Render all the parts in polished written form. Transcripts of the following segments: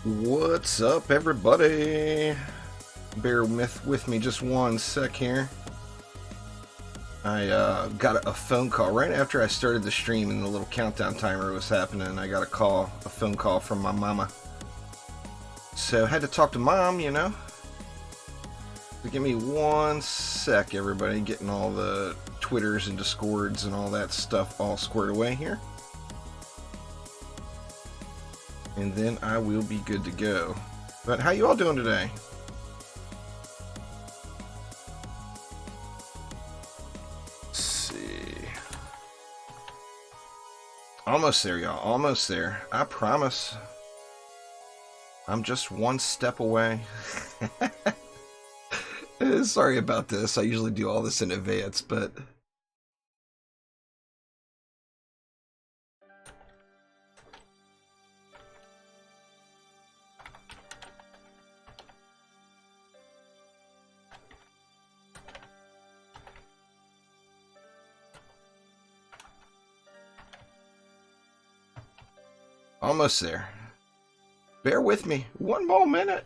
What's up, everybody? Bear with me just one sec here. I got a phone call right after I started the stream and the little countdown timer was happening. I got a phone call from my mama. So I had to talk to mom, you know. So give me one sec, everybody, getting all the Twitters and Discords and all that stuff all squared away here. And then I will be good to go. But how you all doing today? Let's see. Almost there, y'all. Almost there. I promise. I'm just one step away. Sorry about this. I usually do all this in advance, but... almost there. Bear with me. One more minute.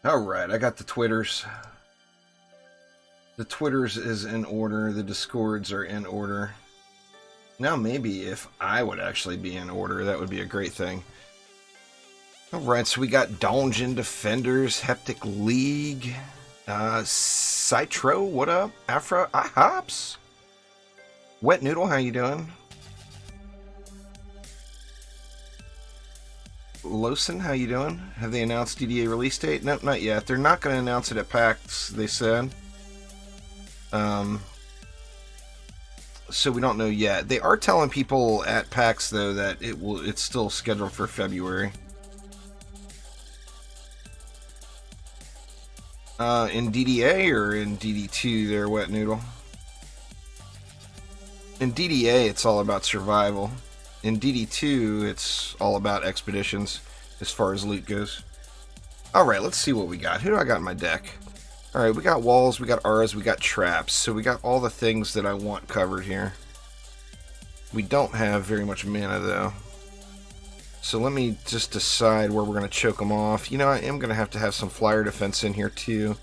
Alright, I got the Twitters. The Twitters is in order. The Discords are in order. Now maybe if I would actually be in order, that would be a great thing. Alright, so we got Dungeon Defenders, Heptic League, Citro, what up? Afro, Hops? Wet Noodle, how you doing? Lawson, how you doing? Have they announced DDA release date? Nope, not yet. They're not going to announce it at PAX, they said. So we don't know yet. They are telling people at PAX, though, that it's still scheduled for February. In DDA or in DD2 there, Wet Noodle? In DDA, it's all about survival. In DD2, it's all about expeditions, as far as loot goes. Alright, let's see what we got. Who do I got in my deck? Alright, we got walls, we got auras, we got traps. So we got all the things that I want covered here. We don't have very much mana, though. So let me just decide where we're going to choke them off. You know, I am going to have some flyer defense in here, too.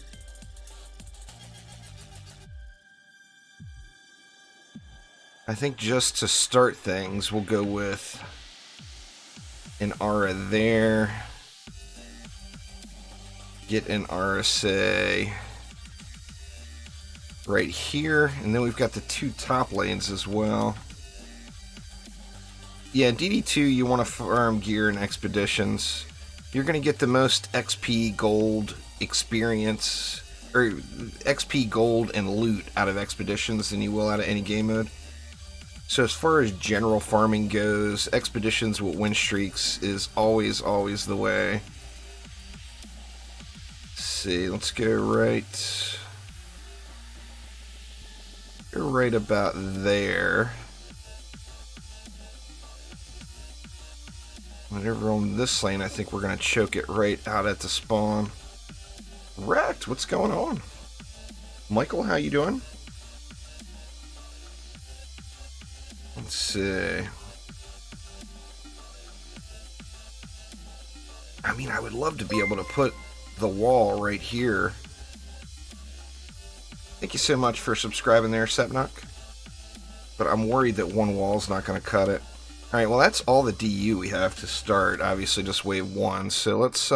I think just to start things, we'll go with an aura there. Get an RSA right here. And then we've got the two top lanes as well. Yeah, DD2, you want to farm gear and expeditions. You're going to get the most XP, gold, experience, or XP, gold, and loot out of expeditions than you will out of any game mode. So as far as general farming goes, expeditions with win streaks is always the way. Let's see, let's go right about there. Whenever on this lane, I think we're going to choke it right out at the spawn. Wrecked, what's going on? Michael, how you doing? Let's see. I mean, I would love to be able to put the wall right here. Thank you so much for subscribing there, Sepnuk. But I'm worried that one wall's not going to cut it. Alright, well that's all the DU we have to start. Obviously just wave 1. So let's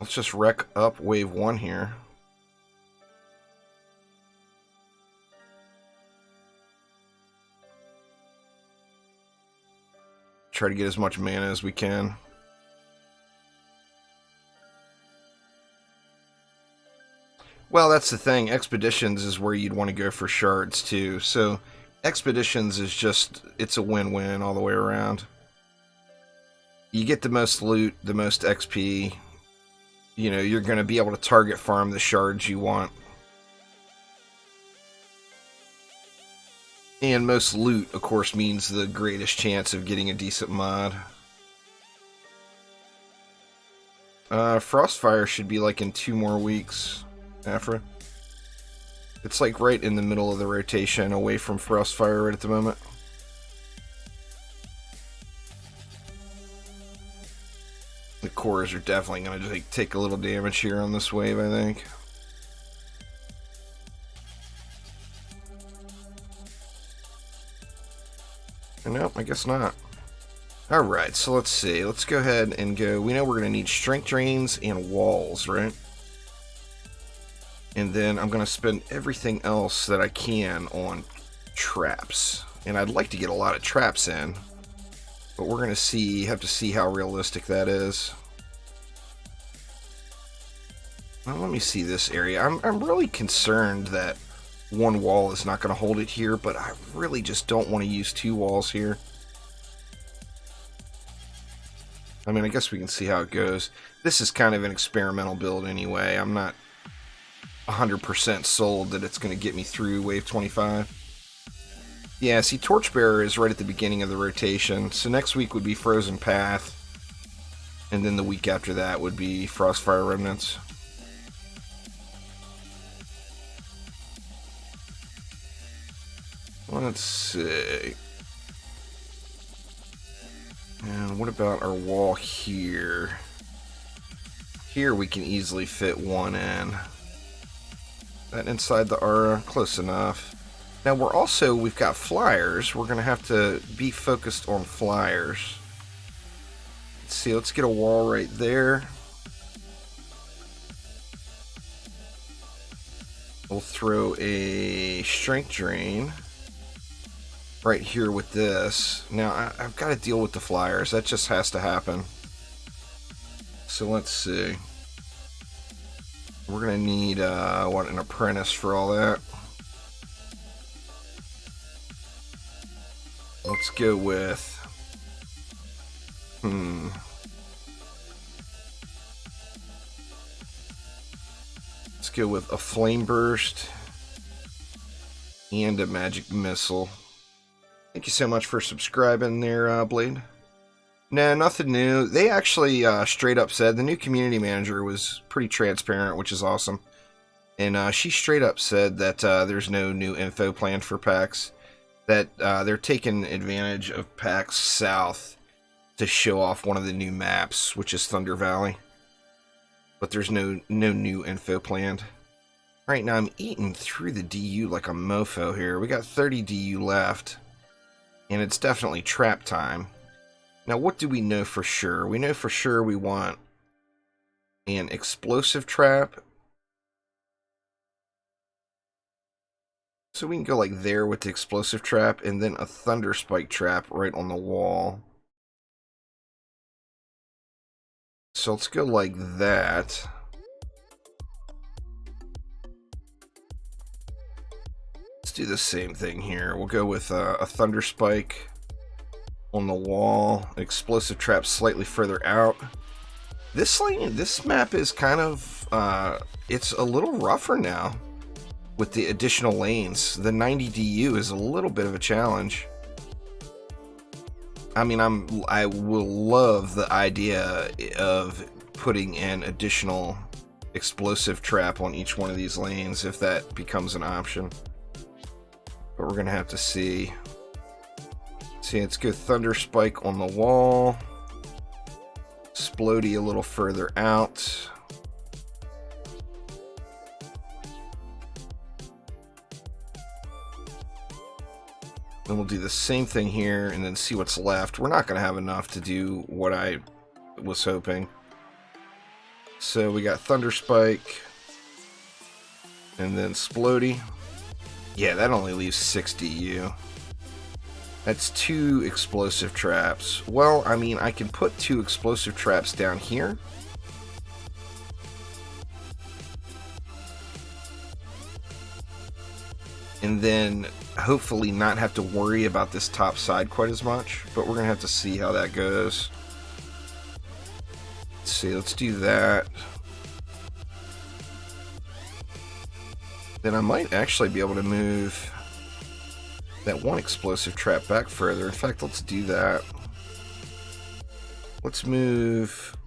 just wreck up wave 1 here. Try to get as much mana as we can. Well, that's the thing. Expeditions is where you'd want to go for shards, too. So, Expeditions is just, it's a win-win all the way around. You get the most loot, the most XP. You know, you're going to be able to target farm the shards you want. And most loot, of course, means the greatest chance of getting a decent mod. Frostfire should be like in 2 more weeks, Afra. It's like right in the middle of the rotation, away from Frostfire right at the moment. The cores are definitely going to take a little damage here on this wave, I think. Nope, I guess not. Alright, so let's see. Let's go ahead and go. We know we're going to need strength drains and walls, right? And then I'm going to spend everything else that I can on traps. And I'd like to get a lot of traps in. But we're going to have to see how realistic that is. Well, let me see this area. I'm really concerned that one wall is not going to hold it here, but I really just don't want to use 2 walls here. I mean, I guess we can see how it goes. This is kind of an experimental build anyway. I'm not 100% sold that it's going to get me through wave 25. Yeah, see, Torchbearer is right at the beginning of the rotation, so next week would be Frozen Path, and then the week after that would be Frostfire Remnants. Let's see. And what about our wall here? Here we can easily fit 1 in. That inside the aura, close enough. Now we've got flyers. We're going to have to be focused on flyers. Let's see, let's get a wall right there. We'll throw a strength drain right here with this. Now I've got to deal with the flyers. That just has to happen. So let's see. We're gonna need an apprentice for all that. Let's go with let's go with a flame burst and a magic missile. Thank you so much for subscribing there, Blade. No, nothing new. They actually straight up said, the new community manager was pretty transparent, which is awesome. And she straight up said that there's no new info planned for PAX. That they're taking advantage of PAX South to show off one of the new maps, which is Thunder Valley. But there's no new info planned. Right now I'm eating through the DU like a mofo here. We got 30 DU left. And it's definitely trap time. Now, what do we know for sure? We know for sure we want an explosive trap. So we can go like there with the explosive trap, and then a thunder spike trap right on the wall. So let's go like that. Let's do the same thing here. We'll go with a thunder spike on the wall, an explosive trap slightly further out. This map is kind of it's a little rougher now with the additional lanes. The 90 DU is a little bit of a challenge. I mean, I will love the idea of putting an additional explosive trap on each one of these lanes if that becomes an option. But we're gonna have to see. See, let's go Thunder Spike on the wall. Splody a little further out. Then we'll do the same thing here and then see what's left. We're not going to have enough to do what I was hoping. So we got Thunder Spike. And then Splody. Yeah, that only leaves 6 DU. That's 2 explosive traps. Well, I mean, I can put 2 explosive traps down here. And then hopefully not have to worry about this top side quite as much. But we're going to have to see how that goes. Let's see, let's do that. Then I might actually be able to move that one explosive trap back further. In fact, let's do that. Let's move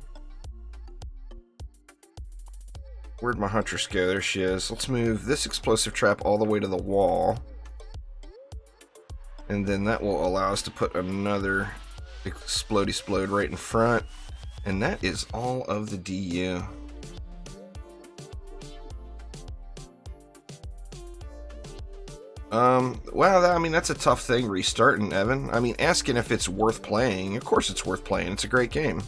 Where'd my Huntress go? There she is. Let's move this explosive trap all the way to the wall. And then that will allow us to put another explode right in front. And that is all of the DU. Well, I mean, that's a tough thing restarting, Evan. I mean, asking if it's worth playing. Of course it's worth playing. It's a great game.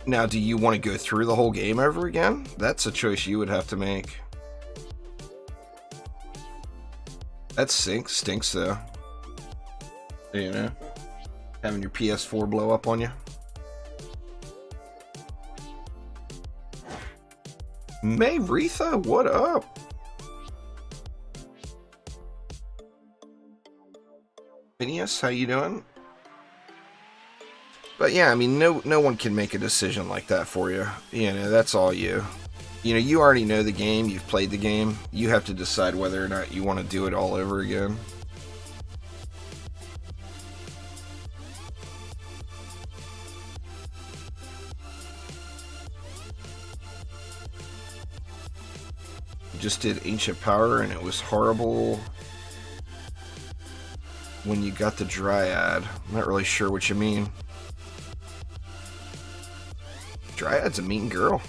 Now, do you want to go through the whole game over again? That's a choice you would have to make. That stinks though. You know? Having your PS4 blow up on you. May Retha, what up? Phineas, how you doing? But yeah, I mean, no one can make a decision like that for you. You know, that's all you. You know, you already know the game, you've played the game. You have to decide whether or not you want to do it all over again. You just did Ancient Power and it was horrible when you got the Dryad. I'm not really sure what you mean. Dryad's a mean girl.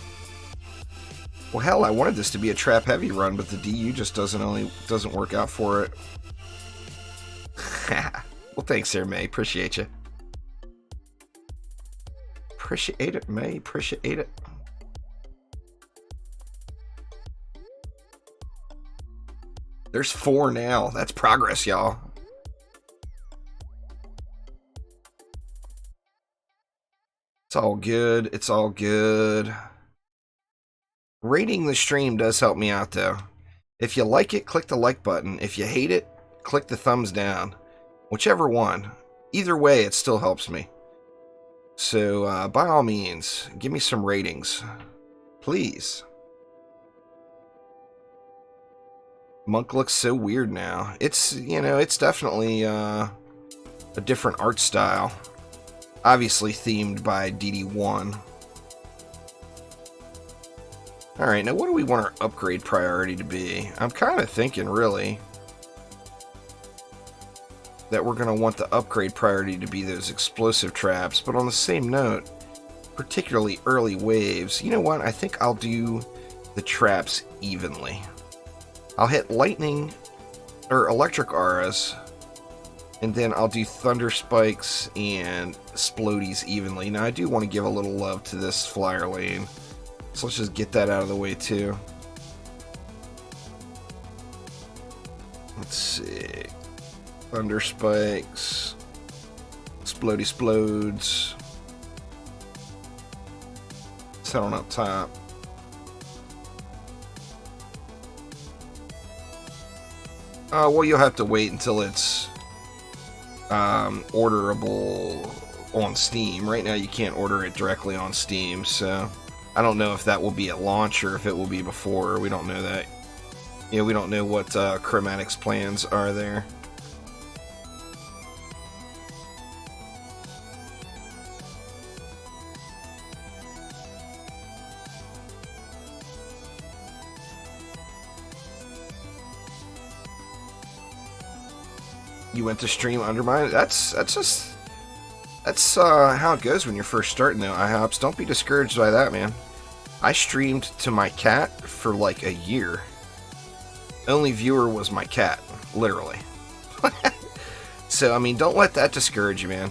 Well, hell, I wanted this to be a trap heavy run, but the DU just doesn't work out for it. Well, thanks there, May. Appreciate you. Appreciate it, May. Appreciate it. There's 4 now. That's progress, y'all. It's all good. It's all good. Rating the stream does help me out, though. If you like it, click the like button. If you hate it, click the thumbs down. Whichever one. Either way, it still helps me. So, by all means, give me some ratings. Please. Monk looks so weird now. It's, you know, it's definitely a different art style. Obviously themed by DD1. Alright, now what do we want our upgrade priority to be? I'm kind of thinking, really, that we're going to want the upgrade priority to be those explosive traps, but on the same note, particularly early waves, you know what? I think I'll do the traps evenly. I'll hit lightning, or electric auras, and then I'll do thunder spikes and explodies evenly. Now, I do want to give a little love to this flyer lane. So let's just get that out of the way too. Let's see. Thunder spikes. Explode explodes. Set on up top. Well, you'll have to wait until it's orderable on Steam. Right now you can't order it directly on Steam, so I don't know if that will be at launch or if it will be before. We don't know that. You know, we don't know what Chromatic's plans are there. You went to stream Undermine? That's how it goes when you're first starting, though. IHOPs, don't be discouraged by that, man. I streamed to my cat for like a year. Only viewer was my cat, literally. So, I mean, don't let that discourage you, man.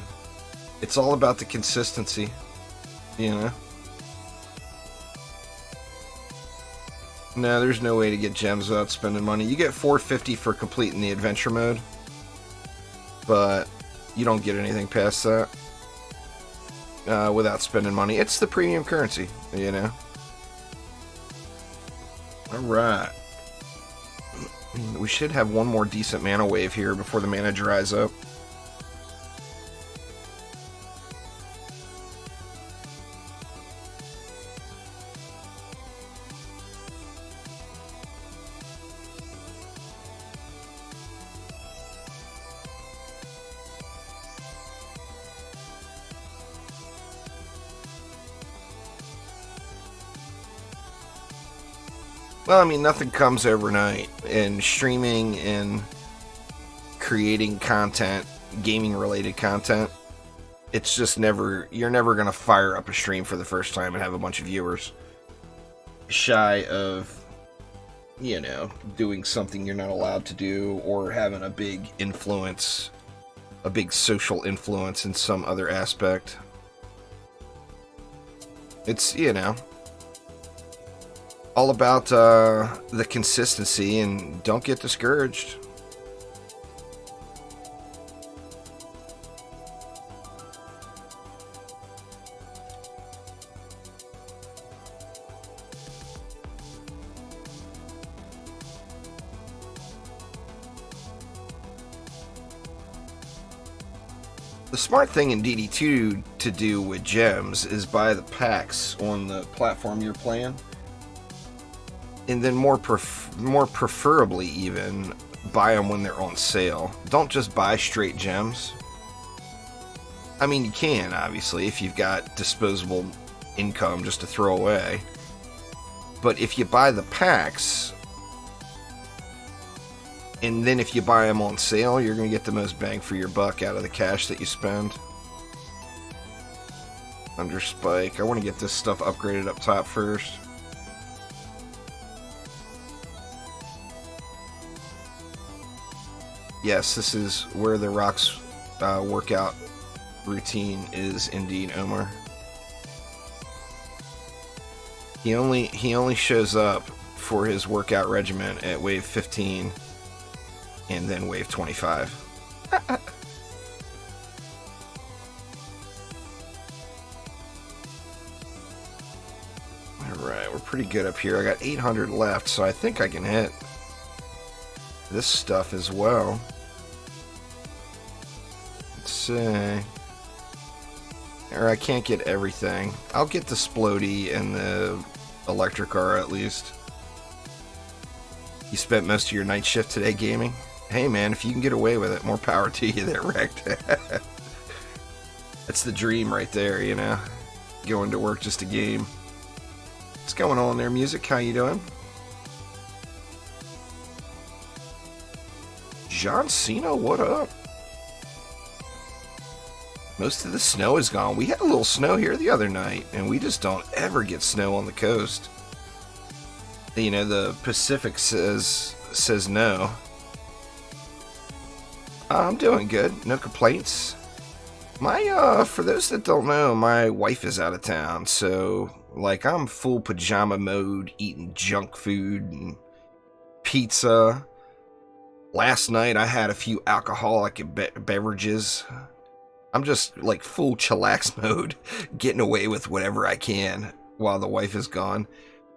It's all about the consistency, you know? No, there's no way to get gems without spending money. You get $4.50 for completing the adventure mode, but you don't get anything past that without spending money. It's the premium currency, you know? Alright. We should have one more decent mana wave here before the mana dries up. Well, I mean, nothing comes overnight, and streaming and creating content, gaming related content, it's just never, you're never going to fire up a stream for the first time and have a bunch of viewers. Shy of, you know, doing something you're not allowed to do, or having a big influence, a big social influence in some other aspect. It's, you know, all about the consistency, and don't get discouraged. The smart thing in DD2 to do with gems is buy the packs on the platform you're playing, and then more preferably even buy them when they're on sale. Don't just buy straight gems. I mean, you can, obviously, if you've got disposable income just to throw away. But if you buy the packs, and then if you buy them on sale, you're going to get the most bang for your buck out of the cash that you spend. Under Spike. I want to get this stuff upgraded up top first. Yes, this is where the Rock's workout routine is indeed, Omar. He only shows up for his workout regimen at wave 15 and then wave 25. Alright, we're pretty good up here. I got 800 left, so I think I can hit this stuff as well. Let's see. Or I can't get everything. I'll get the Splody and the Electric Aura at least. You spent most of your night shift today gaming? Hey man, if you can get away with it, more power to you there, Wrecked. That's the dream right there, you know? Going to work just to game. What's going on there, Music? How you doing? John Cena, what up? Most of the snow is gone. We had a little snow here the other night, and we just don't ever get snow on the coast. You know, the Pacific says no. I'm doing good. No complaints. For those that don't know, my wife is out of town, so, like, I'm full pajama mode, eating junk food and pizza. Last night, I had a few alcoholic beverages. I'm just, like, full chillax mode, getting away with whatever I can while the wife is gone.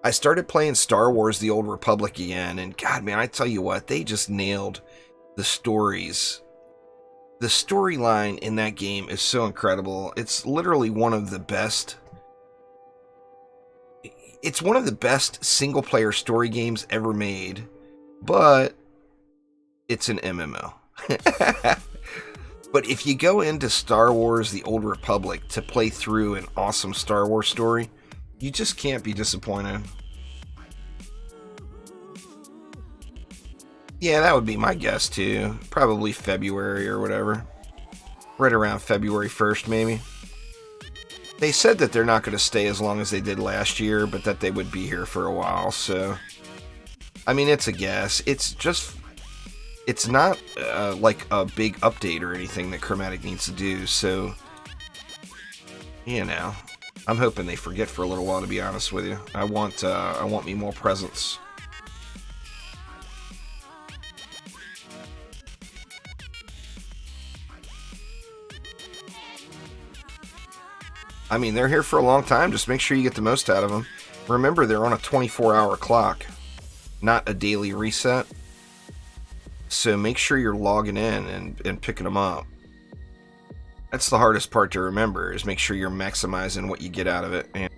I started playing Star Wars: The Old Republic again, and God, man, I tell you what, they just nailed the stories. The storyline in that game is so incredible. It's literally one of the best. It's one of the best single-player story games ever made, but it's an MMO. But if you go into Star Wars: The Old Republic to play through an awesome Star Wars story, you just can't be disappointed. Yeah, that would be my guess too. Probably February or whatever. Right around February 1st, maybe. They said that they're not going to stay as long as they did last year, but that they would be here for a while, so... I mean, it's a guess. It's not like a big update or anything that Chromatic needs to do, so... You know... I'm hoping they forget for a little while, to be honest with you. I want me more presents. I mean, they're here for a long time. Just make sure you get the most out of them. Remember, they're on a 24-hour clock, not a daily reset. So make sure you're logging in and picking them up. That's the hardest part to remember, is make sure you're maximizing what you get out of it. And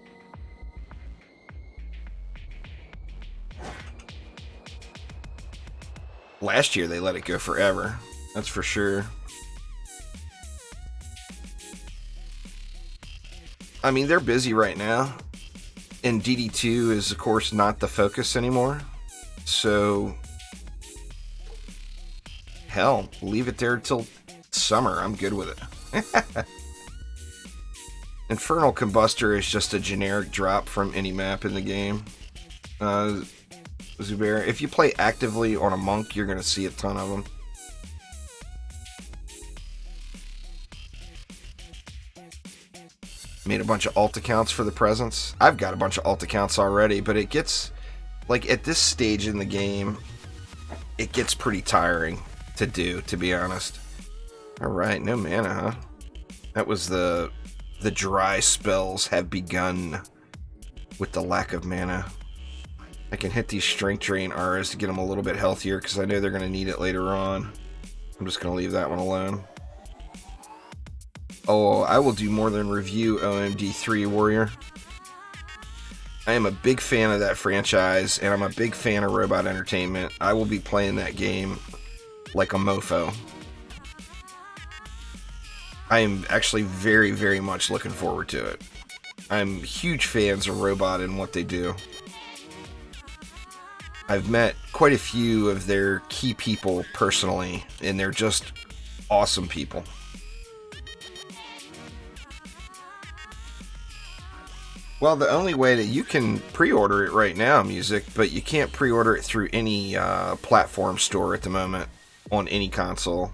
last year, they let it go forever. That's for sure. I mean, they're busy right now. And DD2 is, of course, not the focus anymore. So, hell, leave it there till summer. I'm good with it. Infernal Combustor is just a generic drop from any map in the game. Zubair, if you play actively on a monk, you're going to see a ton of them. Made a bunch of alt accounts for the presents. I've got a bunch of alt accounts already, but it gets, like, at this stage in the game, it gets pretty tiring to do, to be honest. Alright, no mana, huh? That was the dry spells have begun with the lack of mana. I can hit these Strength Drain Auras to get them a little bit healthier, because I know they're going to need it later on. I'm just going to leave that one alone. Oh, I will do more than review OMD3, Warrior. I am a big fan of that franchise, and I'm a big fan of Robot Entertainment. I will be playing that game like a mofo. I am actually very, very much looking forward to it. I'm huge fans of Robot and what they do. I've met quite a few of their key people personally, and they're just awesome people. Well, the only way that you can pre-order it right now, Music, but you can't pre-order it through any platform store at the moment on any console.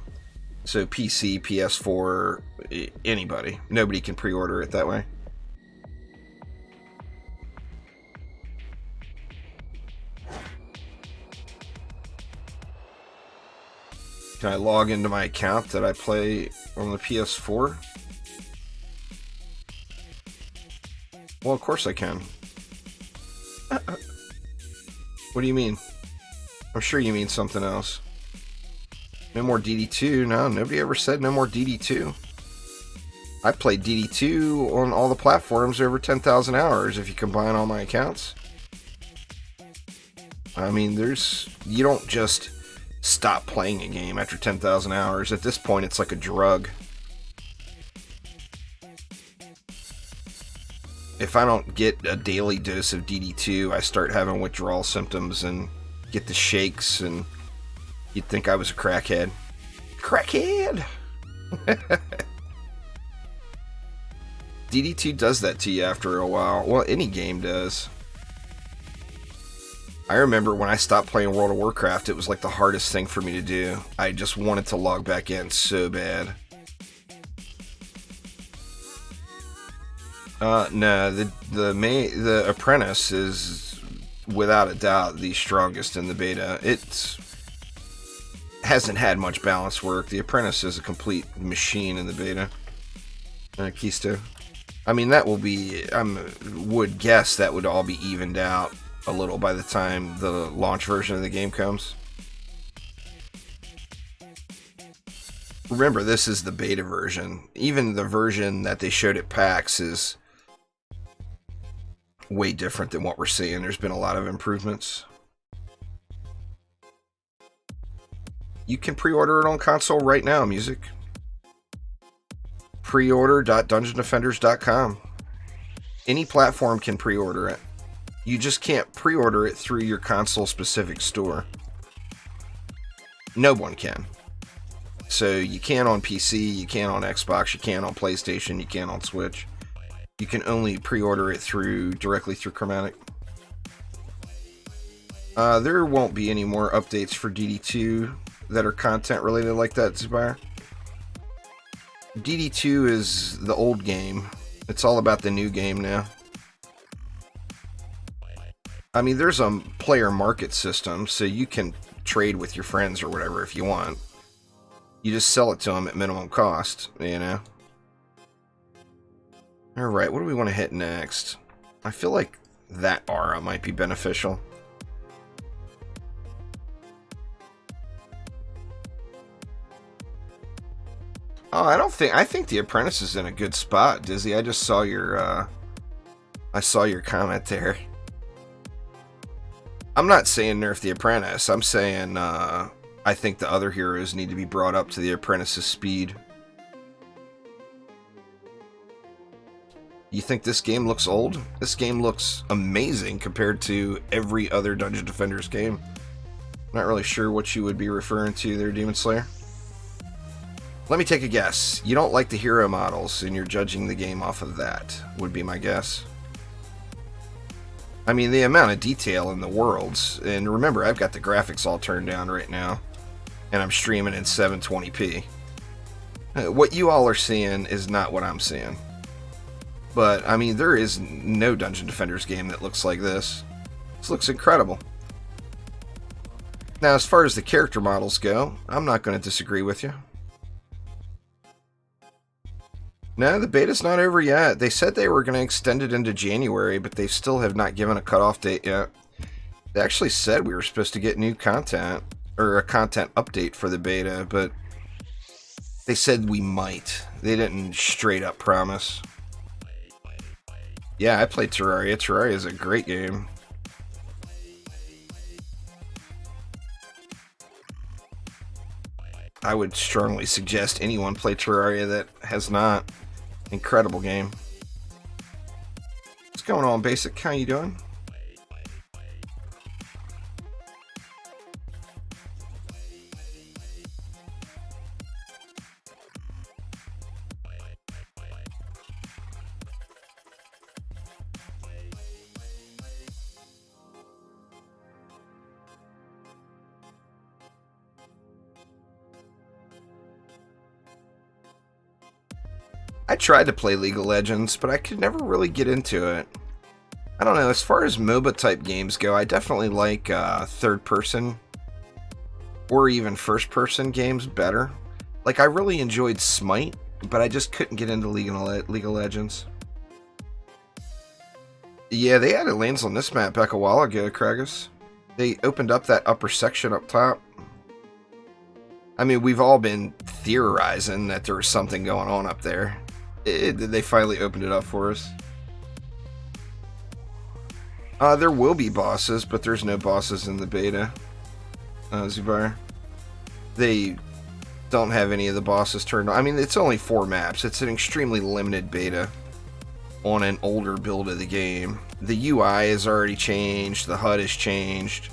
So PC, PS4, anybody. Nobody can pre-order it that way. Can I log into my account that I play on the PS4? Well, of course I can. What do you mean? I'm sure you mean something else. No more DD2? No, nobody ever said no more DD2. I played DD2 on all the platforms over 10,000 hours if you combine all my accounts. I mean, you don't just stop playing a game after 10,000 hours. At this point, it's like a drug. If I don't get a daily dose of DD2, I start having withdrawal symptoms and get the shakes, and you'd think I was a crackhead. Crackhead! DD2 does that to you after a while. Well, any game does. I remember when I stopped playing World of Warcraft, it was like the hardest thing for me to do. I just wanted to log back in so bad. No, the Apprentice is without a doubt the strongest in the beta. It hasn't had much balance work. The Apprentice is a complete machine in the beta. Keisto. I mean, that will be, would guess that would all be evened out a little by the time the launch version of the game comes. Remember, this is the beta version. Even the version that they showed at PAX is way different than what we're seeing. There's been a lot of improvements. You can pre-order it on console right now, Music. Preorder.dungeondefenders.com. Any platform can pre-order it. You just can't pre-order it through your console-specific store. No one can. So you can on PC, you can on Xbox, you can on PlayStation, you can on Switch. You can only pre-order it directly through Chromatic. There won't be any more updates for DD2 that are content related like that, Zubair. DD2 is the old game. It's all about the new game now. I mean, there's a player market system, so you can trade with your friends or whatever if you want. You just sell it to them at minimum cost, you know? Alright, what do we want to hit next? I feel like that aura might be beneficial. Oh, I think the Apprentice is in a good spot, Dizzy. I just saw your comment there. I'm not saying nerf the Apprentice. I'm saying, I think the other heroes need to be brought up to the Apprentice's speed. You think this game looks old? This game looks amazing compared to every other Dungeon Defenders game. Not really sure what you would be referring to there, Demon Slayer. Let me take a guess. You don't like the hero models, and you're judging the game off of that, would be my guess. I mean, the amount of detail in the worlds, and remember, I've got the graphics all turned down right now, and I'm streaming in 720p. What you all are seeing is not what I'm seeing. But, I mean, there is no Dungeon Defenders game that looks like this. This looks incredible. Now, as far as the character models go, I'm not going to disagree with you. No, the beta's not over yet. They said they were going to extend it into January, but they still have not given a cutoff date yet. They actually said we were supposed to get new content, or a content update for the beta, but they said we might. They didn't straight up promise. Yeah, I played Terraria. Terraria is a great game. I would strongly suggest anyone play Terraria that has not. Incredible game. What's going on, Basic? How you doing? I tried to play League of Legends, but I could never really get into it. I don't know, as far as MOBA type games go, I definitely like third person or even first person games better. Like, I really enjoyed Smite, but I just couldn't get into League of Legends. Yeah, they added lanes on this map back a while ago, Kragus. They opened up that upper section up top. I mean, we've all been theorizing that there was something going on up there. They finally opened it up for us. There will be bosses, but there's no bosses in the beta, Zubar. They don't have any of the bosses turned on. I mean, it's only 4 maps. It's an extremely limited beta on an older build of the game. The UI is already changed. The HUD has changed.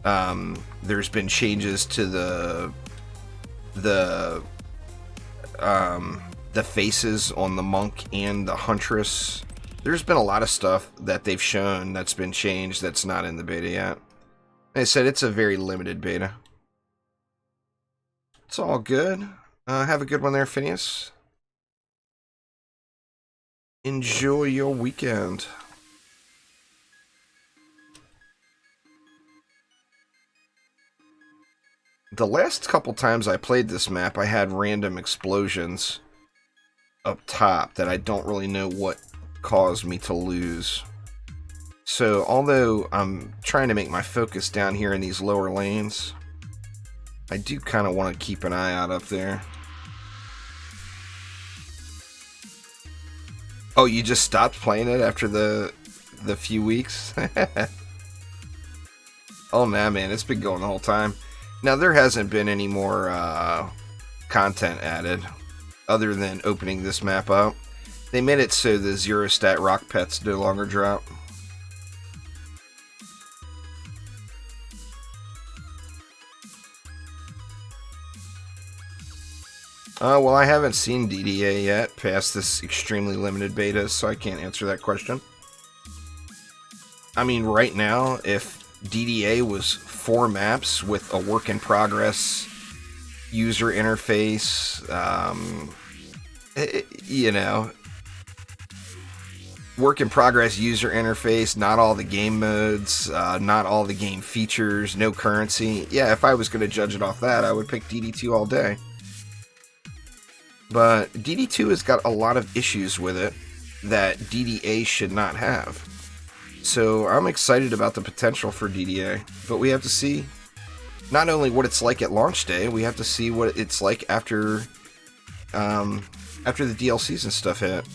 There's been changes to the faces on the monk and the huntress. There's been a lot of stuff that they've shown that's been changed that's not in the beta yet. Like I said, it's a very limited beta. It's all good. Have a good one there, Phineas. Enjoy your weekend. The last couple times I played this map, I had random explosions up top that I don't really know what caused me to lose. So, although I'm trying to make my focus down here in these lower lanes, I do kind of want to keep an eye out up there. Oh, you just stopped playing it after the few weeks? Oh, nah, man, it's been going the whole time. Now, there hasn't been any more content added other than opening this map up. They made it so the zero stat rock pets no longer drop. Well, I haven't seen DDA yet past this extremely limited beta, so I can't answer that question. I mean, right now, if DDA was 4 maps with a work in progress user interface, you know, work in progress user interface, not all the game modes, not all the game features, no currency. Yeah, if I was going to judge it off that, I would pick DD2 all day. But DD2 has got a lot of issues with it that DDA should not have. So I'm excited about the potential for DDA, but we have to see not only what it's like at launch day, we have to see what it's like after the DLCs and stuff hit.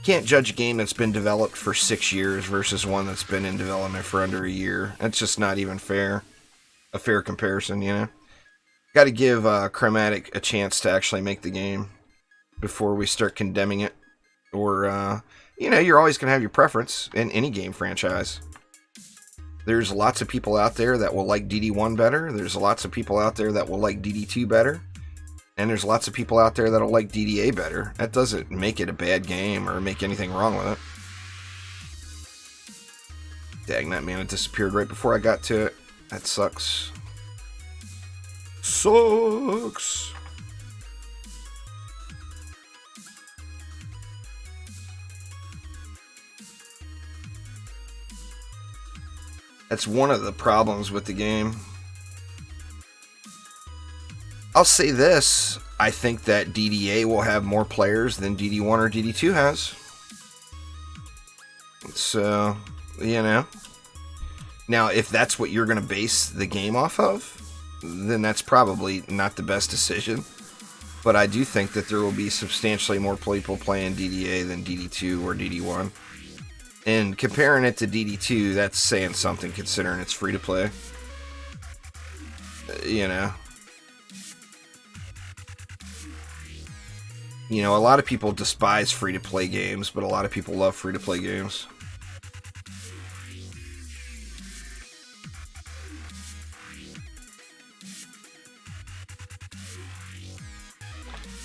Can't judge a game that's been developed for 6 years versus one that's been in development for under a year. That's just not even fair. A fair comparison, you know? Got to give Chromatic a chance to actually make the game before we start condemning it. Or, you're always going to have your preference in any game franchise. There's lots of people out there that will like DD1 better. There's lots of people out there that will like DD2 better. And there's lots of people out there that'll like DDA better. That doesn't make it a bad game or make anything wrong with it. Dang, that mana disappeared right before I got to it. That sucks. Sucks. That's one of the problems with the game. I'll say this. I think that DDA will have more players than DD1 or DD2 has. So, Now, if that's what you're going to base the game off of, then that's probably not the best decision. But I do think that there will be substantially more people playing DDA than DD2 or DD1. And comparing it to DD2, that's saying something considering it's free to play. A lot of people despise free to play games, but a lot of people love free to play games.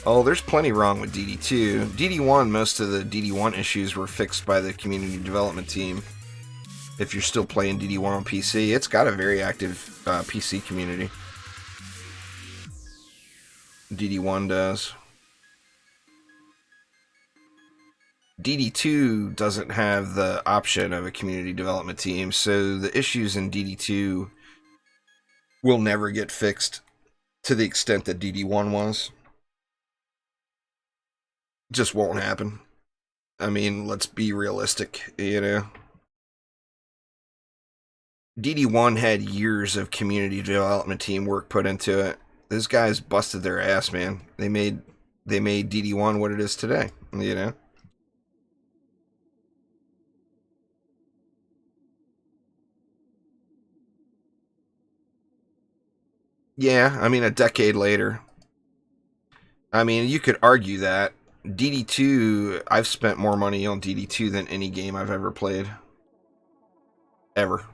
Oh, there's plenty wrong with DD2. DD1, most of the DD1 issues were fixed by the community development team. If you're still playing DD1 on PC, it's got a very active PC community. DD1 does. DD2 doesn't have the option of a community development team, so the issues in DD2 will never get fixed to the extent that DD1 was. Just won't happen. I mean, let's be realistic, DD1 had years of community development team work put into it. Those guys busted their ass, man. They made DD1 what it is today, Yeah, I mean, a decade later. I mean, you could argue that. DD2, I've spent more money on DD2 than any game I've ever played. Ever.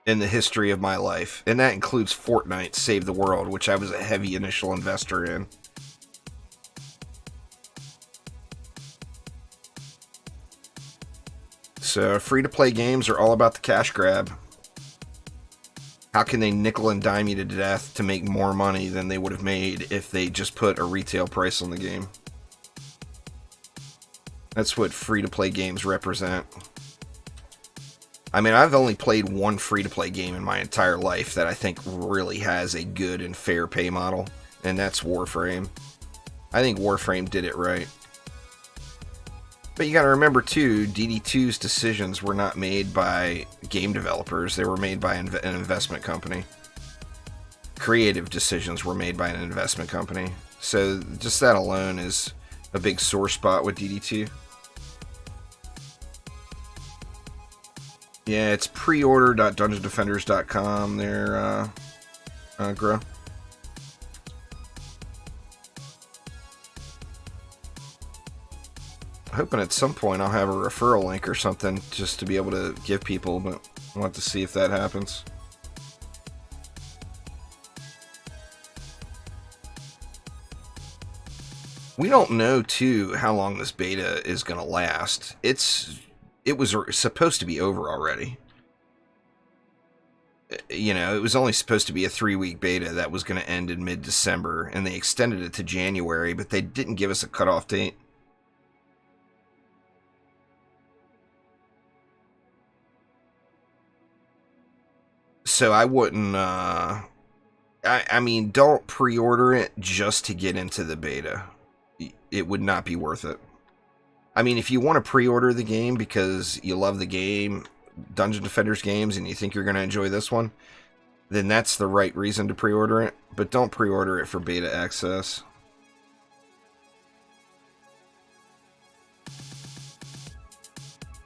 In the history of my life. And that includes Fortnite Save the World, which I was a heavy initial investor in. So, free-to-play games are all about the cash grab. How can they nickel and dime you to death to make more money than they would have made if they just put a retail price on the game? That's what free-to-play games represent. I mean, I've only played one free-to-play game in my entire life that I think really has a good and fair pay model, and that's Warframe. I think Warframe did it right. But you gotta remember, too, DD2's decisions were not made by game developers. They were made by an investment company. Creative decisions were made by an investment company. So just that alone is a big sore spot with DD2. Yeah, it's preorder.dungeondefenders.com there, Grow. Hoping at some point I'll have a referral link or something just to be able to give people, but I'll have to see if that happens. We don't know, too, how long this beta is going to last. It was supposed to be over already. It was only supposed to be a 3-week beta that was going to end in mid-December, and they extended it to January, but they didn't give us a cutoff date. So I wouldn't, I mean, don't pre-order it just to get into the beta. It would not be worth it. I mean, if you want to pre-order the game because you love the game, Dungeon Defenders games, and you think you're going to enjoy this one, then that's the right reason to pre-order it. But don't pre-order it for beta access.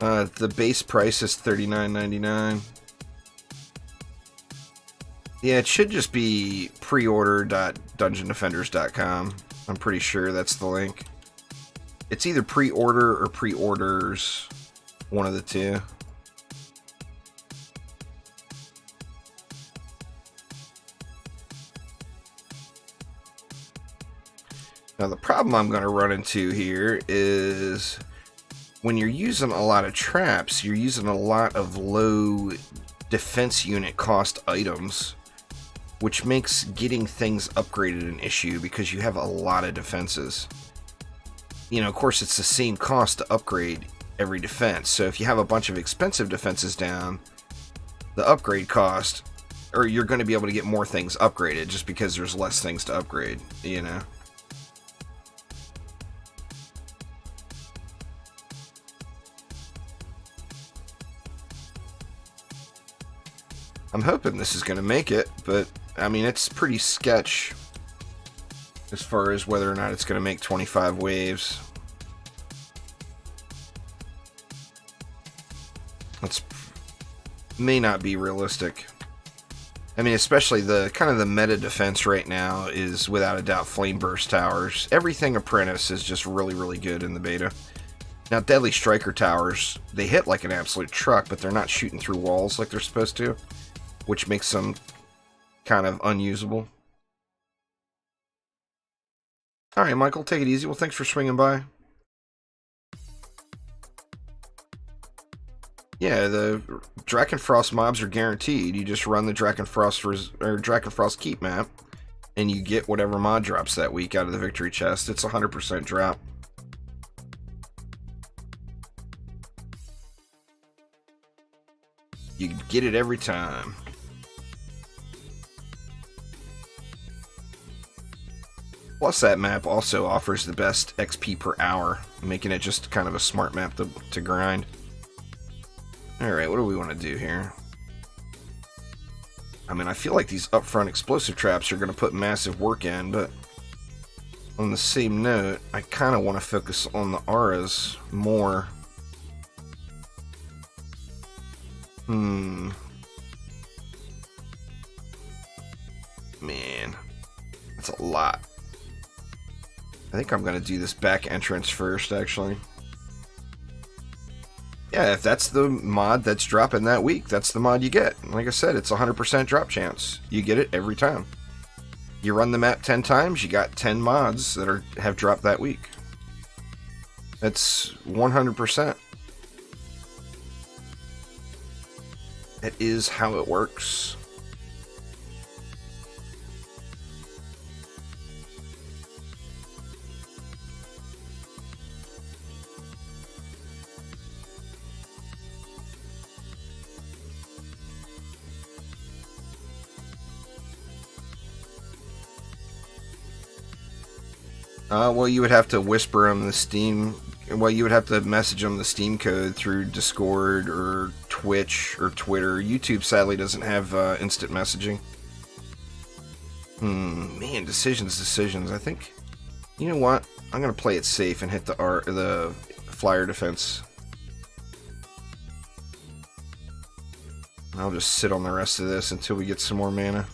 The base price is $39.99. Yeah, it should just be preorder.dungeondefenders.com. I'm pretty sure that's the link. It's either pre-order or pre-orders, one of the two. Now the problem I'm going to run into here is when you're using a lot of traps, you're using a lot of low defense unit cost items, which makes getting things upgraded an issue because you have a lot of defenses. You know, of course, it's the same cost to upgrade every defense. So if you have a bunch of expensive defenses down, the upgrade cost, or you're going to be able to get more things upgraded just because there's less things to upgrade, you know. I'm hoping this is going to make it, but I mean, it's pretty sketch as far as whether or not it's going to make 25 waves. That's may not be realistic. I mean, especially the kind of the meta defense right now is without a doubt flame burst towers. Everything Apprentice is just really, really good in the beta. Now, Deadly Striker towers, they hit like an absolute truck, but they're not shooting through walls like they're supposed to, which makes them kind of unusable. Alright, Michael, take it easy. Well, thanks for swinging by. Yeah, the Drakenfrost mobs are guaranteed. You just run the Drakenfrost Keep map, and you get whatever mod drops that week out of the victory chest. It's 100% drop. You get it every time. Plus, that map also offers the best XP per hour, making it just kind of a smart map to grind. Alright, what do we want to do here? I mean, I feel like these upfront explosive traps are going to put massive work in, but on the same note, I kind of want to focus on the auras more. Man. That's a lot. I think I'm going to do this back entrance first, actually. Yeah, if that's the mod that's dropping that week, that's the mod you get. Like I said, it's 100% drop chance. You get it every time. You run the map 10 times, you got 10 mods that have dropped that week. That's 100%. That is how it works. Well, you would have to whisper them the Steam. Well, you would have to message them the Steam code through Discord or Twitch or Twitter. YouTube sadly doesn't have instant messaging. Man, decisions. I think, you know what? I'm gonna play it safe and hit the flyer defense. I'll just sit on the rest of this until we get some more mana.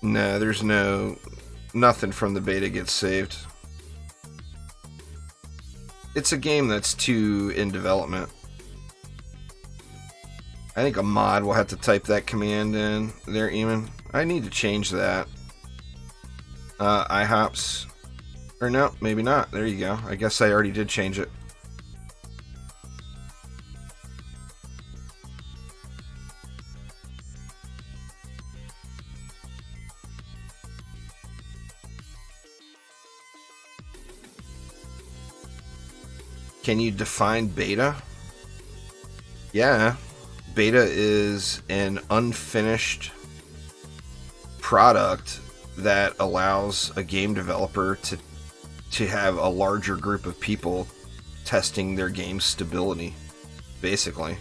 No, there's nothing from the beta gets saved. It's a game that's too in development. I think a mod will have to type that command in there, Eamon. I need to change that. IHOPS. Or no, maybe not. There you go. I guess I already did change it. Can you define beta? Yeah. Beta is an unfinished product that allows a game developer to have a larger group of people testing their game's stability, basically.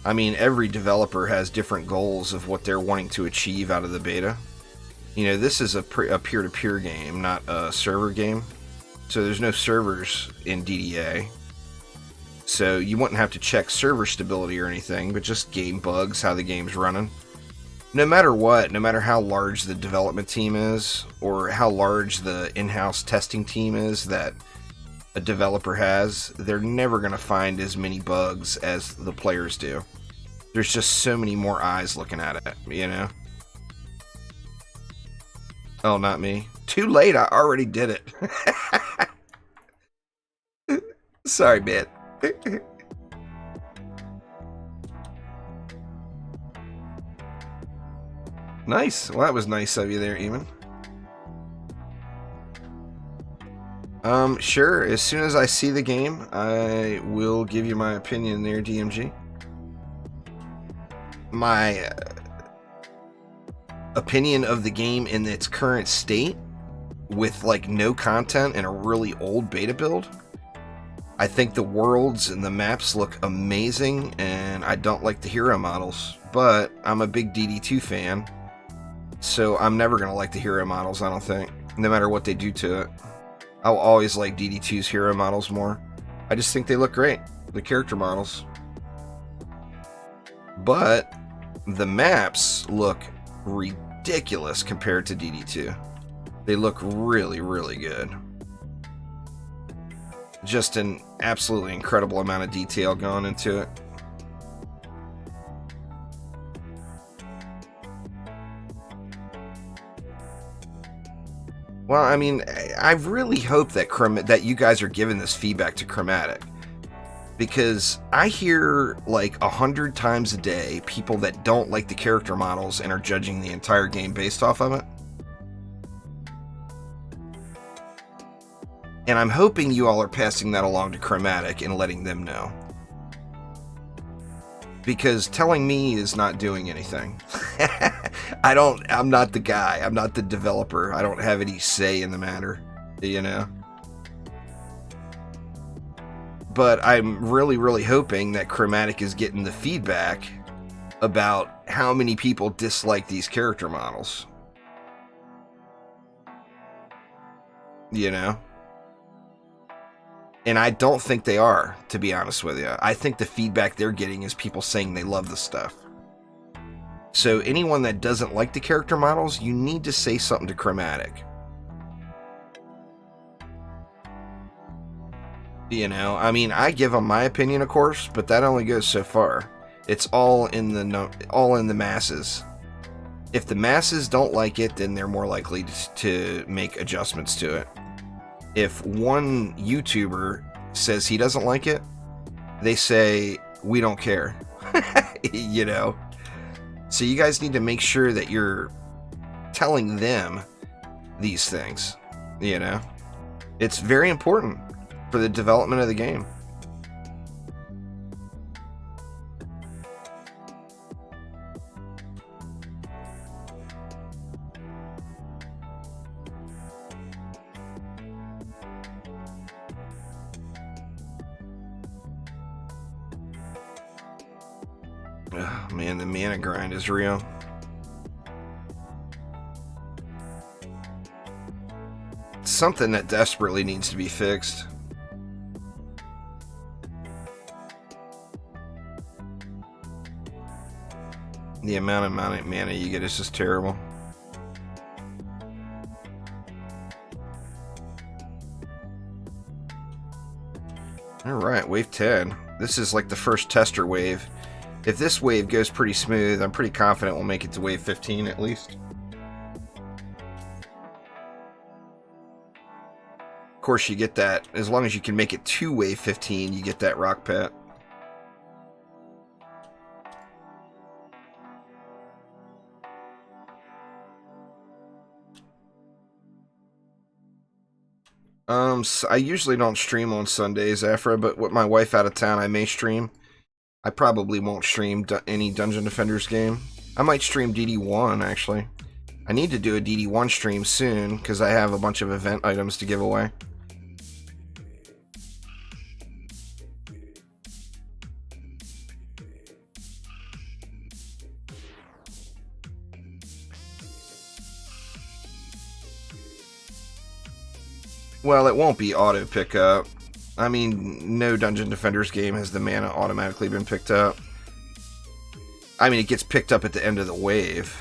I mean, every developer has different goals of what they're wanting to achieve out of the beta. You know, this is a peer-to-peer game, not a server game. So there's no servers in DDA. So you wouldn't have to check server stability or anything, but just game bugs, how the game's running. No matter what, no matter how large the development team is, or how large the in-house testing team is that a developer has, they're never going to find as many bugs as the players do. There's just so many more eyes looking at it, you know? Oh, not me. Too late, I already did it. Sorry, man. Nice. Well, that was nice of you there, Eamon. Sure. As soon as I see the game, I will give you my opinion there, DMG. My opinion of the game in its current state, with like no content and a really old beta build. I think the worlds and the maps look amazing, and I don't like the hero models, but I'm a big DD2 fan, so I'm never going to like the hero models, I don't think, no matter what they do to it. I'll always like DD2's hero models more. I just think they look great, the character models. But the maps look ridiculous compared to DD2. They look really, really good. Just an absolutely incredible amount of detail going into it. Well, I mean, I really hope that you guys are giving this feedback to Chromatic, because I hear like 100 times a day people that don't like the character models and are judging the entire game based off of it. And I'm hoping you all are passing that along to Chromatic and letting them know. Because telling me is not doing anything. I'm not the guy. I'm not the developer. I don't have any say in the matter, you know? But I'm really, really hoping that Chromatic is getting the feedback about how many people dislike these character models. You know? And I don't think they are, to be honest with you. I think the feedback they're getting is people saying they love the stuff. So anyone that doesn't like the character models, you need to say something to Chromatic. You know, I mean, I give them my opinion, of course, but that only goes so far. It's all in the masses. If the masses don't like it, then they're more likely to make adjustments to it. If one YouTuber says he doesn't like it, they say, we don't care. You know? So you guys need to make sure that you're telling them these things. You know? It's very important for the development of the game. Oh, man, the mana grind is real. It's something that desperately needs to be fixed. The amount of mana you get is just terrible. Alright, wave 10. This is like the first tester wave. If this wave goes pretty smooth, I'm pretty confident we'll make it to wave 15 at least. Of course, you get that, as long as you can make it to wave 15, you get that rock pet. So I usually don't stream on Sundays, Afra, but with my wife out of town, I may stream. I probably won't stream any Dungeon Defenders game. I might stream DD1, actually. I need to do a DD1 stream soon, because I have a bunch of event items to give away. Well, it won't be auto pickup. I mean, no Dungeon Defenders game has the mana automatically been picked up. I mean, it gets picked up at the end of the wave,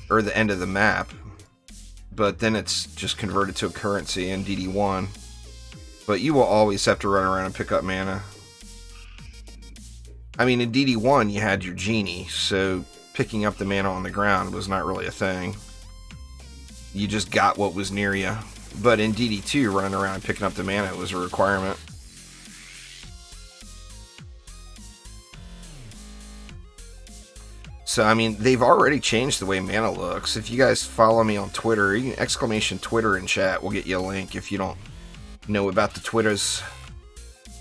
or the end of the map, but then it's just converted to a currency in DD1. But you will always have to run around and pick up mana. I mean, in DD1 you had your genie, so picking up the mana on the ground was not really a thing. You just got what was near you. But in DD2, running around and picking up the mana was a requirement. So, I mean, they've already changed the way mana looks. If you guys follow me on Twitter, you can exclamation Twitter in chat. We'll get you a link if you don't know about the Twitters.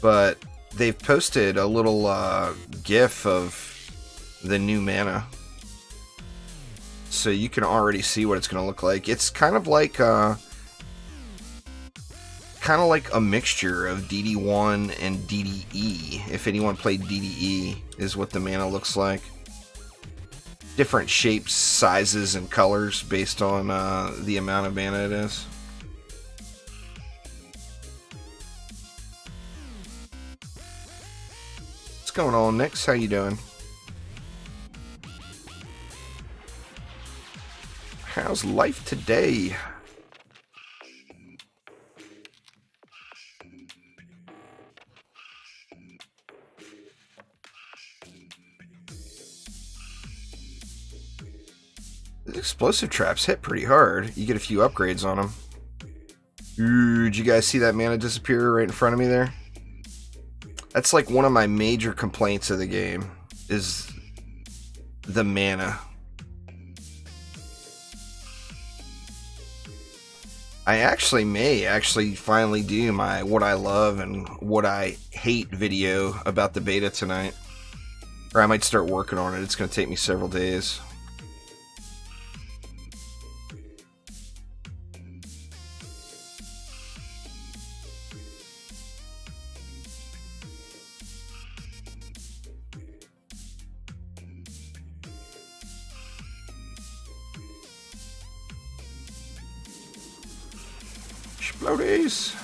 But they've posted a little GIF of the new mana. So you can already see what it's going to look like. It's kind of like a mixture of DD1 and DDE. If anyone played DDE, is what the mana looks like. Different shapes, sizes, and colors based on the amount of mana it is. What's going on, Nix? How you doing? How's life today? The explosive traps hit pretty hard. You get a few upgrades on them. Ooh, did you guys see that mana disappear right in front of me there? That's like one of my major complaints of the game, is the mana. I may finally do my what I love and what I hate video about the beta tonight. Or I might start working on it. It's going to take me several days. Explodies.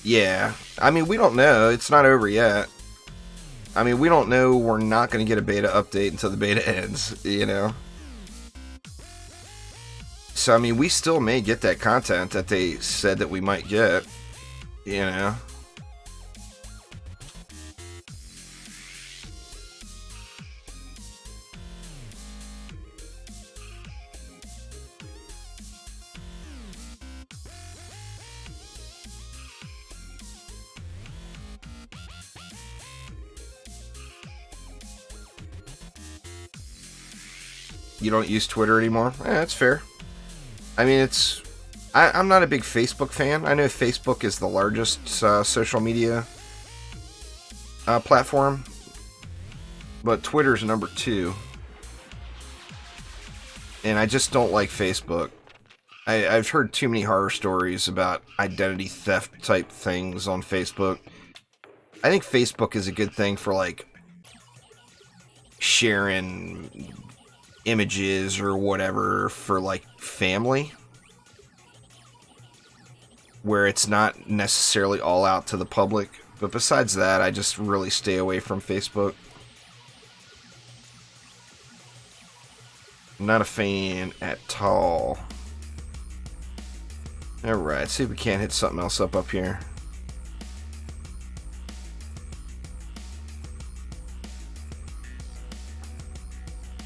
Yeah, I mean, we don't know. It's not over yet. I mean, we don't know. We're not going to get a beta update until the beta ends, you know? So, I mean, we still may get that content that they said that we might get, you know? You don't use Twitter anymore? That's fair. I mean, I'm not a big Facebook fan. I know Facebook is the largest social media platform, but Twitter's number 2. And I just don't like Facebook. I've heard too many horror stories about identity theft type things on Facebook. I think Facebook is a good thing for, like, sharing images or whatever for, like, family, where it's not necessarily all out to the public. But besides that, I just really stay away from Facebook. I'm not a fan at all. Alright, see if we can't hit something else up here.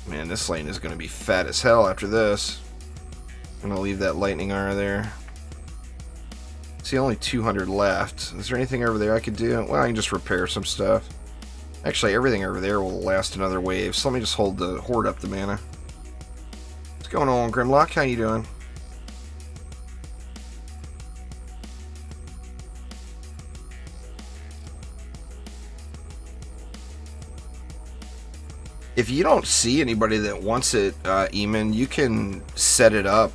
Man, this lane is going to be fat as hell after this. I'm going to leave that lightning arrow there. See, only 200 left. Is there anything over there I could do? Well, I can just repair some stuff. Actually, everything over there will last another wave, so let me just hoard up the mana. What's going on, Grimlock? How you doing? If you don't see anybody that wants it, Eamon, you can set it up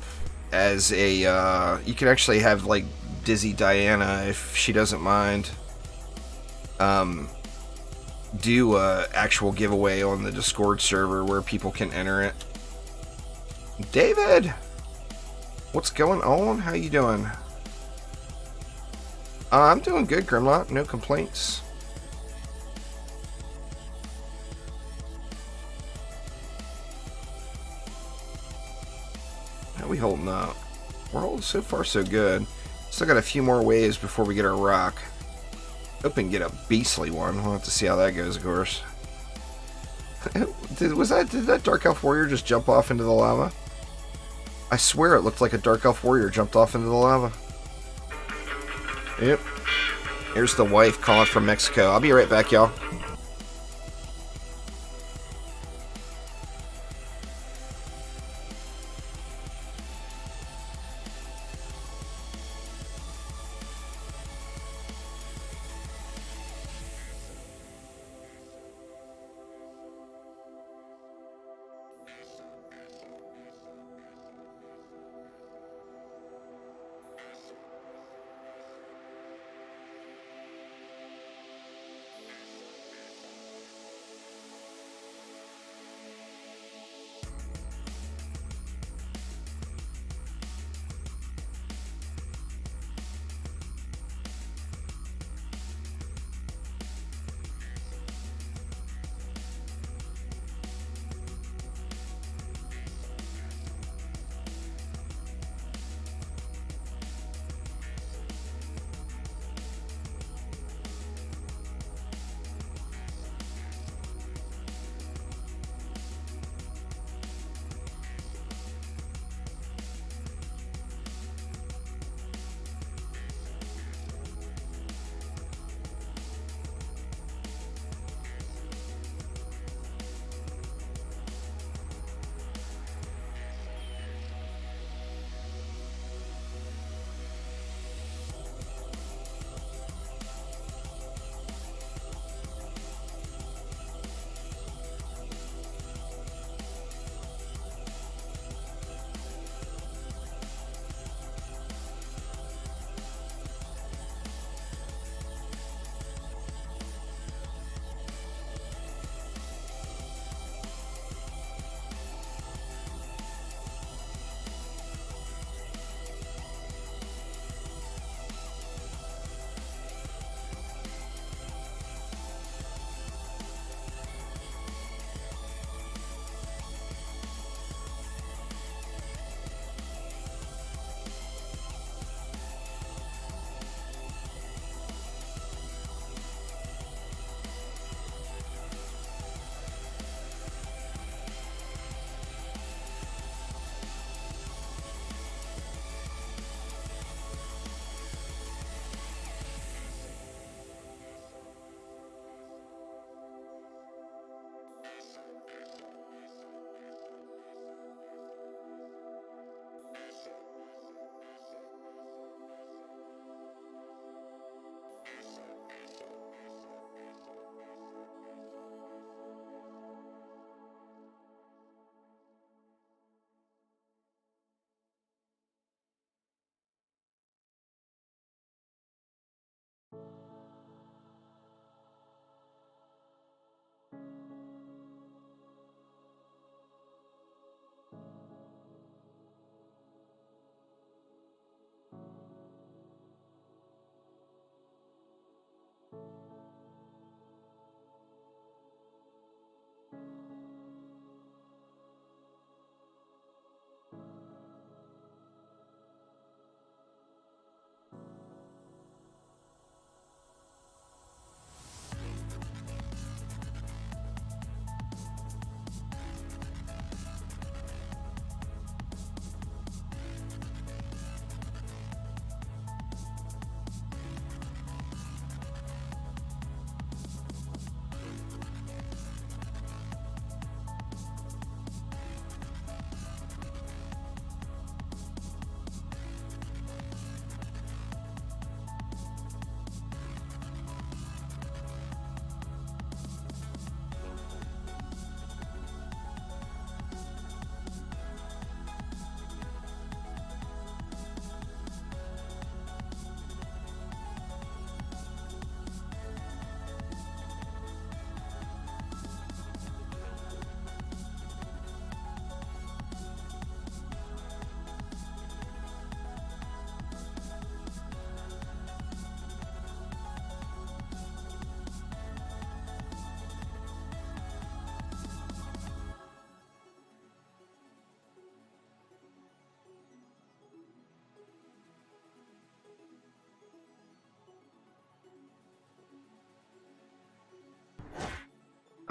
as a, you can actually have, like, Dizzy Diana, if she doesn't mind, do a actual giveaway on the Discord server where people can enter it. David! What's going on? How you doing? I'm doing good, Grimlock. No complaints. How we holding up? We're holding so far so good. Still got a few more waves before we get our rock. Hoping to get a beastly one. We'll have to see how that goes, of course. Did that Dark Elf Warrior just jump off into the lava? I swear it looked like a Dark Elf Warrior jumped off into the lava. Yep. Here's the wife calling from Mexico. I'll be right back, y'all.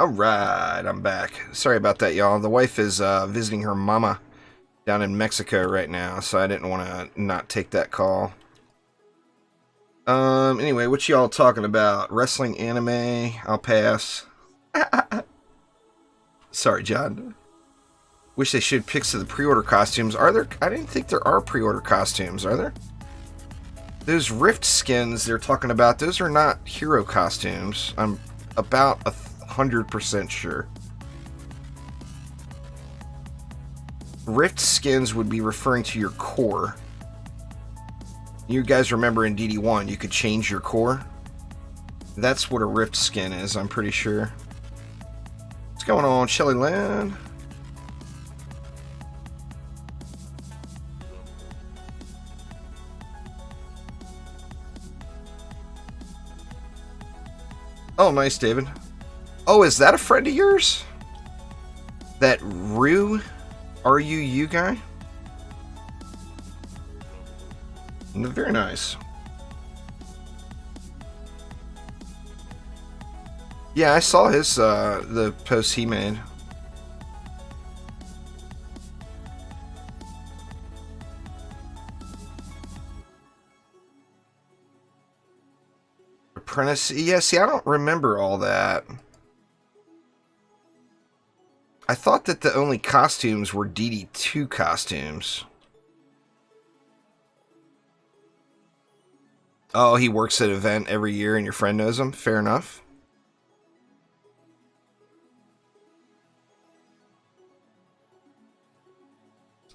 Alright, I'm back. Sorry about that, y'all. The wife is visiting her mama down in Mexico right now, so I didn't want to not take that call. Anyway, what y'all talking about? Wrestling, anime? I'll pass. Sorry, John. Wish they showed pics of the pre-order costumes. Are there? I didn't think there are pre-order costumes, are there? Those Rift skins they're talking about, those are not hero costumes. I'm about 100% sure. Rift skins would be referring to your core. You guys remember in DD1 you could change your core? That's what a Rift skin is, I'm pretty sure. What's going on, Shelly Land? Oh, nice, David. Oh, is that a friend of yours? That Rue? R-U-U guy? Very nice. Yeah, I saw his, the post he made. Apprentice? Yeah, see, I don't remember all that. I thought that the only costumes were DD2 costumes. Oh, he works at an event every year and your friend knows him? Fair enough.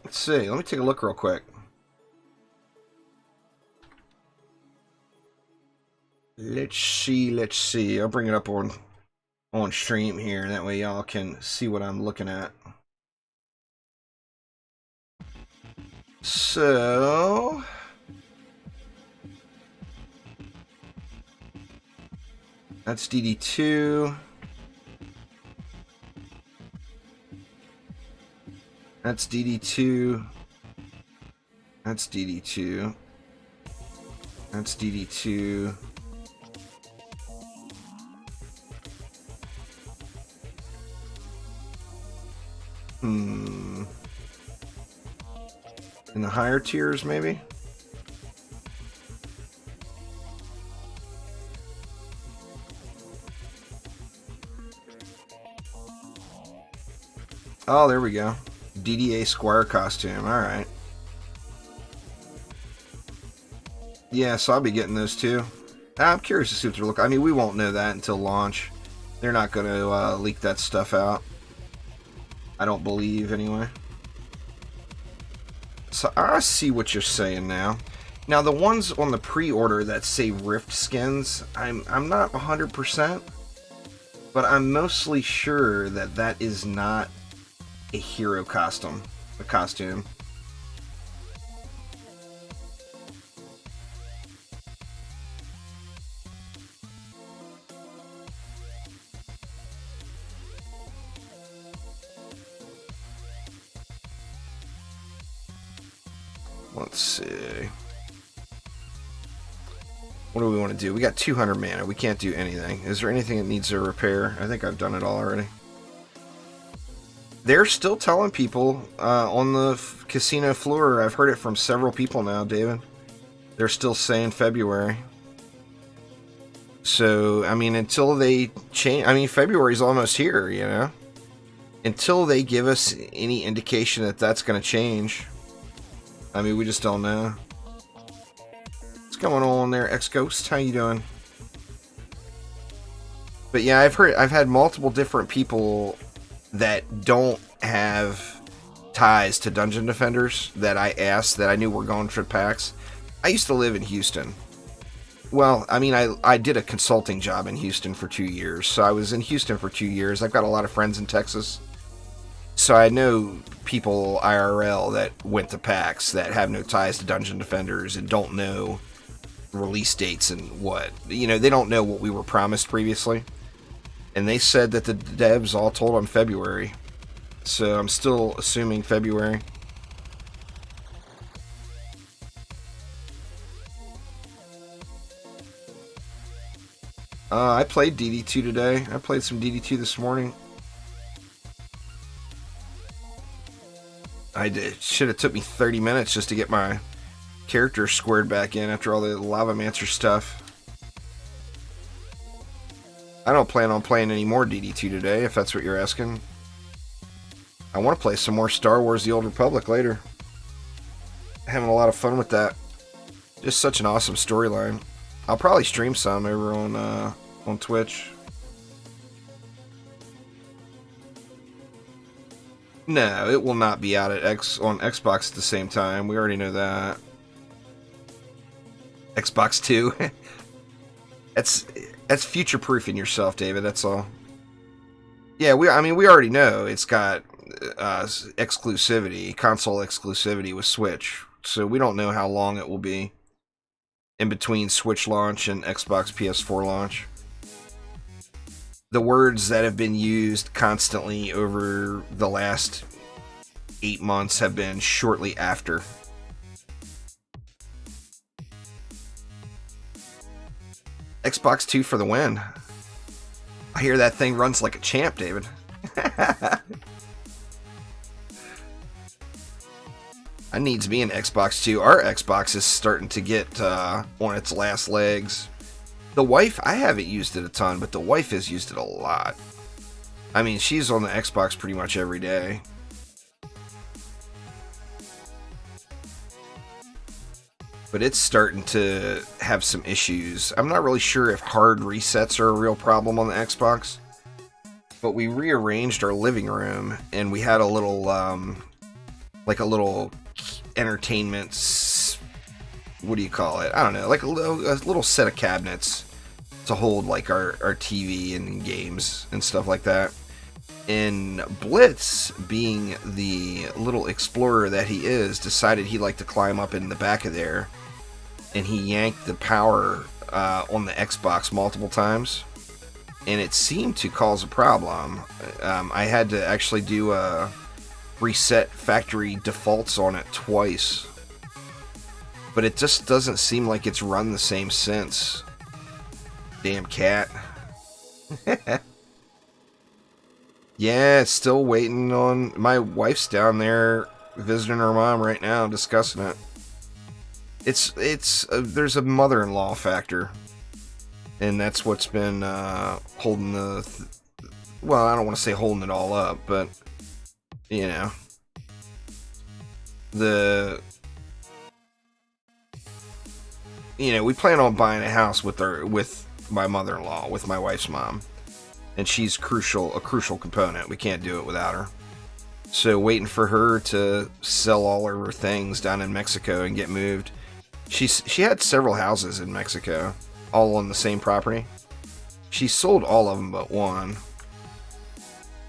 Let's see. Let me take a look real quick. Let's see. I'll bring it up on stream here. That way y'all can see what I'm looking at. So... that's DD2. That's DD2. That's DD2. That's DD2. In the higher tiers, maybe? Oh, there we go. DDA Squire costume. Alright. Yeah, so I'll be getting those too. I'm curious to see what they're looking. I mean, we won't know that until launch. They're not going to leak that stuff out. I don't believe, anyway. So I see what you're saying now. Now, the ones on the pre-order that say Rift skins, I'm not 100%, but I'm mostly sure that that is not a hero costume. Let's see. What do we want to do? We got 200 mana. We can't do anything. Is there anything that needs a repair? I think I've done it all already. They're still telling people on the casino floor. I've heard it from several people now, David. They're still saying February. So, I mean, until they change... I mean, February's almost here, you know? Until they give us any indication that that's going to change... I mean, we just don't know. What's going on there, X-Ghost? How you doing? But yeah, I've had multiple different people that don't have ties to Dungeon Defenders that I asked that I knew were going to PAX. I used to live in Houston. Well, I mean, I did a consulting job in Houston for 2 years. So I was in Houston for 2 years. I've got a lot of friends in Texas. So I know people IRL that went to PAX that have no ties to Dungeon Defenders and don't know release dates and what. You know, they don't know what we were promised previously. And they said that the devs all told them February. So I'm still assuming February. I played DD2 today. I played some DD2 this morning. I did. Should have took me 30 minutes just to get my character squared back in after all the Lavamancer stuff. I don't plan on playing any more DD2 today, if that's what you're asking. I want to play some more Star Wars The Old Republic later. Having a lot of fun with that. Just such an awesome storyline. I'll probably stream some over on Twitch. No, it will not be out at on Xbox at the same time. We already know that. Xbox 2. That's future-proofing yourself, David. That's all. Yeah, we already know it's got exclusivity, console exclusivity with Switch. So we don't know how long it will be in between Switch launch and Xbox PS4 launch. The words that have been used constantly over the last 8 months have been shortly after. Xbox 2 for the win. I hear that thing runs like a champ, David. I needs me an Xbox 2. Our Xbox is starting to get on its last legs. The wife, I haven't used it a ton, but the wife has used it a lot. I mean, she's on the Xbox pretty much every day. But it's starting to have some issues. I'm not really sure if hard resets are a real problem on the Xbox. But we rearranged our living room, and we had a little, like a little entertainment, what do you call it? I don't know, like a little set of cabinets to hold like our TV and games and stuff like that. And Blitz, being the little explorer that he is, decided he'd like to climb up in the back of there, and he yanked the power on the Xbox multiple times, and it seemed to cause a problem. I had to actually do a reset factory defaults on it twice, but it just doesn't seem like it's run the same since. Damn cat. Yeah, still waiting on... My wife's down there visiting her mom right now, discussing it. There's a mother-in-law factor, and that's what's been holding well, I don't want to say holding it all up, but you know, we plan on buying a house with my mother-in-law, with my wife's mom, and she's a crucial component. We can't do it without her. So waiting for her to sell all of her things down in Mexico and get moved. She had several houses in Mexico, all on the same property. She sold all of them but one.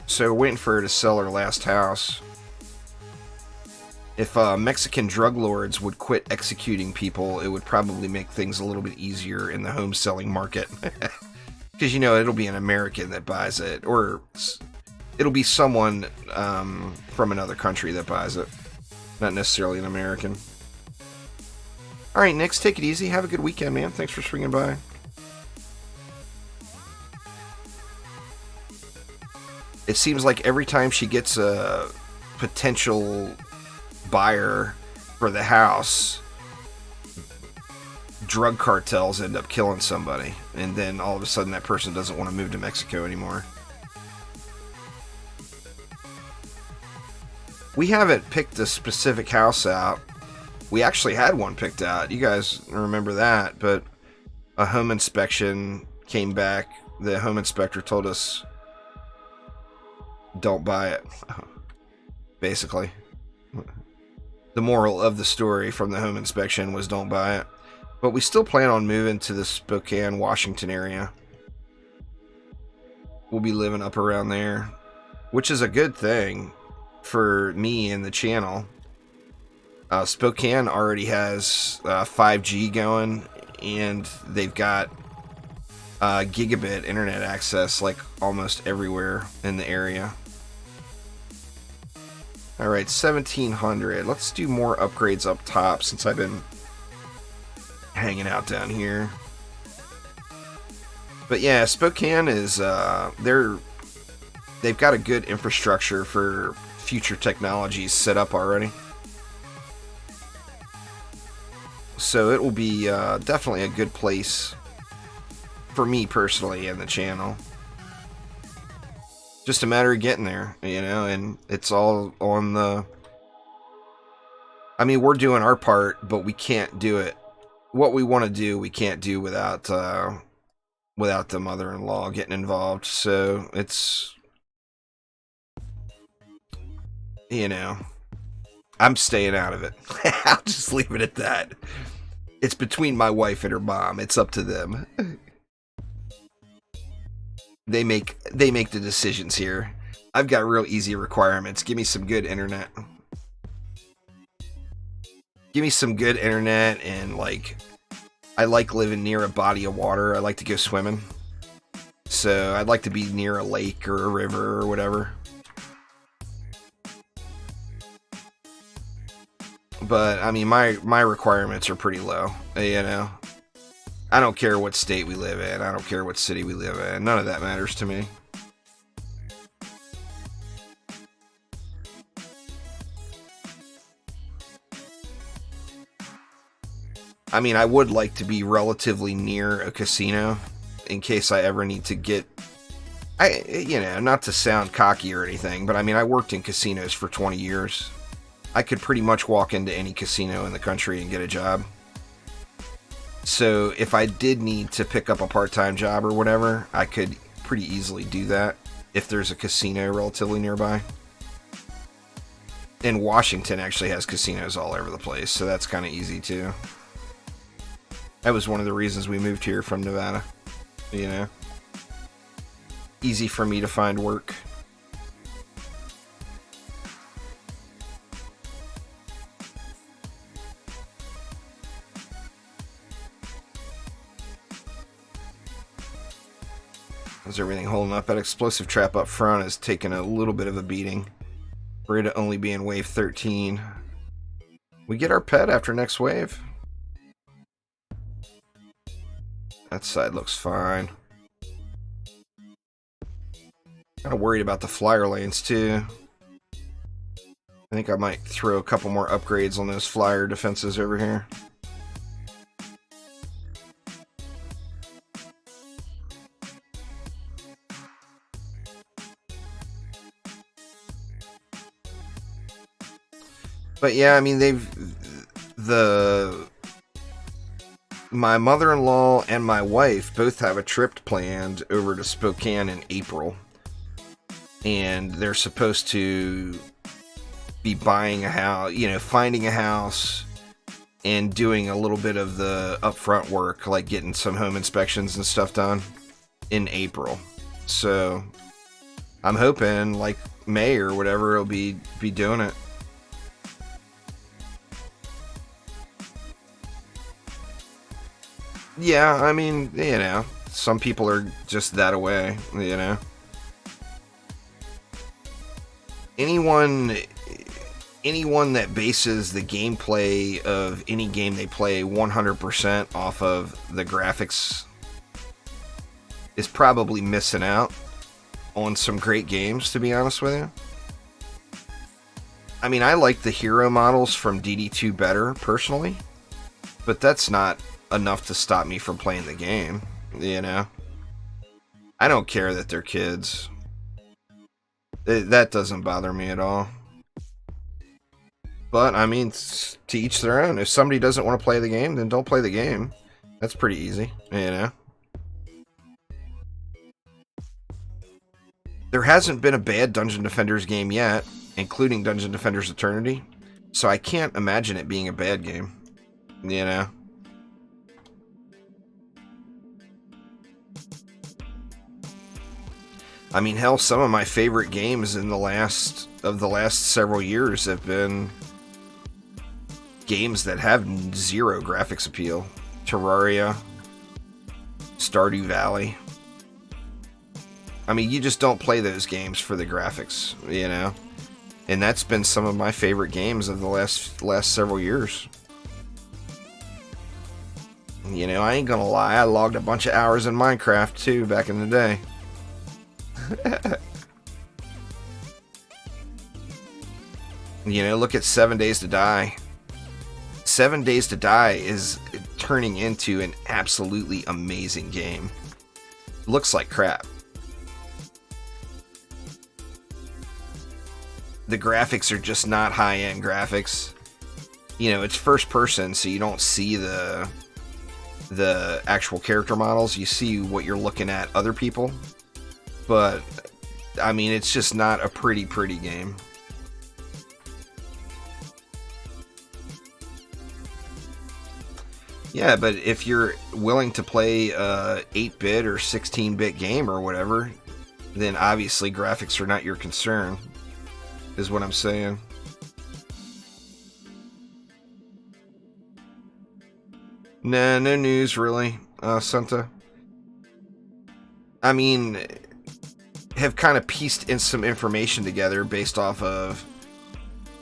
So waiting for her to sell her last house. If Mexican drug lords would quit executing people, it would probably make things a little bit easier in the home selling market. Because, it'll be an American that buys it, or it'll be someone from another country that buys it, not necessarily an American. All right, Nix, take it easy. Have a good weekend, man. Thanks for swinging by. It seems like every time she gets a potential buyer for the house, drug cartels end up killing somebody, and then all of a sudden that person doesn't want to move to Mexico anymore. We haven't picked a specific house out. We actually had one picked out. You guys remember that, but a home inspection came back. The home inspector told us, don't buy it. Basically. The moral of the story from the home inspection was don't buy it. But we still plan on moving to the Spokane, Washington area. We'll be living up around there, which is a good thing for me and the channel. Spokane already has 5G going, and they've got gigabit internet access like almost everywhere in the area. Alright, 1700. Let's do more upgrades up top since I've been hanging out down here. But yeah, Spokane is they've got a good infrastructure for future technologies set up already. So it will be definitely a good place for me personally and the channel. Just a matter of getting there, you know, and it's all on the... I mean, we're doing our part, but we can't do it. What we want to do, we can't do without the mother-in-law getting involved. So it's... You know, I'm staying out of it. I'll just leave it at that. It's between my wife and her mom. It's up to them. They make the decisions here. I've got real easy requirements. Give me some good internet. Give me some good internet, and like, I like living near a body of water. I like to go swimming. So I'd like to be near a lake or a river or whatever. But I mean, my requirements are pretty low, you know. I don't care what state we live in. I don't care what city we live in. None of that matters to me. I mean, I would like to be relatively near a casino in case I ever need to get... you know, not to sound cocky or anything, but I mean, I worked in casinos for 20 years. I could pretty much walk into any casino in the country and get a job. So if I did need to pick up a part-time job or whatever, I could pretty easily do that if there's a casino relatively nearby. And Washington actually has casinos all over the place, so that's kind of easy too. That was one of the reasons we moved here from Nevada, you know. Easy for me to find work. How's everything holding up? That explosive trap up front is taking a little bit of a beating. We're to only be in wave 13. We get our pet after next wave. That side looks fine. Kind of worried about the flyer lanes too. I think I might throw a couple more upgrades on those flyer defenses over here. But yeah, I mean, my mother-in-law and my wife both have a trip planned over to Spokane in April. And they're supposed to be buying a house, you know, finding a house and doing a little bit of the upfront work, like getting some home inspections and stuff done in April. So I'm hoping like May or whatever it'll be doing it. Yeah, I mean, you know, some people are just that away, you know. Anyone that bases the gameplay of any game they play 100% off of the graphics is probably missing out on some great games, to be honest with you. I mean, I like the hero models from DD2 better, personally, but that's not enough to stop me from playing the game, you know? I don't care that they're kids. That doesn't bother me at all. But, I mean, to each their own. If somebody doesn't want to play the game, then don't play the game. That's pretty easy, you know? There hasn't been a bad Dungeon Defenders game yet, including Dungeon Defenders Eternity, so I can't imagine it being a bad game, you know? I mean, hell, some of my favorite games in the last several years have been games that have zero graphics appeal. Terraria, Stardew Valley. I mean, you just don't play those games for the graphics, you know? And that's been some of my favorite games of the last several years. You know, I ain't gonna lie, I logged a bunch of hours in Minecraft too back in the day. You know, look at 7 Days to Die. 7 Days to Die is turning into an absolutely amazing game. Looks like crap. The graphics are just not high-end graphics. You know, it's first person, so you don't see the actual character models. You see what you're looking at other people. But, I mean, it's just not a pretty game. Yeah, but if you're willing to play a 8-bit or 16-bit game or whatever, then obviously graphics are not your concern, is what I'm saying. Nah, no news really, Santa. I mean, have kind of pieced in some information together based off of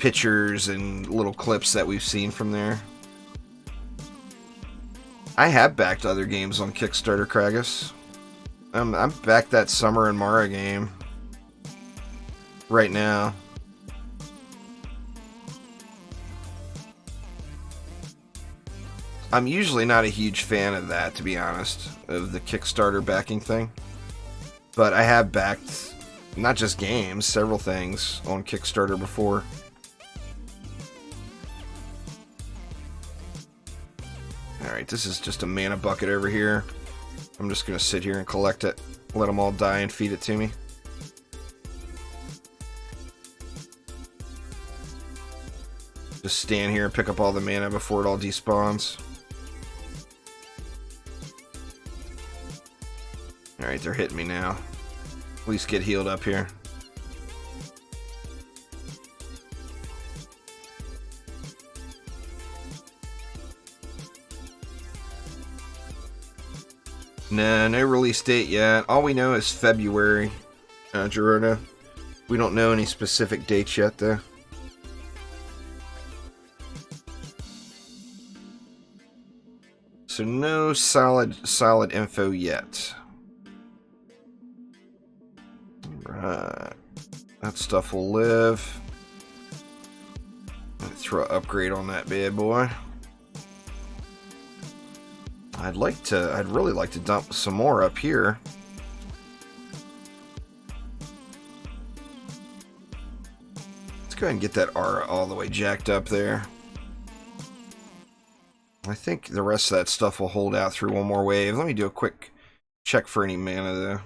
pictures and little clips that we've seen from there. I have backed other games on Kickstarter, Kragus. I'm back that Summer and Mara game right now. I'm usually not a huge fan of that, to be honest, of the Kickstarter backing thing. But I have backed not just games, several things on Kickstarter before. Alright, this is just a mana bucket over here. I'm just going to sit here and collect it. Let them all die and feed it to me. Just stand here and pick up all the mana before it all despawns. Alright, they're hitting me now. At least get healed up here. Nah, no release date yet. All we know is February, Gerardo. We don't know any specific dates yet, though. So no solid info yet. Right. That stuff will live. Let's throw an upgrade on that bad boy. I'd really like to dump some more up here. Let's go ahead and get that aura all the way jacked up there. I think the rest of that stuff will hold out through one more wave. Let me do a quick check for any mana though.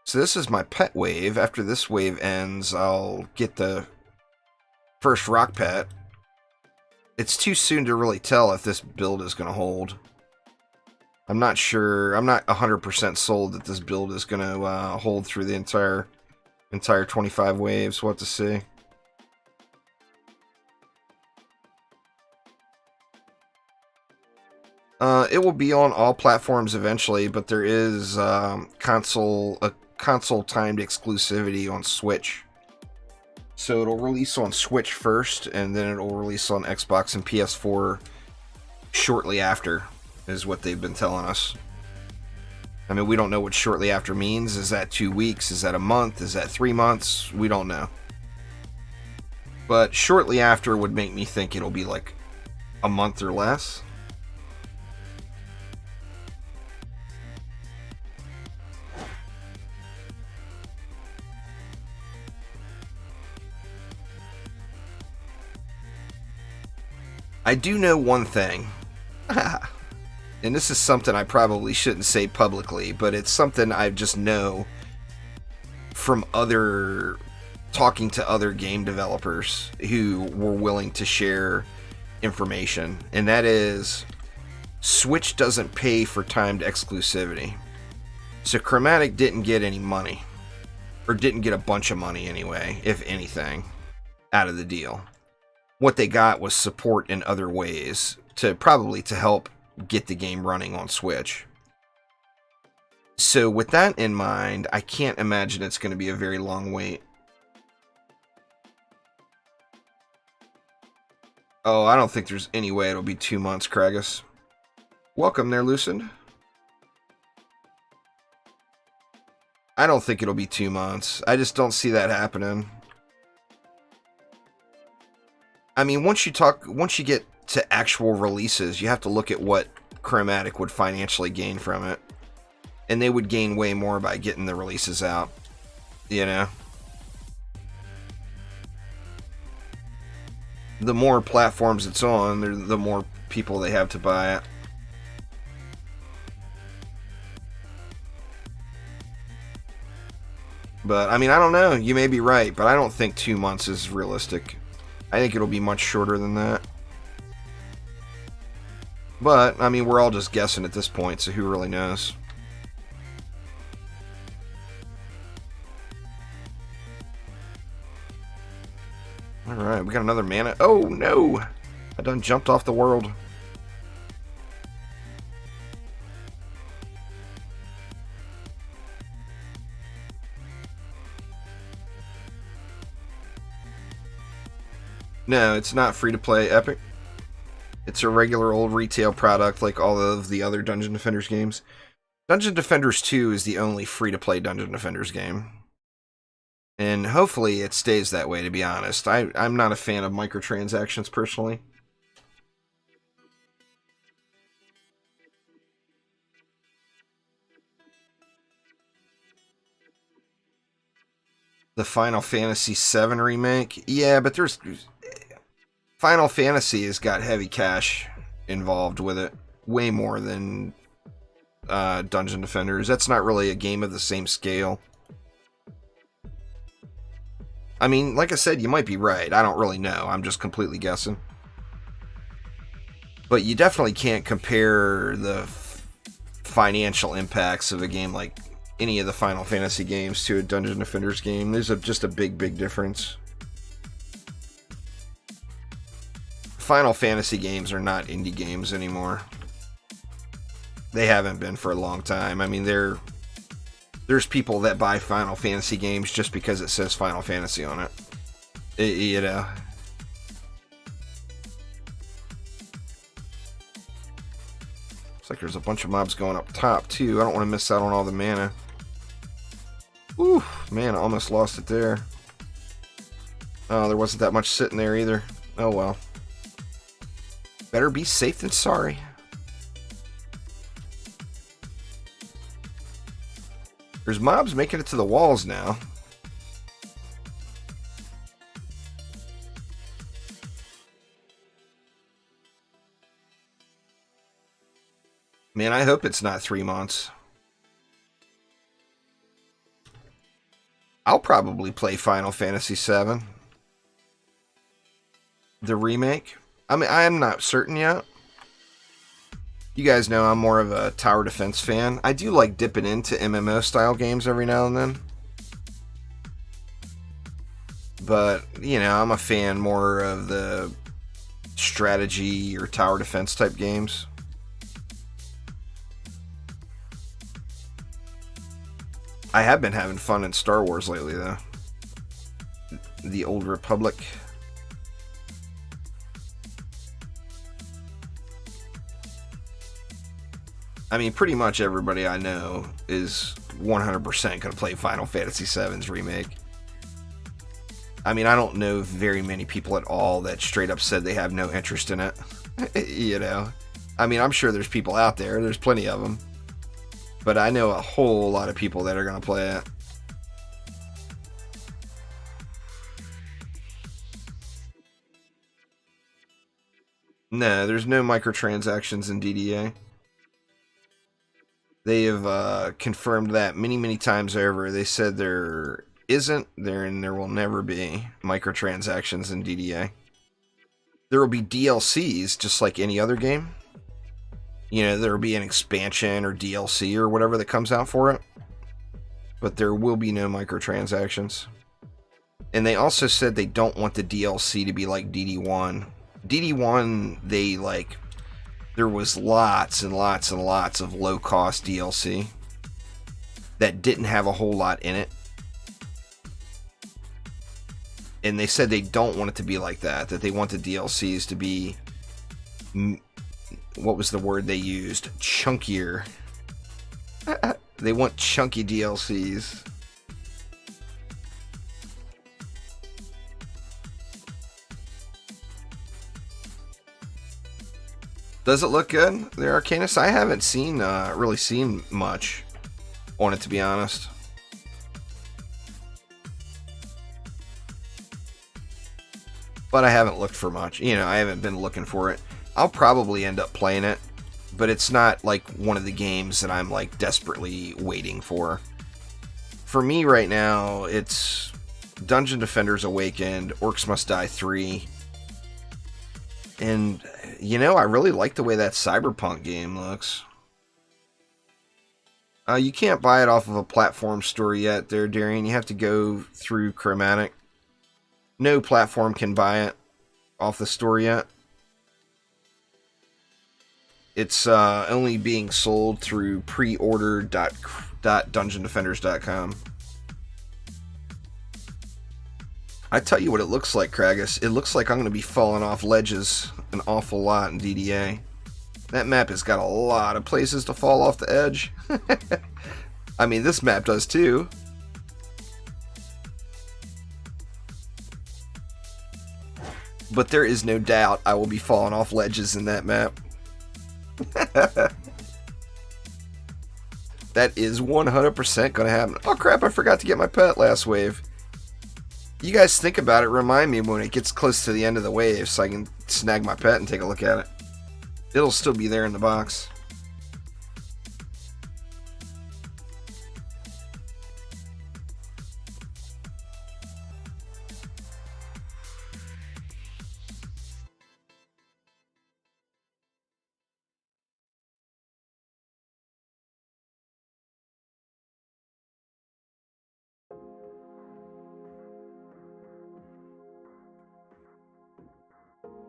So this is my pet wave. After this wave ends, I'll get the first rock pet. It's too soon to really tell if this build is going to hold. I'm not sure. I'm not 100% sold that this build is going to hold through the entire 25 waves. We'll have to see. It will be on all platforms eventually, but there is console timed exclusivity on Switch. So it'll release on Switch first, and then it'll release on Xbox and PS4 shortly after, is what they've been telling us. I mean, we don't know what shortly after means. Is that 2 weeks? Is that a month? Is that 3 months? We don't know. But shortly after would make me think it'll be like a month or less. I do know one thing. And this is something I probably shouldn't say publicly, but it's something I just know from talking to other game developers who were willing to share information. And that is, Switch doesn't pay for timed exclusivity. So Chromatic didn't get any money. Or didn't get a bunch of money anyway, if anything, out of the deal. What they got was support in other ways to help get the game running on Switch. So with that in mind, I can't imagine it's going to be a very long wait. Oh, I don't think there's any way it'll be 2 months, Kragus. Welcome there, Lucid. I don't think it'll be 2 months. I just don't see that happening. I mean, once you get to actual releases, you have to look at what Chromatic would financially gain from it. And they would gain way more by getting the releases out. You know? The more platforms it's on, the more people they have to buy it. But, I mean, I don't know. You may be right, but I don't think 2 months is realistic. I think it'll be much shorter than that. But, I mean, we're all just guessing at this point, so who really knows? Alright, we got another mana. Oh, no! I done jumped off the world. No, it's not free-to-play Epic. It's a regular old retail product like all of the other Dungeon Defenders games. Dungeon Defenders 2 is the only free-to-play Dungeon Defenders game. And hopefully it stays that way, to be honest. I'm not a fan of microtransactions, personally. The Final Fantasy VII remake? Yeah, but there's... Final Fantasy has got heavy cash involved with it. Way more than Dungeon Defenders. That's not really a game of the same scale. I mean, like I said, you might be right. I don't really know. I'm just completely guessing. But you definitely can't compare the financial impacts of a game like any of the Final Fantasy games to a Dungeon Defenders game. There's just a big, big difference. Final Fantasy games are not indie games anymore. They haven't been for a long time. I mean, there's people that buy Final Fantasy games just because it says Final Fantasy on it. You know. Looks like there's a bunch of mobs going up top, too. I don't want to miss out on all the mana. Ooh, man, I almost lost it there. Oh, there wasn't that much sitting there either. Oh, well. Better be safe than sorry. There's mobs making it to the walls now. Man, I hope it's not 3 months. I'll probably play Final Fantasy VII. The remake. I mean, I am not certain yet. You guys know I'm more of a tower defense fan. I do like dipping into MMO style games every now and then. But, you know, I'm a fan more of the strategy or tower defense type games. I have been having fun in Star Wars lately, though. The Old Republic. I mean, pretty much everybody I know is 100% going to play Final Fantasy VII's remake. I mean, I don't know very many people at all that straight up said they have no interest in it. You know? I mean, I'm sure there's people out there. There's plenty of them. But I know a whole lot of people that are going to play it. No, there's no microtransactions in DDA. They have confirmed that many, many times over. They said there isn't, and there will never be microtransactions in DDA. There will be DLCs, just like any other game. You know, there will be an expansion or DLC or whatever that comes out for it. But there will be no microtransactions. And they also said they don't want the DLC to be like DD1. DD1, there was lots and lots and lots of low-cost DLC that didn't have a whole lot in it. And they said they don't want it to be like that, that they want the DLCs to be what was the word they used? Chunkier. They want chunky DLCs. Does it look good, the Arcanus? I haven't seen really seen much on it, to be honest. But I haven't looked for much. You know, I haven't been looking for it. I'll probably end up playing it, but it's not like one of the games that I'm like desperately waiting for. For me right now, it's Dungeon Defenders Awakened, Orcs Must Die 3, and you know, I really like the way that Cyberpunk game looks. You can't buy it off of a platform store yet there, Darian. You have to go through Chromatic. No platform can buy it off the store yet. It's only being sold through preorder.dungeondefenders.com. I tell you what it looks like, Kragus. It looks like I'm going to be falling off ledges an awful lot in DDA. That map has got a lot of places to fall off the edge. I mean, this map does too. But there is no doubt I will be falling off ledges in that map. That is 100% going to happen. Oh crap, I forgot to get my pet last wave. You guys think about it, remind me when it gets close to the end of the wave so I can snag my pet and take a look at it. It'll still be there in the box.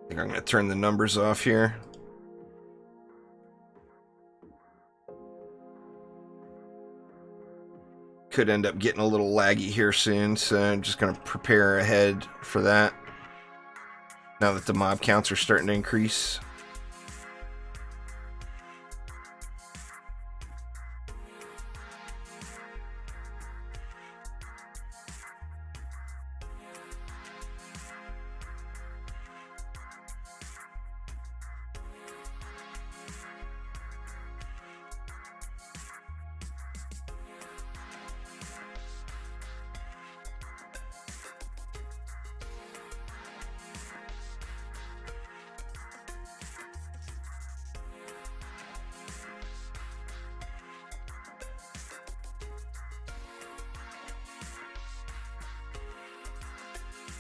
I think I'm going to turn the numbers off here. Could end up getting a little laggy here soon, so I'm just going to prepare ahead for that. Now that the mob counts are starting to increase.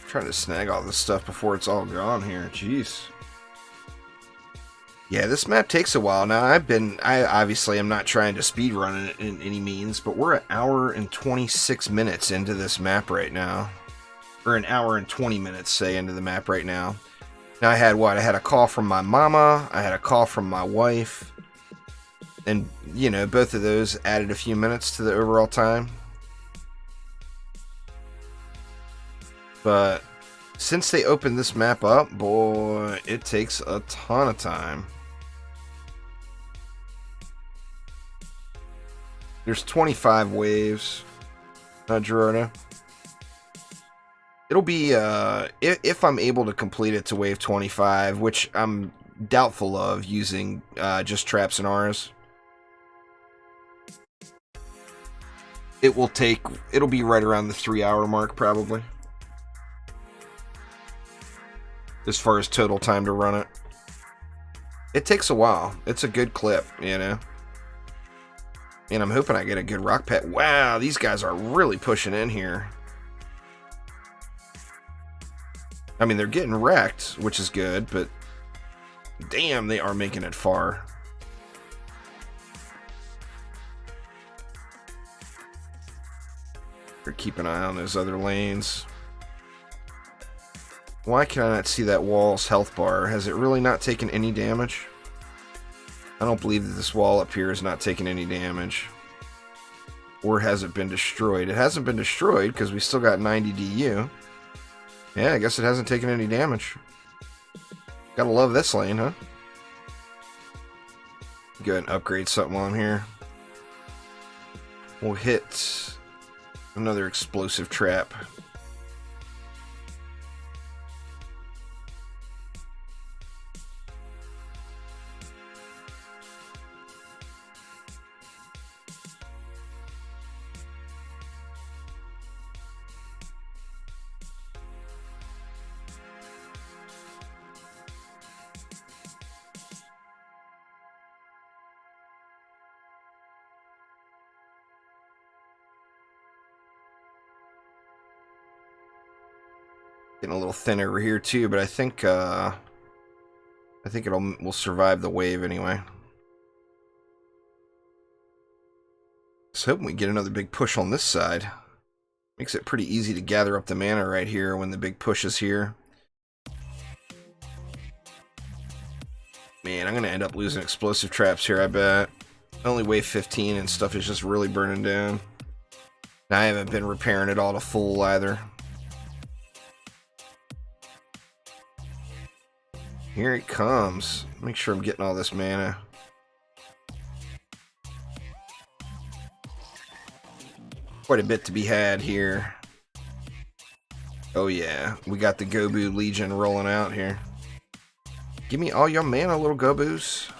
Trying to snag all this stuff before it's all gone here. Jeez. Yeah, this map takes a while. Now, I obviously am not trying to speed run it in any means, but we're an hour and 26 minutes into this map right now. Or an hour and 20 minutes, say, into the map right now. Now, I had what? I had a call from my mama. I had a call from my wife. And, you know, both of those added a few minutes to the overall time. But since they opened this map up, boy, it takes a ton of time. There's 25 waves, Gerardo. It'll be, if I'm able to complete it to wave 25, which I'm doubtful of using just traps and R's. It'll be right around the 3-hour mark, probably. As far as total time to run it. It takes a while. It's a good clip, you know. And I'm hoping I get a good rock pet. Wow, these guys are really pushing in here. I mean, they're getting wrecked, which is good, but damn, they are making it far. Keep an eye on those other lanes. Why can I not see that wall's health bar? Has it really not taken any damage? I don't believe that this wall up here is not taking any damage. Or has it been destroyed? It hasn't been destroyed because we still got 90 DU. Yeah, I guess it hasn't taken any damage. Gotta love this lane, huh? Go ahead and upgrade something on here. We'll hit another explosive trap. Getting a little thin over here too, but I think we'll survive the wave anyway. Just hoping we get another big push on this side. Makes it pretty easy to gather up the mana right here when the big push is here. Man, I'm gonna end up losing explosive traps here, I bet. Only wave 15 and stuff is just really burning down. And I haven't been repairing it all to full either. Here it comes. Make sure I'm getting all this mana. Quite a bit to be had here. Oh yeah, we got the Gobu Legion rolling out here. Give me all your mana, little Gobus.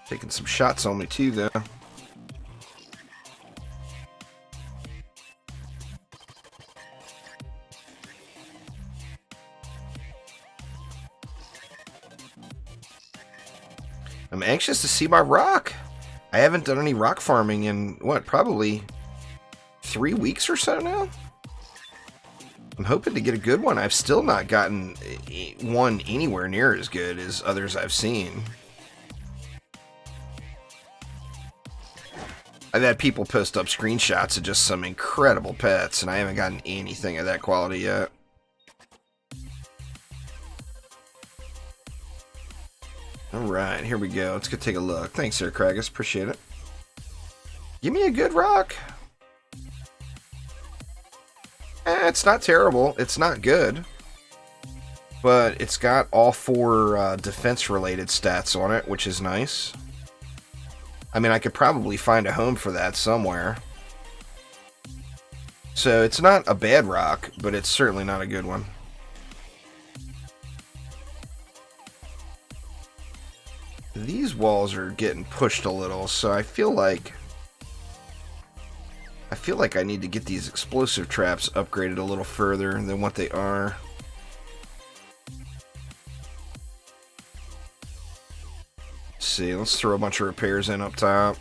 Taking some shots on me too, though. I'm anxious to see my rock. I haven't done any rock farming in, what, probably 3 weeks or so now? I'm hoping to get a good one. I've still not gotten one anywhere near as good as others I've seen. I've had people post up screenshots of just some incredible pets, and I haven't gotten anything of that quality yet. Alright, here we go. Let's go take a look. Thanks, Sir Kragus. Appreciate it. Give me a good rock. It's not terrible. It's not good. But it's got all 4 defense-related stats on it, which is nice. I mean, I could probably find a home for that somewhere. So it's not a bad rock, but it's certainly not a good one. These walls are getting pushed a little, so I feel like I need to get these explosive traps upgraded a little further than what they are. Let's see, let's throw a bunch of repairs in up top.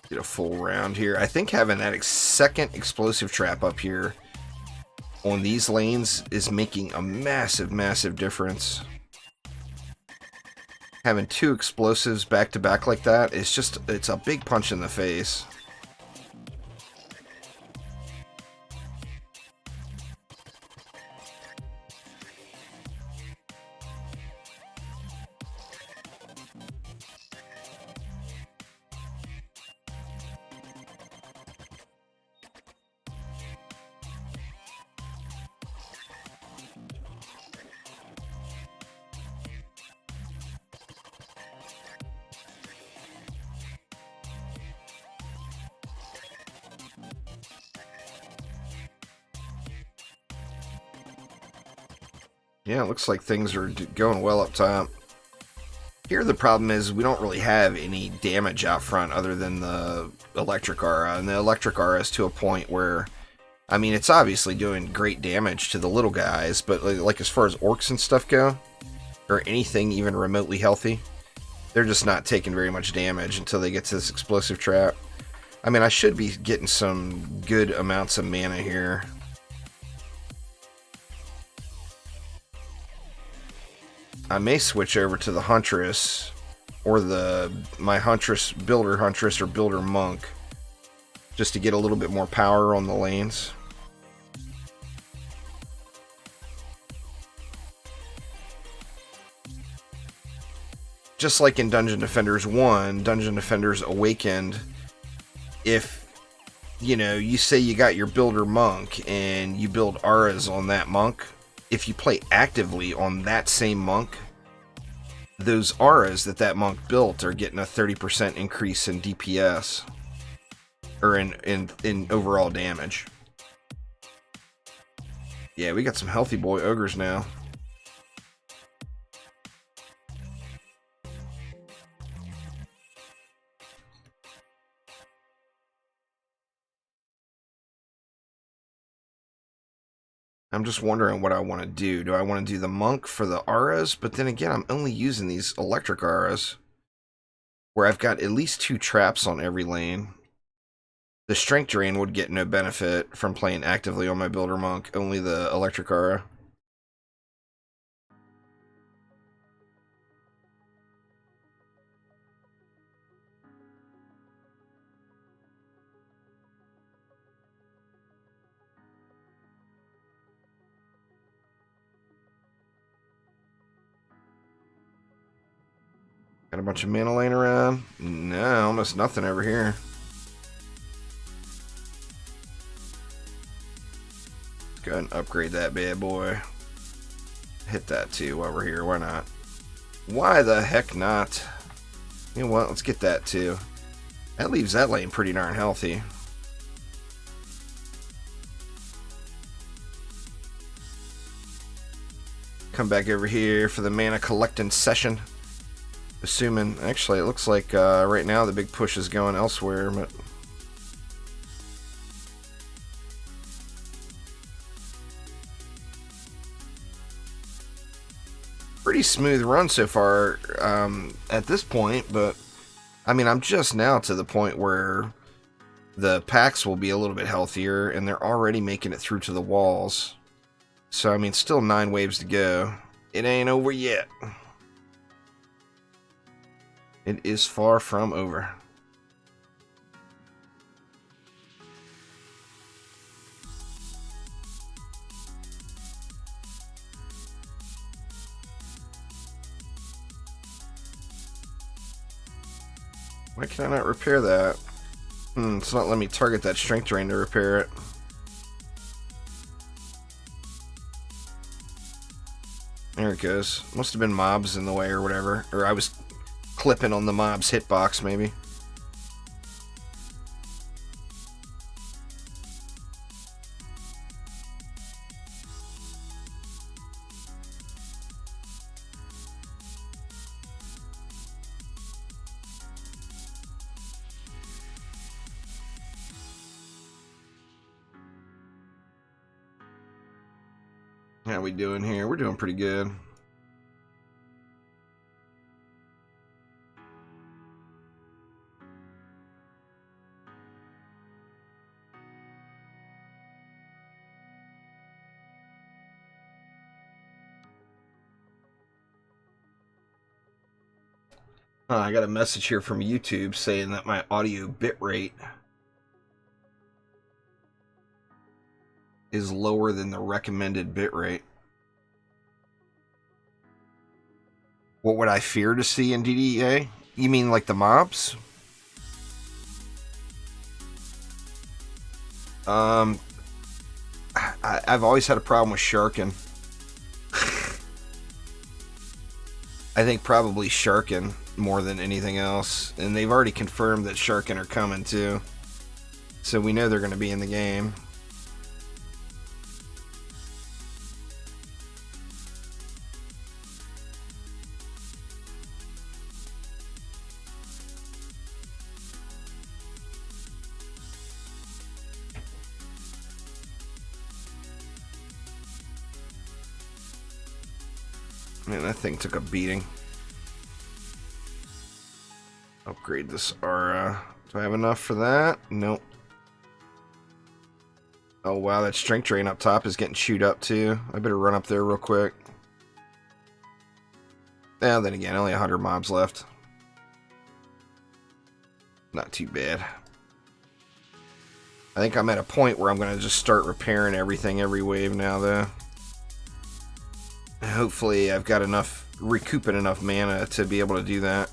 Get a full round here. I think having that second explosive trap up here on these lanes is making a massive, massive difference. Having 2 explosives back to back like that is just, it's a big punch in the face. Yeah, it looks like things are going well up top. Here the problem is we don't really have any damage out front other than the electric aura. And the electric aura is to a point where, I mean, it's obviously doing great damage to the little guys, but like as far as orcs and stuff go, or anything even remotely healthy, They're just not taking very much damage until they get to this explosive trap. I mean, I should be getting some good amounts of mana here. I may switch over to the Huntress or my Huntress, Builder Huntress or Builder Monk, just to get a little bit more power on the lanes. Just like in Dungeon Defenders 1, Dungeon Defenders Awakened, if, you know, you say you got your Builder Monk and you build auras on that monk, if you play actively on that same monk, those auras that monk built are getting a 30% increase in DPS, or in overall damage. Yeah, we got some healthy boy ogres now. I'm just wondering what I want to do. Do I want to do the monk for the auras? But then again, I'm only using these electric auras, where I've got at least 2 traps on every lane. The strength drain would get no benefit from playing actively on my builder monk, only the electric aura. Got a bunch of mana laying around. No, almost nothing over here. Let's go ahead and upgrade that bad boy. Hit that too while we're here. Why not? Why the heck not? You know what? Let's get that too. That leaves that lane pretty darn healthy. Come back over here for the mana collecting session. Assuming, actually, it looks like right now the big push is going elsewhere, but pretty smooth run so far at this point. But I mean, I'm just now to the point where the packs will be a little bit healthier, and they're already making it through to the walls. So I mean, still 9 waves to go. It ain't over yet. It is far from over. Why can I not repair that? It's not letting me target that strength drain to repair it. There it goes. Must have been mobs in the way or whatever. Or I was clipping on the mob's hitbox, maybe. How we doing here? We're doing pretty good. I got a message here from YouTube saying that my audio bitrate is lower than the recommended bitrate. What would I fear to see in DDA? You mean like the mobs? I've always had a problem with Sharkin. I think probably Sharkin more than anything else. And they've already confirmed that Sharkin are coming too. So we know they're going to be in the game. Man, that thing took a beating. Upgrade this aura. Do I have enough for that? Nope. Oh wow, that strength drain up top is getting chewed up too. I better run up there real quick. Yeah, then again, only 100 mobs left. Not too bad. I think I'm at a point where I'm going to just start repairing everything every wave now, though. Hopefully I've got enough, recouping enough mana to be able to do that.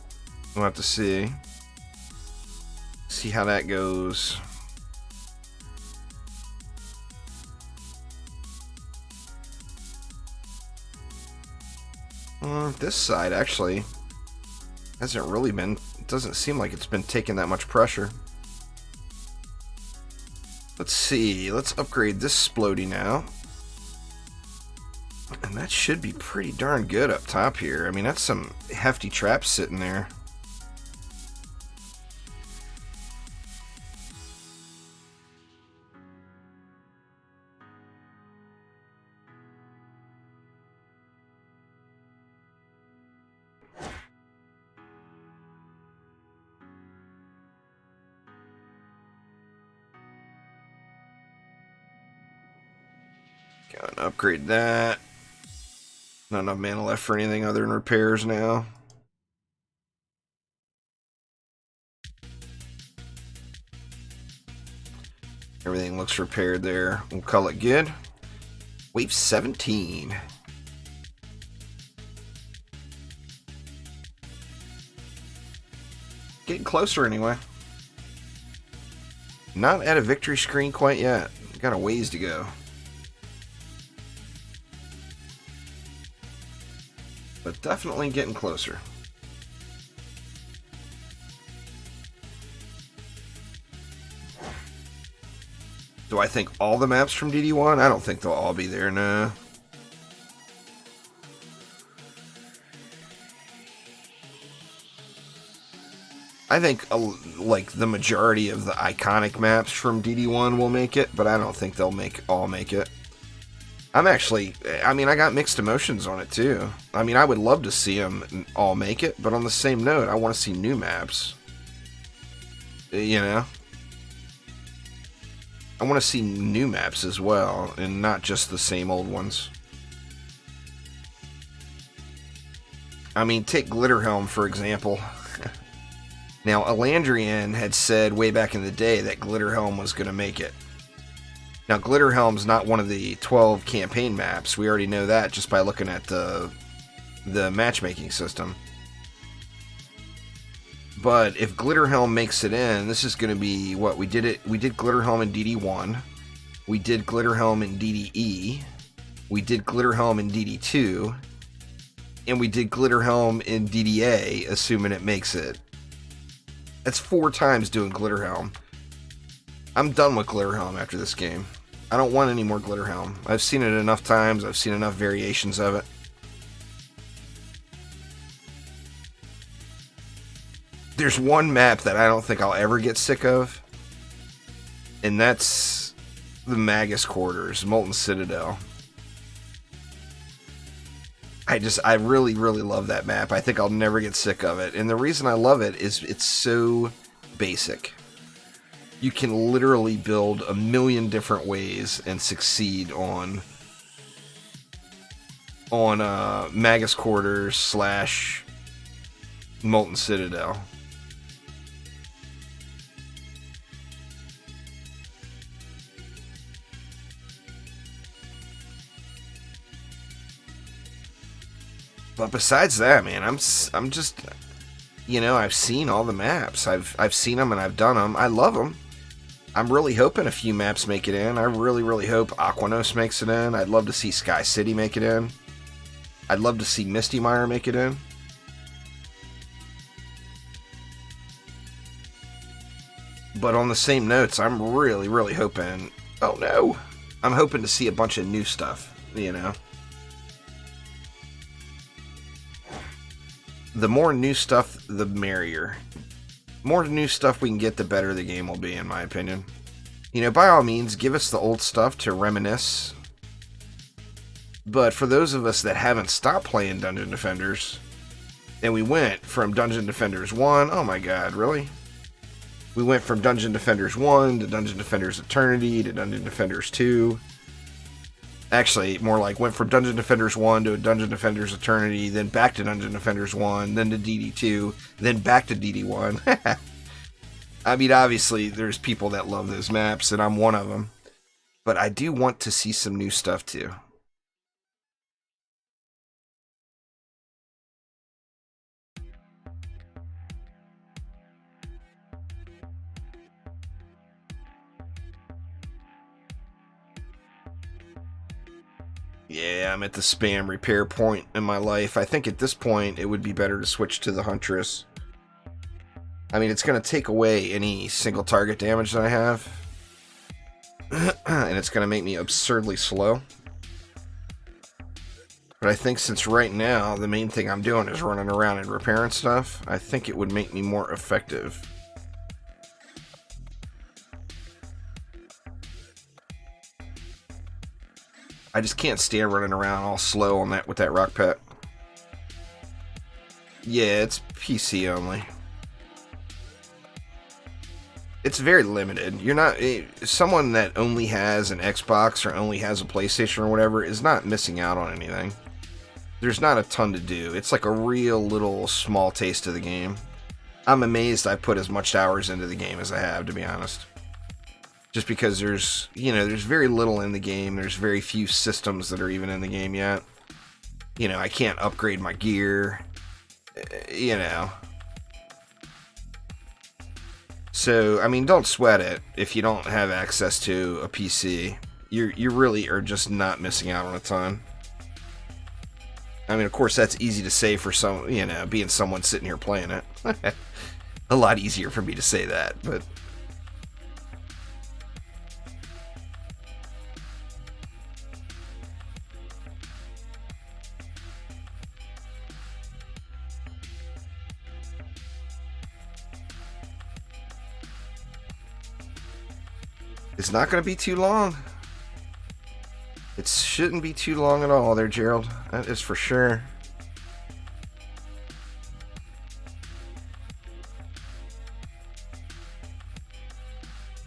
We'll have to see. See how that goes. This side actually hasn't really been, it doesn't seem like it's been taking that much pressure. Let's see, let's upgrade this Splody now. And that should be pretty darn good up top here. I mean, that's some hefty traps sitting there. Gotta upgrade that. Not enough mana left for anything other than repairs now. Everything looks repaired there. We'll call it good. Wave 17. Getting closer anyway. Not at a victory screen quite yet. Got a ways to go. But definitely getting closer. Do I think all the maps from DD1? I don't think they'll all be there, no. I think like the majority of the iconic maps from DD1 will make it, but I don't think they'll all make it. I'm actually, I mean, I got mixed emotions on it too. I mean, I would love to see them all make it, but on the same note, I want to see new maps. You know? I want to see new maps as well, and not just the same old ones. I mean, take Glitterhelm, for example. Now, Elandrian had said way back in the day that Glitterhelm was going to make it. Now, Glitterhelm's not one of the 12 campaign maps. We already know that just by looking at the matchmaking system. But if Glitterhelm makes it in, this is going to be what we did. We did Glitterhelm in DD1. We did Glitterhelm in DDE. We did Glitterhelm in DD2. And we did Glitterhelm in DDA, assuming it makes it. That's 4 times doing Glitterhelm. I'm done with Glitterhelm after this game. I don't want any more Glitterhelm. I've seen it enough times. I've seen enough variations of it. There's one map that I don't think I'll ever get sick of. And that's the Magus Quarters, Molten Citadel. I really, really love that map. I think I'll never get sick of it. And the reason I love it is it's so basic. You can literally build a million different ways and succeed on Magus Quarters / Molten Citadel. But besides that, man, I'm just, you know, I've seen all the maps. I've seen them and I've done them. I love them. I'm really hoping a few maps make it in. I really, really hope Aquanos makes it in. I'd love to see Sky City make it in. I'd love to see Misty Mire make it in. But on the same notes, I'm really, really hoping... Oh, no! I'm hoping to see a bunch of new stuff, you know? The more new stuff, the merrier. More new stuff we can get, the better the game will be, in my opinion. You know, by all means, give us the old stuff to reminisce. But for those of us that haven't stopped playing Dungeon Defenders, And we went from Dungeon Defenders 1. Oh my god, really? We went from Dungeon Defenders 1 to Dungeon Defenders Eternity to Dungeon Defenders 2. Actually, more like went from Dungeon Defenders 1 to Dungeon Defenders Eternity, then back to Dungeon Defenders 1, then to DD2, then back to DD1. I mean, obviously, there's people that love those maps, and I'm one of them. But I do want to see some new stuff, too. Yeah, I'm at the spam repair point in my life. I think at this point, it would be better to switch to the Huntress. I mean, it's going to take away any single target damage that I have. And it's going to make me absurdly slow. But I think since right now, the main thing I'm doing is running around and repairing stuff, I think it would make me more effective. I just can't stand running around all slow on that with that rock pet. Yeah, it's PC only. It's very limited. You're not someone that only has an Xbox or only has a PlayStation or whatever is not missing out on anything. There's not a ton to do. It's like a real little small taste of the game. I'm amazed I put as much hours into the game as I have, to be honest. Just because there's very little in the game. There's very few systems that are even in the game yet. I can't upgrade my gear. So, I mean, don't sweat it if you don't have access to a PC. You really are just not missing out on a ton. I mean, of course, that's easy to say for some, being someone sitting here playing it. A lot easier for me to say that, but... It's not going to be too long. It shouldn't be too long at all there, Gerald. That is for sure.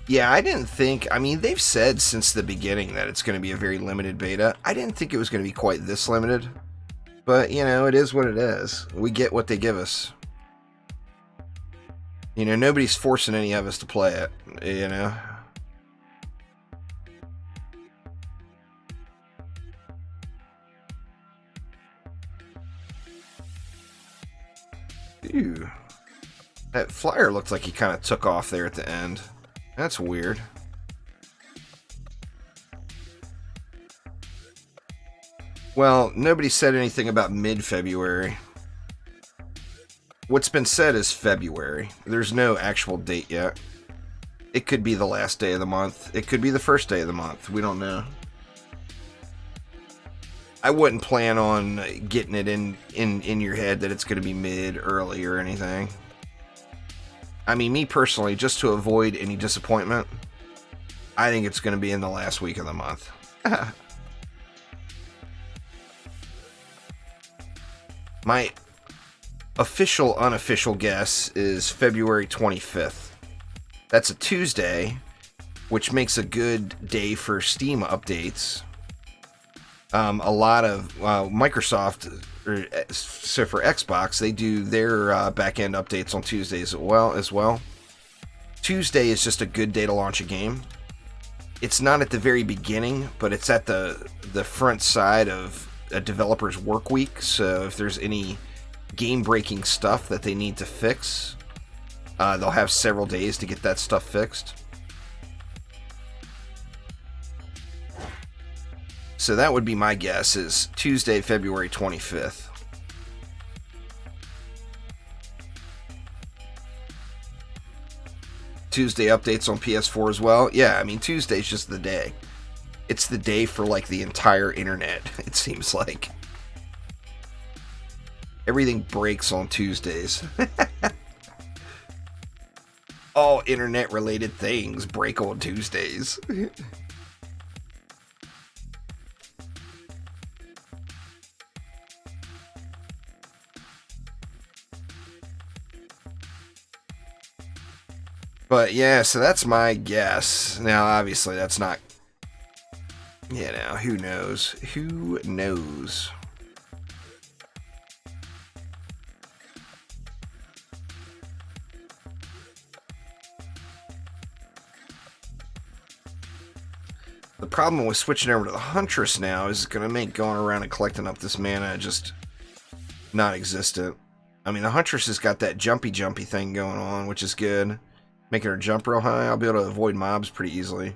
Yeah, I didn't think... I mean, they've said since the beginning that it's going to be a very limited beta. I didn't think it was going to be quite this limited. But, it is what it is. We get what they give us. Nobody's forcing any of us to play it, Ew. That flyer looked like he kind of took off there at the end. That's weird. Well, nobody said anything about mid-February. What's been said is February. There's no actual date yet. It could be the last day of the month. It could be the first day of the month. We don't know. I wouldn't plan on getting it in your head that it's going to be mid, early, or anything. I mean, me personally, just to avoid any disappointment, I think it's going to be in the last week of the month. My official, unofficial guess is February 25th. That's a Tuesday, which makes a good day for Steam updates. A lot of Microsoft, so for Xbox, they do their back-end updates on Tuesdays as well. Tuesday is just a good day to launch a game. It's not at the very beginning, but it's at the front side of a developer's work week. So if there's any game-breaking stuff that they need to fix, they'll have several days to get that stuff fixed. So that would be my guess, is Tuesday, February 25th. Tuesday updates on PS4 as well. Yeah, I mean, Tuesday's just the day. It's the day for, like, the entire internet, it seems like. Everything breaks on Tuesdays. All internet-related things break on Tuesdays. But yeah, so that's my guess. Now, obviously, that's not, you know, who knows? Who knows? The problem with switching over to the Huntress now is going to make going around and collecting up this mana just non-existent. I mean, the Huntress has got that jumpy thing going on, which is good. Making her jump real high, I'll be able to avoid mobs pretty easily.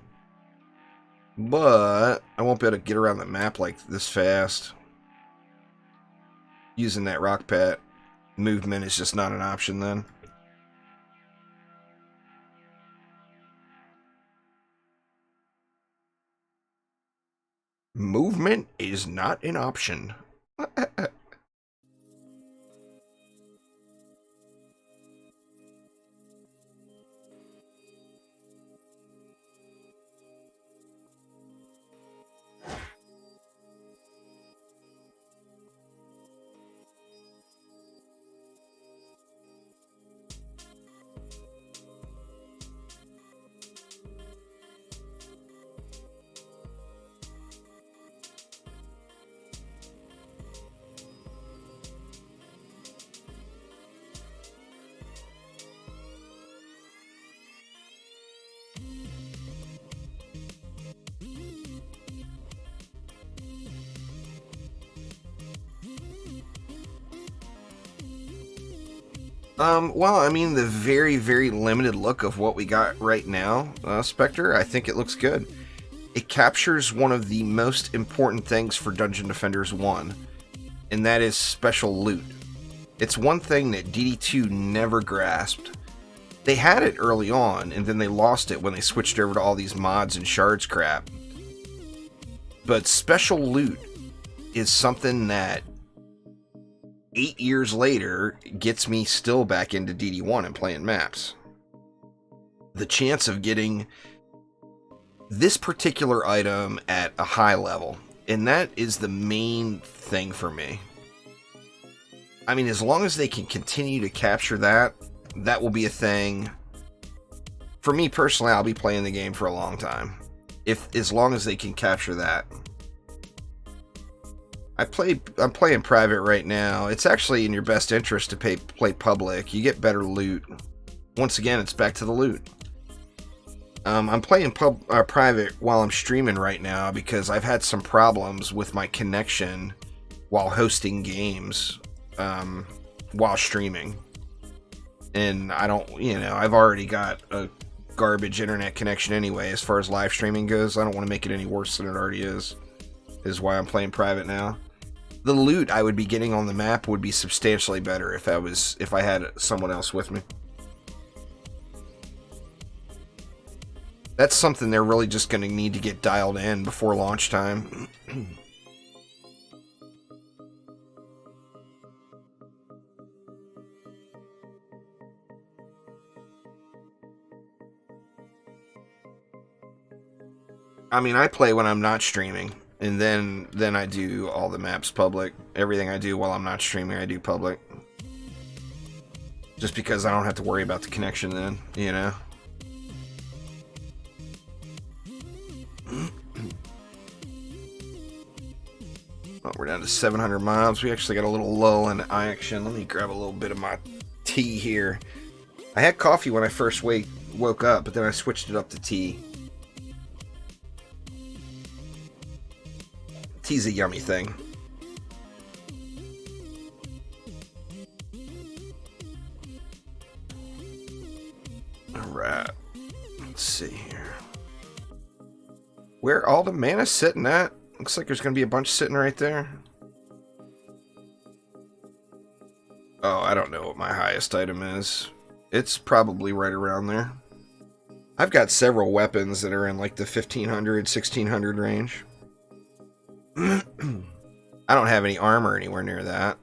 But I won't be able to get around the map like this fast. Using that rock pet movement is just not an option then. Movement is not an option. Well, I mean, the very, very limited look of what we got right now, Spectre, I think it looks good. It captures one of the most important things for Dungeon Defenders 1, and that is special loot. It's one thing that DD2 never grasped. They had it early on, and then they lost it when they switched over to all these mods and shards crap. But special loot is something that 8 years later gets me still back into DD1 and playing maps. The chance of getting this particular item at a high level, and that is the main thing for me. I mean, as long as they can continue to capture that, that will be a thing. For me personally, I'll be playing the game for a long time. As long as they can capture that. I'm playing private right now. It's actually in your best interest to play public. You get better loot. Once again, it's back to the loot. I'm playing private while I'm streaming right now because I've had some problems with my connection while hosting games while streaming. And I don't, I've already got a garbage internet connection anyway as far as live streaming goes. I don't want to make it any worse than it already is why I'm playing private now. The loot I would be getting on the map would be substantially better if I had someone else with me. That's something they're really just going to need to get dialed in before launch time. I mean, I play when I'm not streaming. And then I do all the maps public. Everything I do while I'm not streaming, I do public. Just because I don't have to worry about the connection then, Oh, we're down to 700 mobs. We actually got a little lull in action. Let me grab a little bit of my tea here. I had coffee when I first woke up, but then I switched it up to tea. Tea's a yummy thing. Alright. Let's see here. Where all the mana sitting at? Looks like there's going to be a bunch sitting right there. Oh, I don't know what my highest item is. It's probably right around there. I've got several weapons that are in like the 1500, 1600 range. I don't have any armor anywhere near that.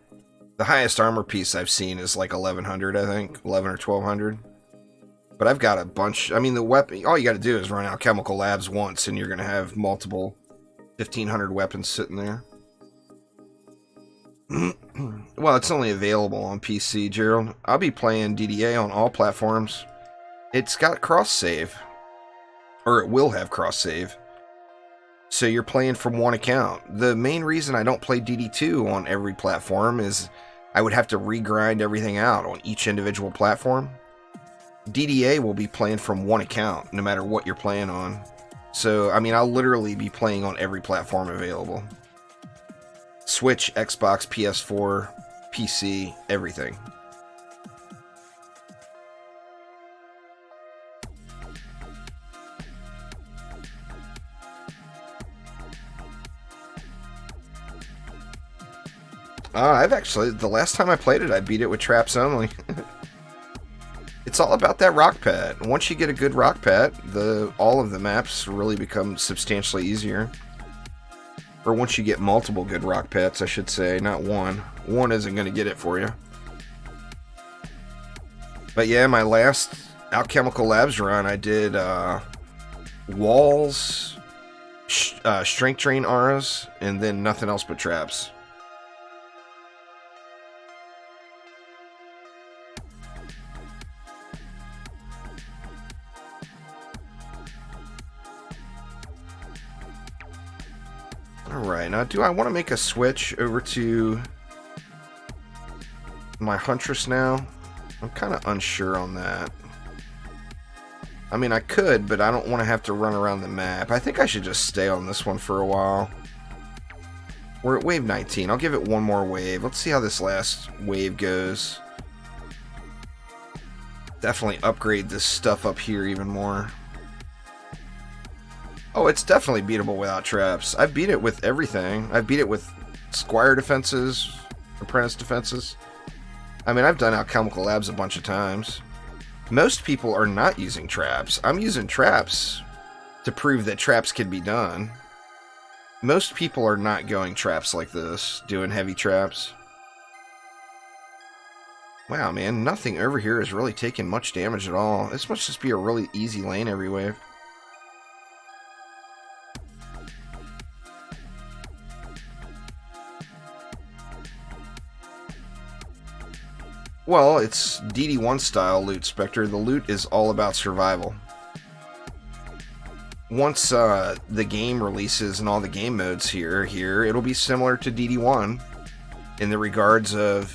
The highest armor piece I've seen is like 1100, I think. 11 or 1200. But I've got a bunch. I mean, the weapon, all you got to do is run out Chemical Labs once and you're going to have multiple 1500 weapons sitting there. Well, it's only available on PC, Gerald. I'll be playing DDA on all platforms. It's got cross-save. Or it will have cross-save. So you're playing from one account. The main reason I don't play DD2 on every platform is I would have to regrind everything out on each individual platform. DDA will be playing from one account, no matter what you're playing on. So, I mean, I'll literally be playing on every platform available. Switch, Xbox, PS4, PC, everything. The last time I played it, I beat it with traps only. It's all about that rock pad. Once you get a good rock pad, all of the maps really become substantially easier. Or once you get multiple good rock pads, I should say, not one. One isn't going to get it for you. But yeah, my last Alchemical Labs run, I did walls, strength drain auras, and then nothing else but traps. Alright, now do I want to make a switch over to my Huntress now? I'm kind of unsure on that. I mean, I could, but I don't want to have to run around the map. I think I should just stay on this one for a while. We're at wave 19. I'll give it one more wave. Let's see how this last wave goes. Definitely upgrade this stuff up here even more. Oh, it's definitely beatable without traps. I've beat it with everything. I've beat it with Squire defenses, Apprentice defenses. I mean, I've done Alchemical Labs a bunch of times. Most people are not using traps. I'm using traps to prove that traps can be done. Most people are not going traps like this, doing heavy traps. Wow, man, nothing over here is really taking much damage at all. This must just be a really easy lane every wave. Well, it's DD1 style loot, Spectre. The loot is all about survival. Once the game releases and all the game modes here, it'll be similar to DD1 in the regards of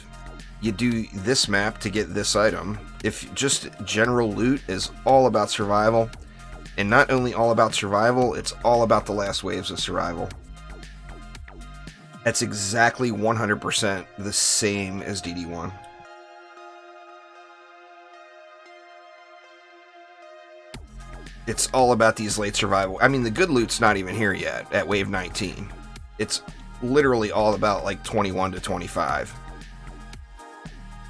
you do this map to get this item. If just general loot is all about survival, and not only all about survival, it's all about the last waves of survival. That's exactly 100% the same as DD1. It's all about these late survival. I mean, the good loot's not even here yet at wave 19. It's literally all about like 21 to 25.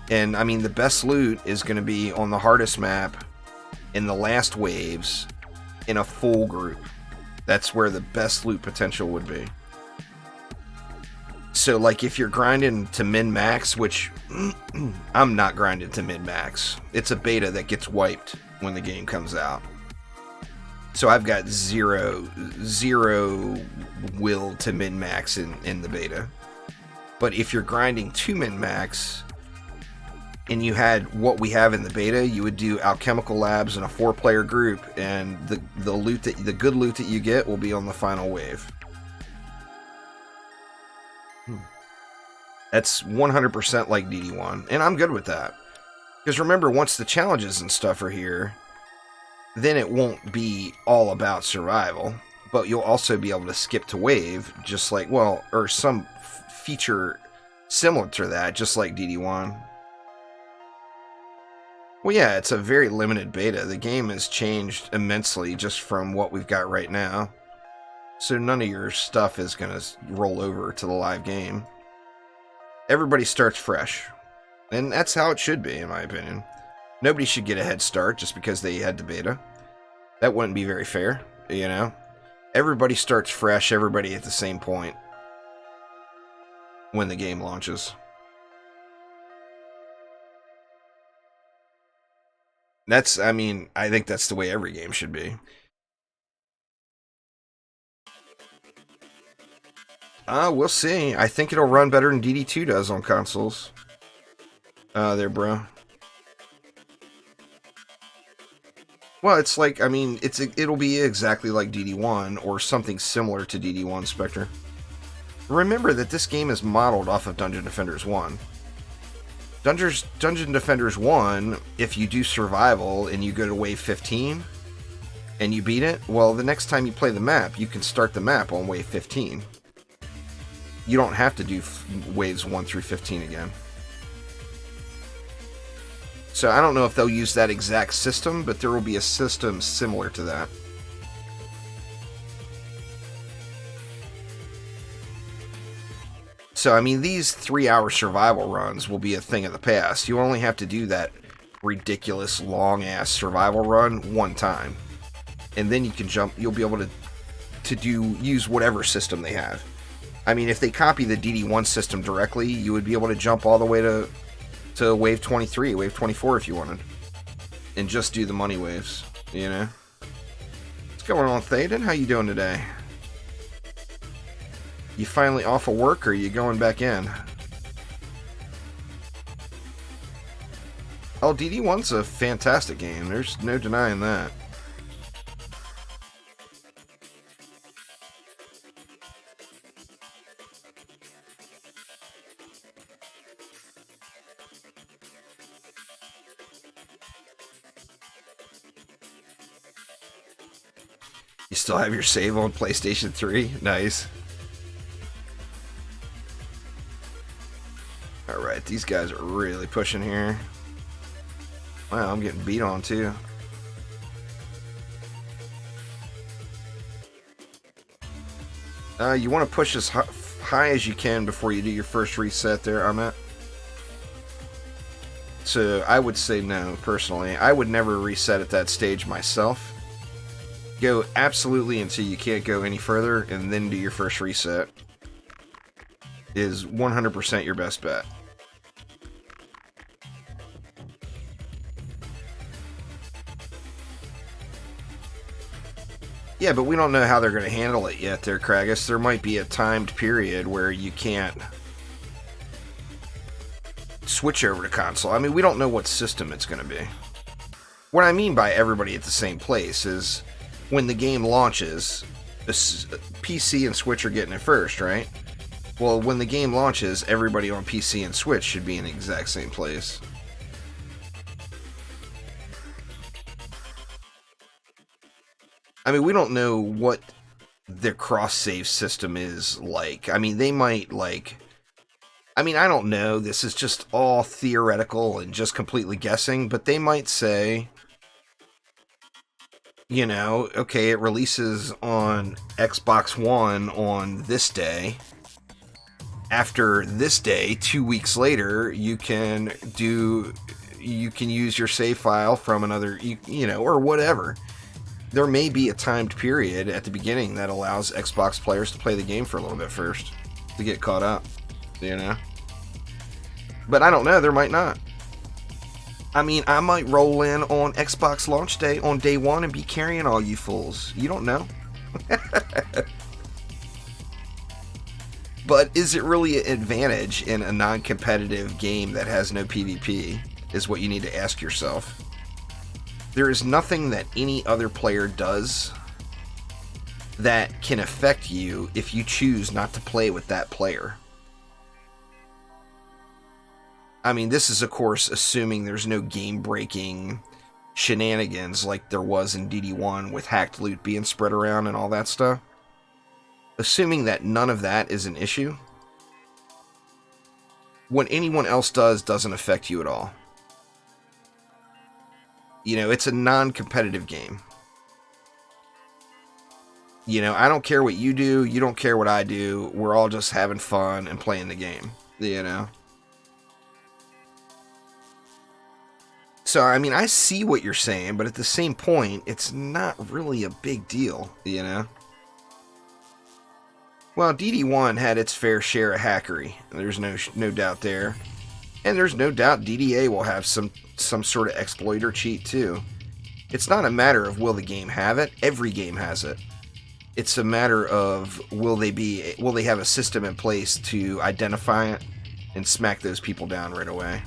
And I mean, the best loot is going to be on the hardest map in the last waves in a full group. That's where the best loot potential would be. So like if you're grinding to min-max, which I'm not grinding to min-max. It's a beta that gets wiped when the game comes out. So I've got zero will to min-max in the beta. But if you're grinding to min-max, and you had what we have in the beta, you would do Alchemical Labs in a 4-player group, and the good loot that you get will be on the final wave. That's 100% like DD1, and I'm good with that. Because remember, once the challenges and stuff are here, then it won't be all about survival, but you'll also be able to skip to wave, just like, well, or some feature similar to that, just like DD1. Well, yeah, it's a very limited beta. The game has changed immensely just from what we've got right now. So none of your stuff is going to roll over to the live game. Everybody starts fresh. And that's how it should be, in my opinion. Nobody should get a head start just because they had the beta. That wouldn't be very fair, you know? Everybody starts fresh, everybody at the same point when the game launches. I think that's the way every game should be. We'll see. I think it'll run better than DD2 does on consoles. There, bro. Well, it's like, I mean, it'll be exactly like DD1 or something similar to DD1, Spectre. Remember that this game is modeled off of Dungeon Defenders 1. Dungeon Defenders 1, if you do survival and you go to wave 15 and you beat it, well, the next time you play the map, you can start the map on wave 15. You don't have to do waves 1 through 15 again. So I don't know if they'll use that exact system, but there will be a system similar to that. So, I mean, these 3-hour survival runs will be a thing of the past. You only have to do that ridiculous long-ass survival run one time. And then you can jump, you'll be able to use whatever system they have. I mean, if they copy the DD1 system directly, you would be able to jump all the way to wave 23, wave 24 if you wanted. And just do the money waves, you know? What's going on, Thaden? How you doing today? You finally off of work, or are you going back in? Oh, DD1's a fantastic game. There's no denying that. You still have your save on PlayStation 3? Nice. Alright, these guys are really pushing here. Wow, I'm getting beat on too. You want to push as high as you can before you do your first reset there, Ahmet. So I would say no, personally. I would never reset at that stage myself. Go absolutely until you can't go any further, and then do your first reset. Is 100% your best bet. Yeah, but we don't know how they're going to handle it yet there, Kragus. There might be a timed period where you can't switch over to console. I mean, we don't know what system it's going to be. What I mean by everybody at the same place is when the game launches, PC and Switch are getting it first, right? Well, when the game launches, everybody on PC and Switch should be in the exact same place. I mean, we don't know what their cross-save system is like. I mean, they might, like... I mean, I don't know. This is just all theoretical and just completely guessing, but they might say, you know, okay, it releases on Xbox One on this day. After this day, 2 weeks later, you can use your save file from another, you know, or whatever. There may be a timed period at the beginning that allows Xbox players to play the game for a little bit first to get caught up, you know? But I don't know, there might not. I mean, I might roll in on Xbox launch day on day one and be carrying all you fools. You don't know. But is it really an advantage in a non-competitive game that has no PvP, is what you need to ask yourself. There is nothing that any other player does that can affect you if you choose not to play with that player. I mean, this is, of course, assuming there's no game-breaking shenanigans like there was in DD1 with hacked loot being spread around and all that stuff. Assuming that none of that is an issue, what anyone else does doesn't affect you at all. You know, it's a non-competitive game. You know, I don't care what you do, you don't care what I do, we're all just having fun and playing the game, you know? So, I mean, I see what you're saying, but at the same point, it's not really a big deal, you know? Well, DD1 had its fair share of hackery, there's no doubt there. And there's no doubt DDA will have some sort of exploit or cheat too. It's not a matter of will the game have it, every game has it. It's a matter of will they have a system in place to identify it and smack those people down right away.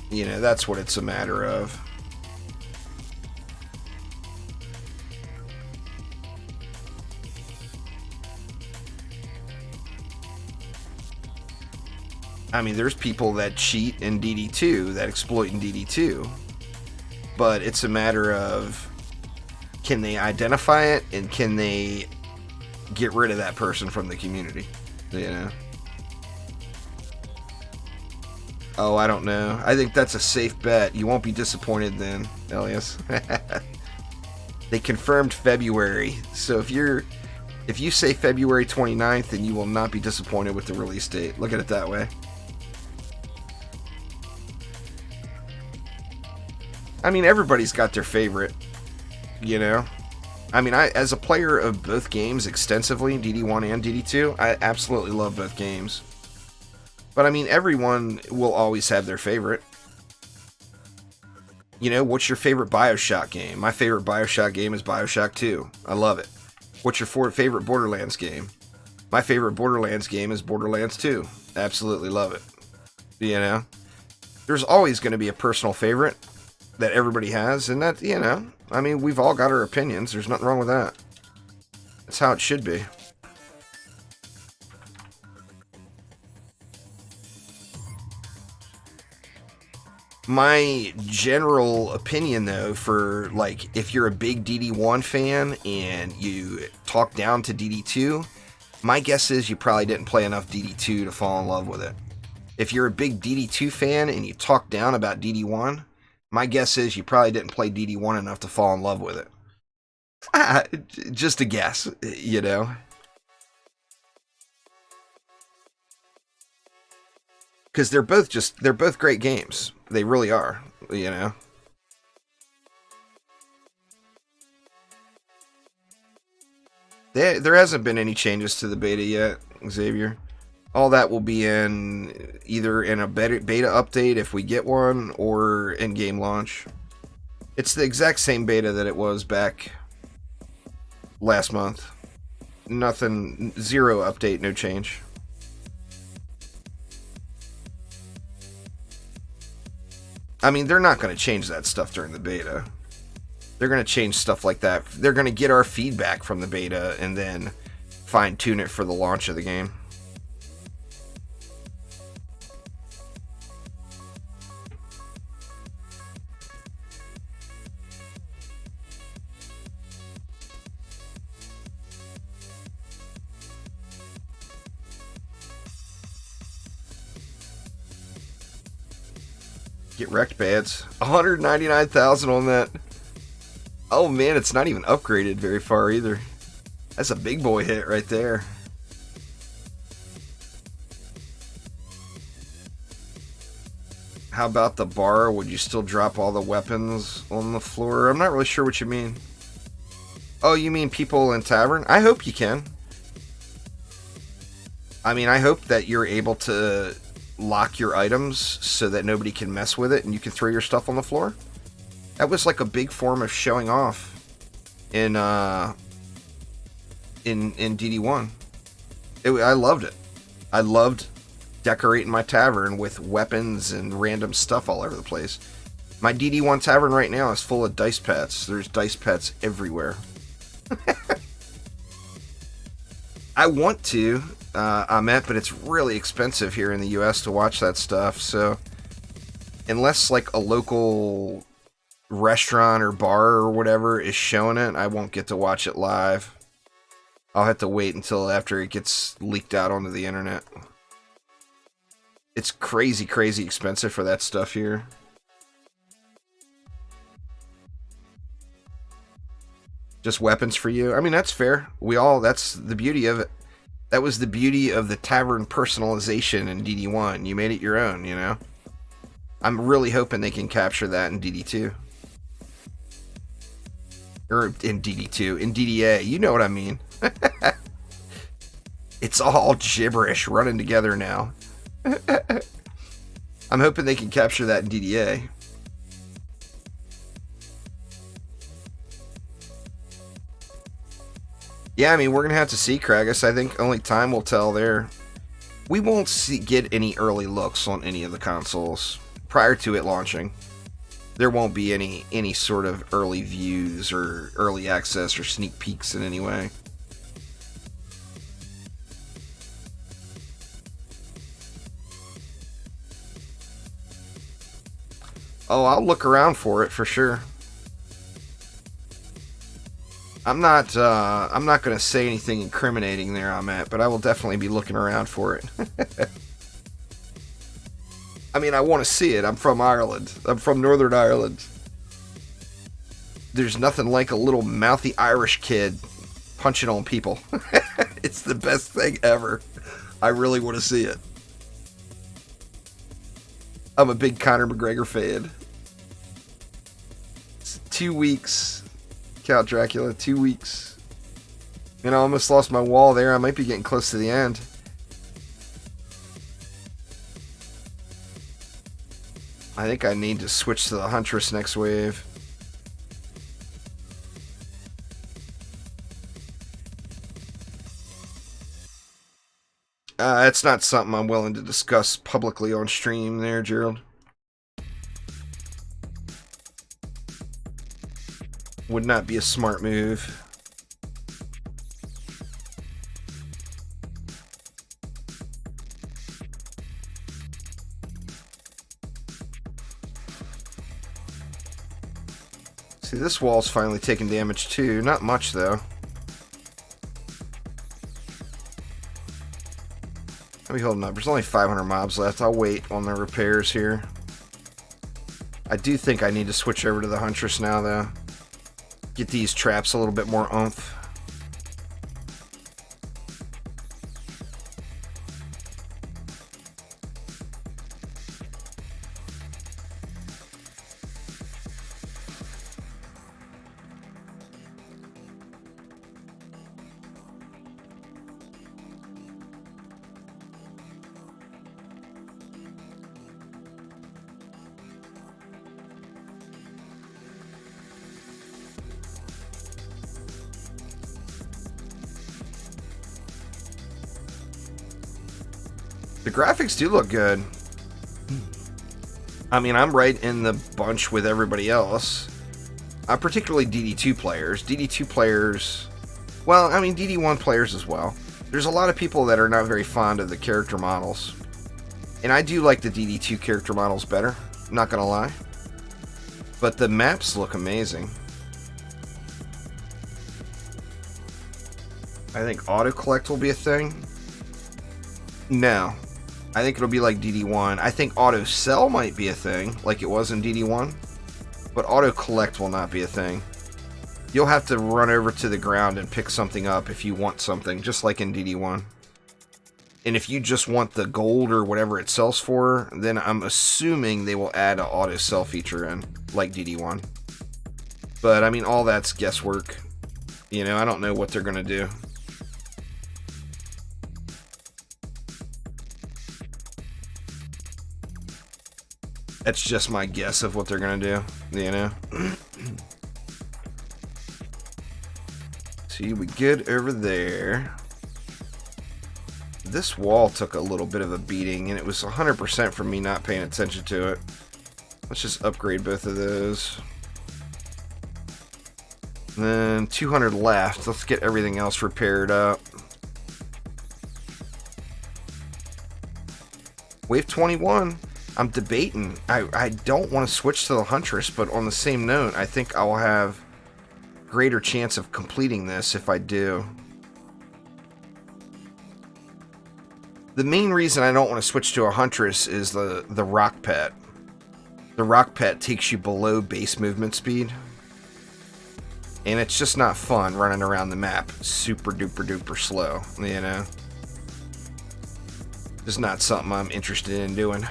You know, that's what it's a matter of. I mean, there's people that cheat in DD2, that exploit in DD2. But it's a matter of, can they identify it and can they get rid of that person from the community? You know? Oh, I don't know. I think that's a safe bet. You won't be disappointed then, Elias. They confirmed February. So if you say February 29th, then you will not be disappointed with the release date. Look at it that way. I mean, everybody's got their favorite, you know? I mean, as a player of both games extensively, DD1 and DD2, I absolutely love both games. But I mean, everyone will always have their favorite. You know, what's your favorite BioShock game? My favorite BioShock game is BioShock 2. I love it. What's your favorite Borderlands game? My favorite Borderlands game is Borderlands 2. Absolutely love it. You know? There's always going to be a personal favorite that everybody has, and that, you know, I mean, we've all got our opinions. There's nothing wrong with that. That's how it should be. My general opinion, though, for, like, if you're a big DD1 fan and you talk down to DD2, my guess is you probably didn't play enough DD2 to fall in love with it. If you're a big DD2 fan and you talk down about DD1, my guess is you probably didn't play DD1 enough to fall in love with it. Just a guess, you know. Because they're both great games. They really are, you know. There hasn't been any changes to the beta yet, Xavier. All that will be in either in a beta update if we get one, or in game launch. It's the exact same beta that it was back last month. Nothing, zero update, no change. I mean, they're not going to change that stuff during the beta. They're going to change stuff like that. They're going to get our feedback from the beta and then fine-tune it for the launch of the game. Get wrecked bads. 199,000 on that. Oh man, it's not even upgraded very far either. That's a big boy hit right there. How about the bar? Would you still drop all the weapons on the floor? I'm not really sure what you mean. Oh, you mean people in tavern? I hope you can. I mean, I hope that you're able to lock your items so that nobody can mess with it and you can throw your stuff on the floor. That was like a big form of showing off in DD1. I loved it. I loved decorating my tavern with weapons and random stuff all over the place. My DD1 tavern right now is full of dice pets. There's dice pets everywhere. I want to, but it's really expensive here in the US to watch that stuff, so unless like a local restaurant or bar or whatever is showing it, I won't get to watch it live. I'll have to wait until after it gets leaked out onto the internet. It's crazy, crazy expensive for that stuff here. Just weapons for you? I mean, that's fair. That's the beauty of it. That was the beauty of the tavern personalization in DD1. You made it your own, you know? I'm really hoping they can capture that in DD2. Or in DD2. In DDA. You know what I mean. It's all gibberish running together now. I'm hoping they can capture that in DDA. Yeah, I mean, we're going to have to see, Kragus. I think only time will tell there. We won't get any early looks on any of the consoles. prior to it launching. There won't be any sort of early views or early access or sneak peeks in any way. Oh, I'll look around for it for sure. I'm not going to say anything incriminating there on that, but I will definitely be looking around for it. I mean, I want to see it. I'm from Ireland. I'm from Northern Ireland. There's nothing like a little mouthy Irish kid punching on people. It's the best thing ever. I really want to see it. I'm a big Conor McGregor fan. It's 2 weeks. Count Dracula, 2 weeks. And I almost lost my wall there. I might be getting close to the end. I think I need to switch to the Huntress next wave. It's not something I'm willing to discuss publicly on stream there, Gerald. Would not be a smart move. See, this wall's finally taking damage too. Not much, though. I'll be holding up. There's only 500 mobs left. I'll wait on the repairs here. I do think I need to switch over to the Huntress now, though. Get these traps a little bit more oomph. The graphics do look good. I mean, I'm right in the bunch with everybody else. Particularly DD2 players. DD2 players... Well, I mean, DD1 players as well. There's a lot of people that are not very fond of the character models. And I do like the DD2 character models better. Not gonna lie. But the maps look amazing. I think auto-collect will be a thing. No. I think it'll be like DD1. I think auto-sell might be a thing, like it was in DD1. But auto-collect will not be a thing. You'll have to run over to the ground and pick something up if you want something, just like in DD1. And if you just want the gold or whatever it sells for, then I'm assuming they will add an auto-sell feature in, like DD1. But, I mean, all that's guesswork. You know, I don't know what they're going to do. That's just my guess of what they're going to do, you know? See, we good over there. This wall took a little bit of a beating, and it was 100% from me not paying attention to it. Let's just upgrade both of those. And then 200 left. Let's get everything else repaired up. Wave 21. I'm debating. I don't want to switch to the Huntress, but on the same note, I think I will have greater chance of completing this if I do. The main reason I don't want to switch to a Huntress is the rock pet. The rock pet takes you below base movement speed. And it's just not fun running around the map super duper duper slow, you know? Just not something I'm interested in doing.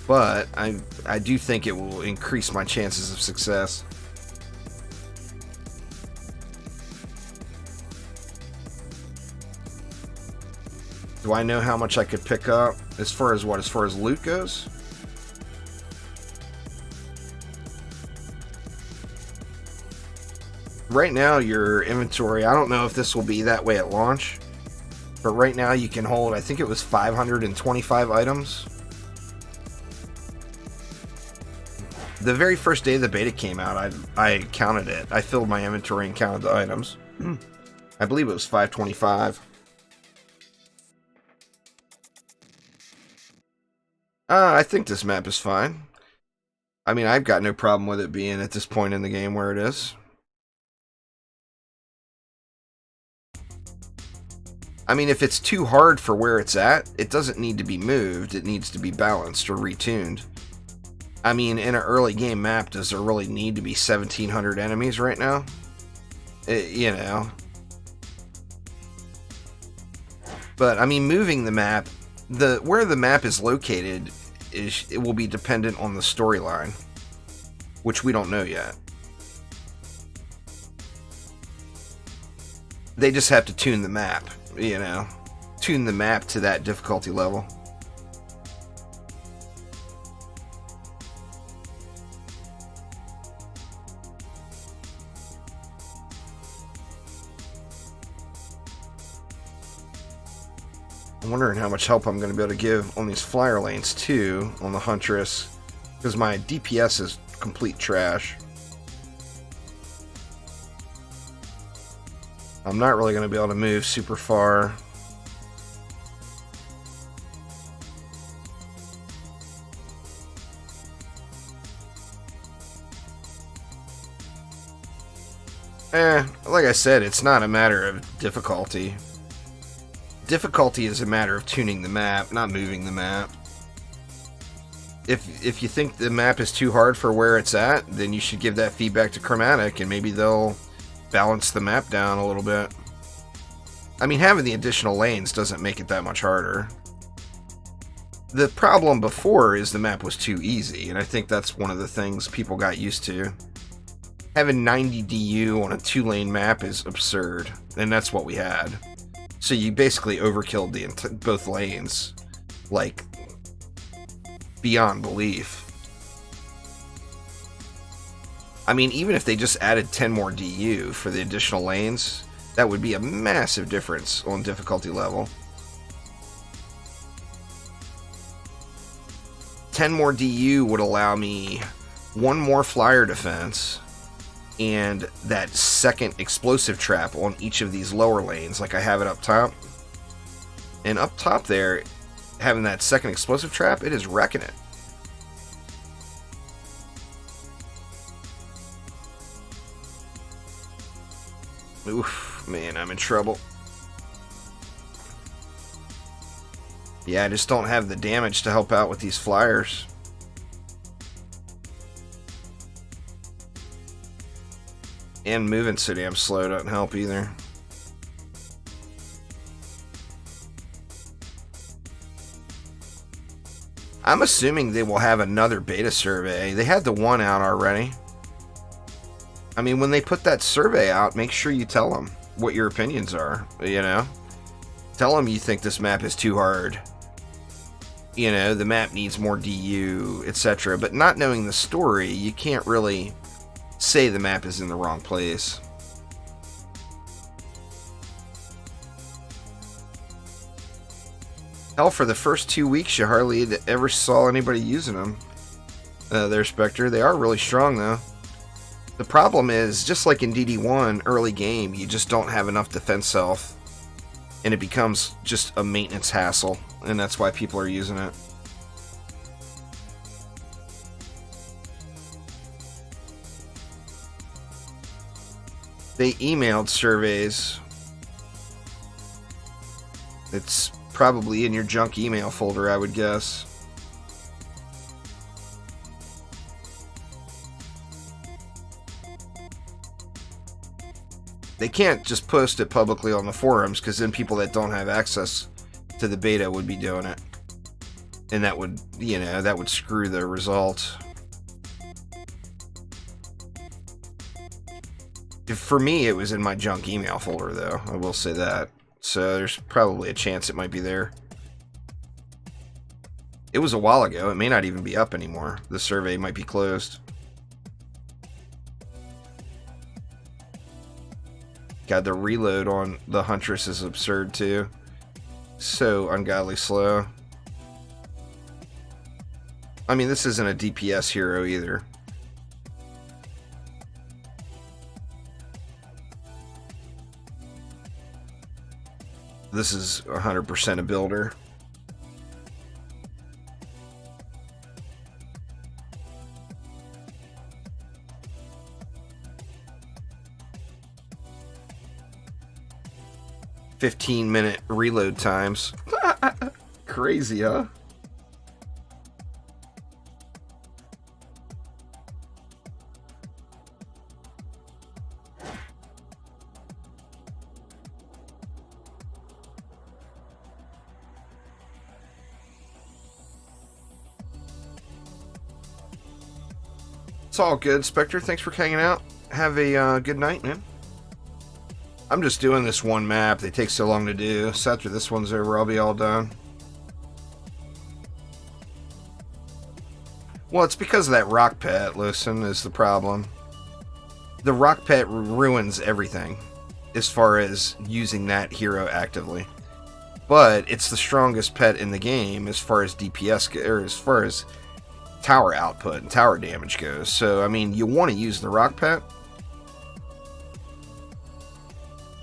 But I do think it will increase my chances of success. Do I know how much I could pick up as far as what? As far as loot goes? Right now, your inventory, I don't know if this will be that way at launch, But right now you can hold, I think it was 525 items. The very first day the beta came out, I counted it. I filled my inventory and counted the items. I believe it was 525. I think this map is fine. I mean, I've got no problem with it being at this point in the game where it is. I mean, if it's too hard for where it's at, it doesn't need to be moved. It needs to be balanced or retuned. I mean, in an early game map, does there really need to be 1,700 enemies right now? You know. But, I mean, moving the map, where the map is located, it will be dependent on the storyline, which we don't know yet. They just have to tune the map, you know. Tune the map to that difficulty level. I'm wondering how much help I'm going to be able to give on these flyer lanes too, on the Huntress, because my DPS is complete trash. I'm not really going to be able to move super far. Like I said, it's not a matter of difficulty. Difficulty is a matter of tuning the map, not moving the map. If you think the map is too hard for where it's at, then you should give that feedback to Chromatic, and maybe they'll balance the map down a little bit. I mean, having the additional lanes doesn't make it that much harder. The problem before is the map was too easy, and I think that's one of the things people got used to. Having 90 DU on a 2-lane map is absurd, and that's what we had. So you basically overkilled both lanes, like, beyond belief. I mean, even if they just added 10 more DU for the additional lanes, that would be a massive difference on difficulty level. 10 more DU would allow me one more flyer defense and that second explosive trap on each of these lower lanes, like I have it up top. And up top there, having that second explosive trap, it is wrecking it. Oof, man, I'm in trouble. Yeah, I just don't have the damage to help out with these flyers. And moving so damn slow doesn't help either. I'm assuming they will have another beta survey. They had the one out already. I mean, when they put that survey out, make sure you tell them what your opinions are, you know? Tell them you think this map is too hard. You know, the map needs more DU, etc. But not knowing the story, you can't really say the map is in the wrong place. Hell, for the first 2 weeks, you hardly ever saw anybody using them. Their Spectre. They are really strong, though. The problem is, just like in DD1, early game, you just don't have enough defense health. And it becomes just a maintenance hassle. And that's why people are using it. They emailed surveys. It's probably in your junk email folder, I would guess. They can't just post it publicly on the forums, because then people that don't have access to the beta would be doing it. And that would, you know, that would screw the result. For me, it was in my junk email folder, though. I will say that. So there's probably a chance it might be there. It was a while ago. It may not even be up anymore. The survey might be closed. God, the reload on the Huntress is absurd, too. So ungodly slow. I mean, this isn't a DPS hero either. This is 100% a builder. "15-minute reload times." Crazy, huh? It's all good, Spectre. Thanks for hanging out. Have a good night, man. I'm just doing this one map. They take so long to do. So after this one's over, I'll be all done. Well, it's because of that rock pet, listen, is the problem. The rock pet ruins everything as far as using that hero actively. But it's the strongest pet in the game as far as DPS, or as far as tower output and tower damage goes. So, I mean, you want to use the rock pet.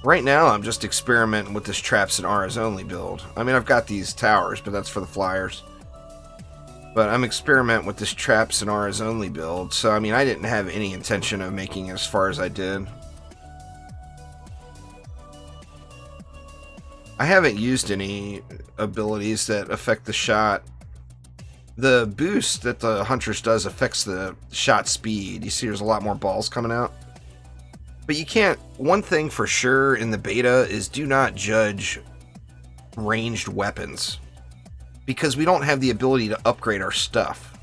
Right now, I'm just experimenting with this traps and auras only build. I mean, I've got these towers, but that's for the flyers. But I'm experimenting with this traps and auras only build. So, I mean, I didn't have any intention of making it as far as I did. I haven't used any abilities that affect the shot. The boost that the Huntress does affects the shot speed. You see there's a lot more balls coming out. But you can't... One thing for sure in the beta is do not judge ranged weapons. Because we don't have the ability to upgrade our stuff.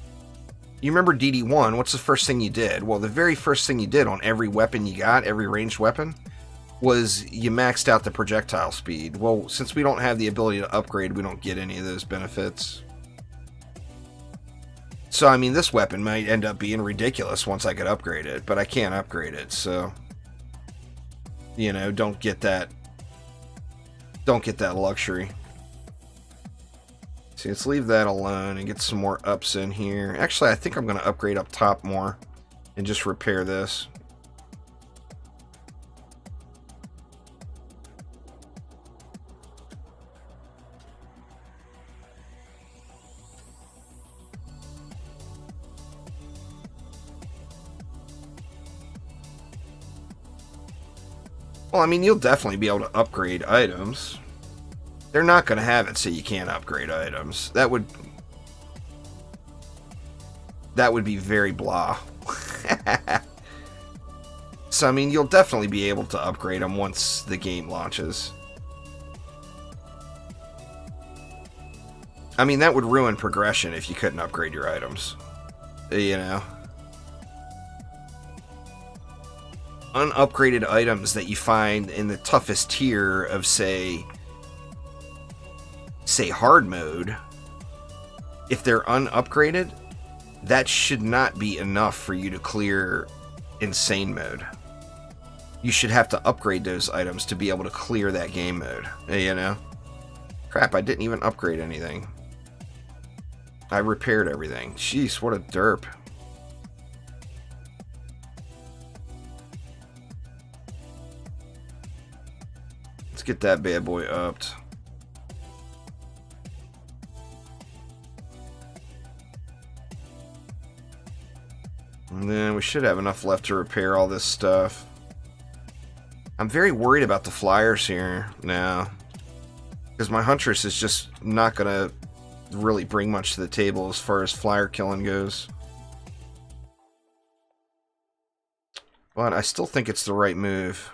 You remember DD1, what's the first thing you did? Well, the very first thing you did on every weapon you got, every ranged weapon, was you maxed out the projectile speed. Well, since we don't have the ability to upgrade, we don't get any of those benefits. So, I mean, this weapon might end up being ridiculous once I could upgrade it, but I can't upgrade it, so... You know, don't get that luxury. See, let's leave that alone and get some more ups in here. Actually, I think I'm going to upgrade up top more and just repair this. Well, I mean, you'll definitely be able to upgrade items. They're not going to have it so you can't upgrade items. That would be very blah. So, I mean, you'll definitely be able to upgrade them once the game launches. I mean, that would ruin progression if you couldn't upgrade your items. You know? Unupgraded items that you find in the toughest tier of, say hard mode, if they're unupgraded, that should not be enough for you to clear insane mode. You should have to upgrade those items to be able to clear that game mode, you know? Crap, I didn't even upgrade anything. I repaired everything. Jeez, what a derp. Let's get that bad boy upped. And then we should have enough left to repair all this stuff. I'm very worried about the flyers here now. Because my Huntress is just not going to really bring much to the table as far as flyer killing goes. But I still think it's the right move.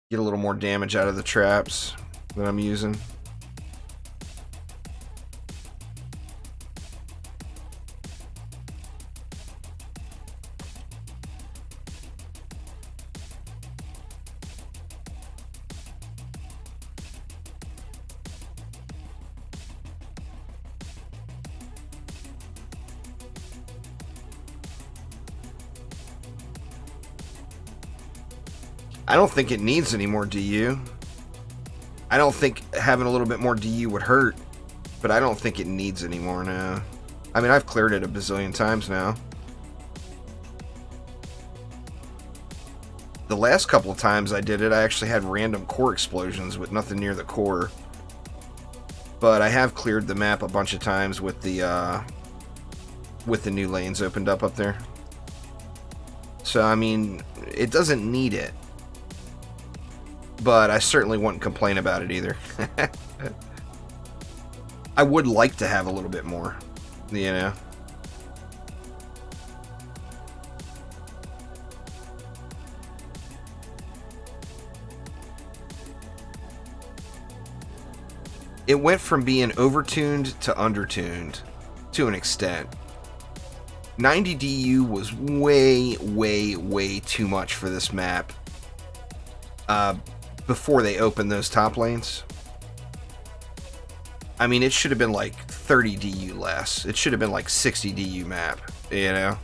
Get a little more damage out of the traps that I'm using. I don't think it needs any more, do you? I don't think having a little bit more DU would hurt, but I don't think it needs any more now. I mean, I've cleared it a bazillion times now. The last couple of times I did it, I actually had random core explosions with nothing near the core. But I have cleared the map a bunch of times with the new lanes opened up there. So, I mean, it doesn't need it. But I certainly wouldn't complain about it either. I would like to have a little bit more, you know. It went from being overtuned to undertuned to an extent. 90 DU was way, way, way too much for this map before they opened those top lanes. I mean, it should have been like 30 DU less. It should have been like 60 DU map, you know?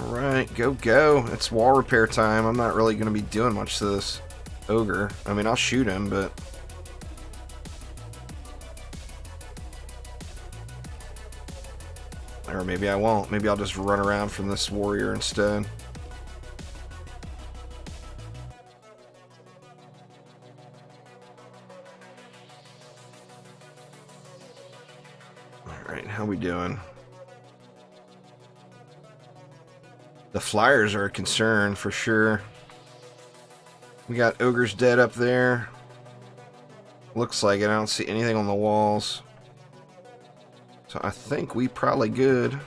Alright, go, go. It's wall repair time. I'm not really going to be doing much to this ogre. I mean, I'll shoot him, but... Or maybe I won't. Maybe I'll just run around from this warrior instead. Alright, how we doing? The flyers are a concern for sure. We got ogres dead up there. Looks like it. I don't see anything on the walls. So I think we probably good.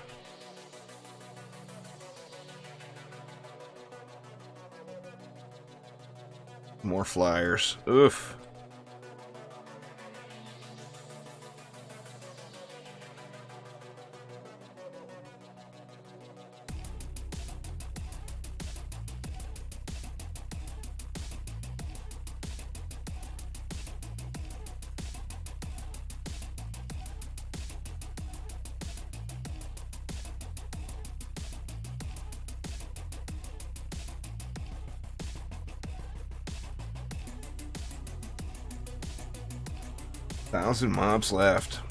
More flyers. Oof. Thousand mobs left.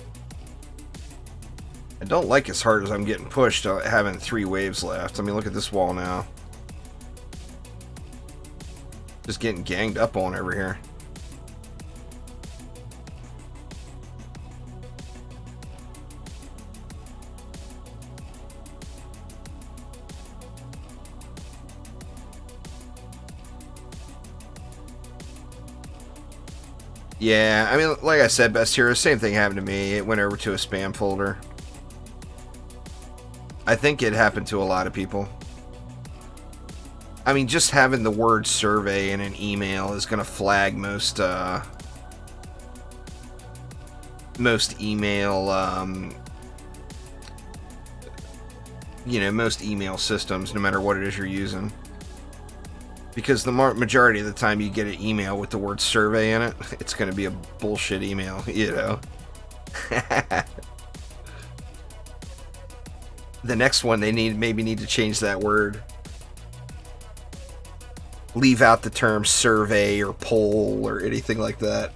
I don't like as hard as I'm getting pushed having 3 waves left. I mean, look at this wall now. Just getting ganged up on over here. Yeah, I mean, like I said, Best Hero, same thing happened to me. It went over to a spam folder. I think it happened to a lot of people. I mean, just having the word survey in an email is going to flag most email, most email systems, no matter what it is you're using. Because the majority of the time you get an email with the word survey in it, it's going to be a bullshit email, you know. The next one, they maybe need to change that word. Leave out the term survey or poll or anything like that.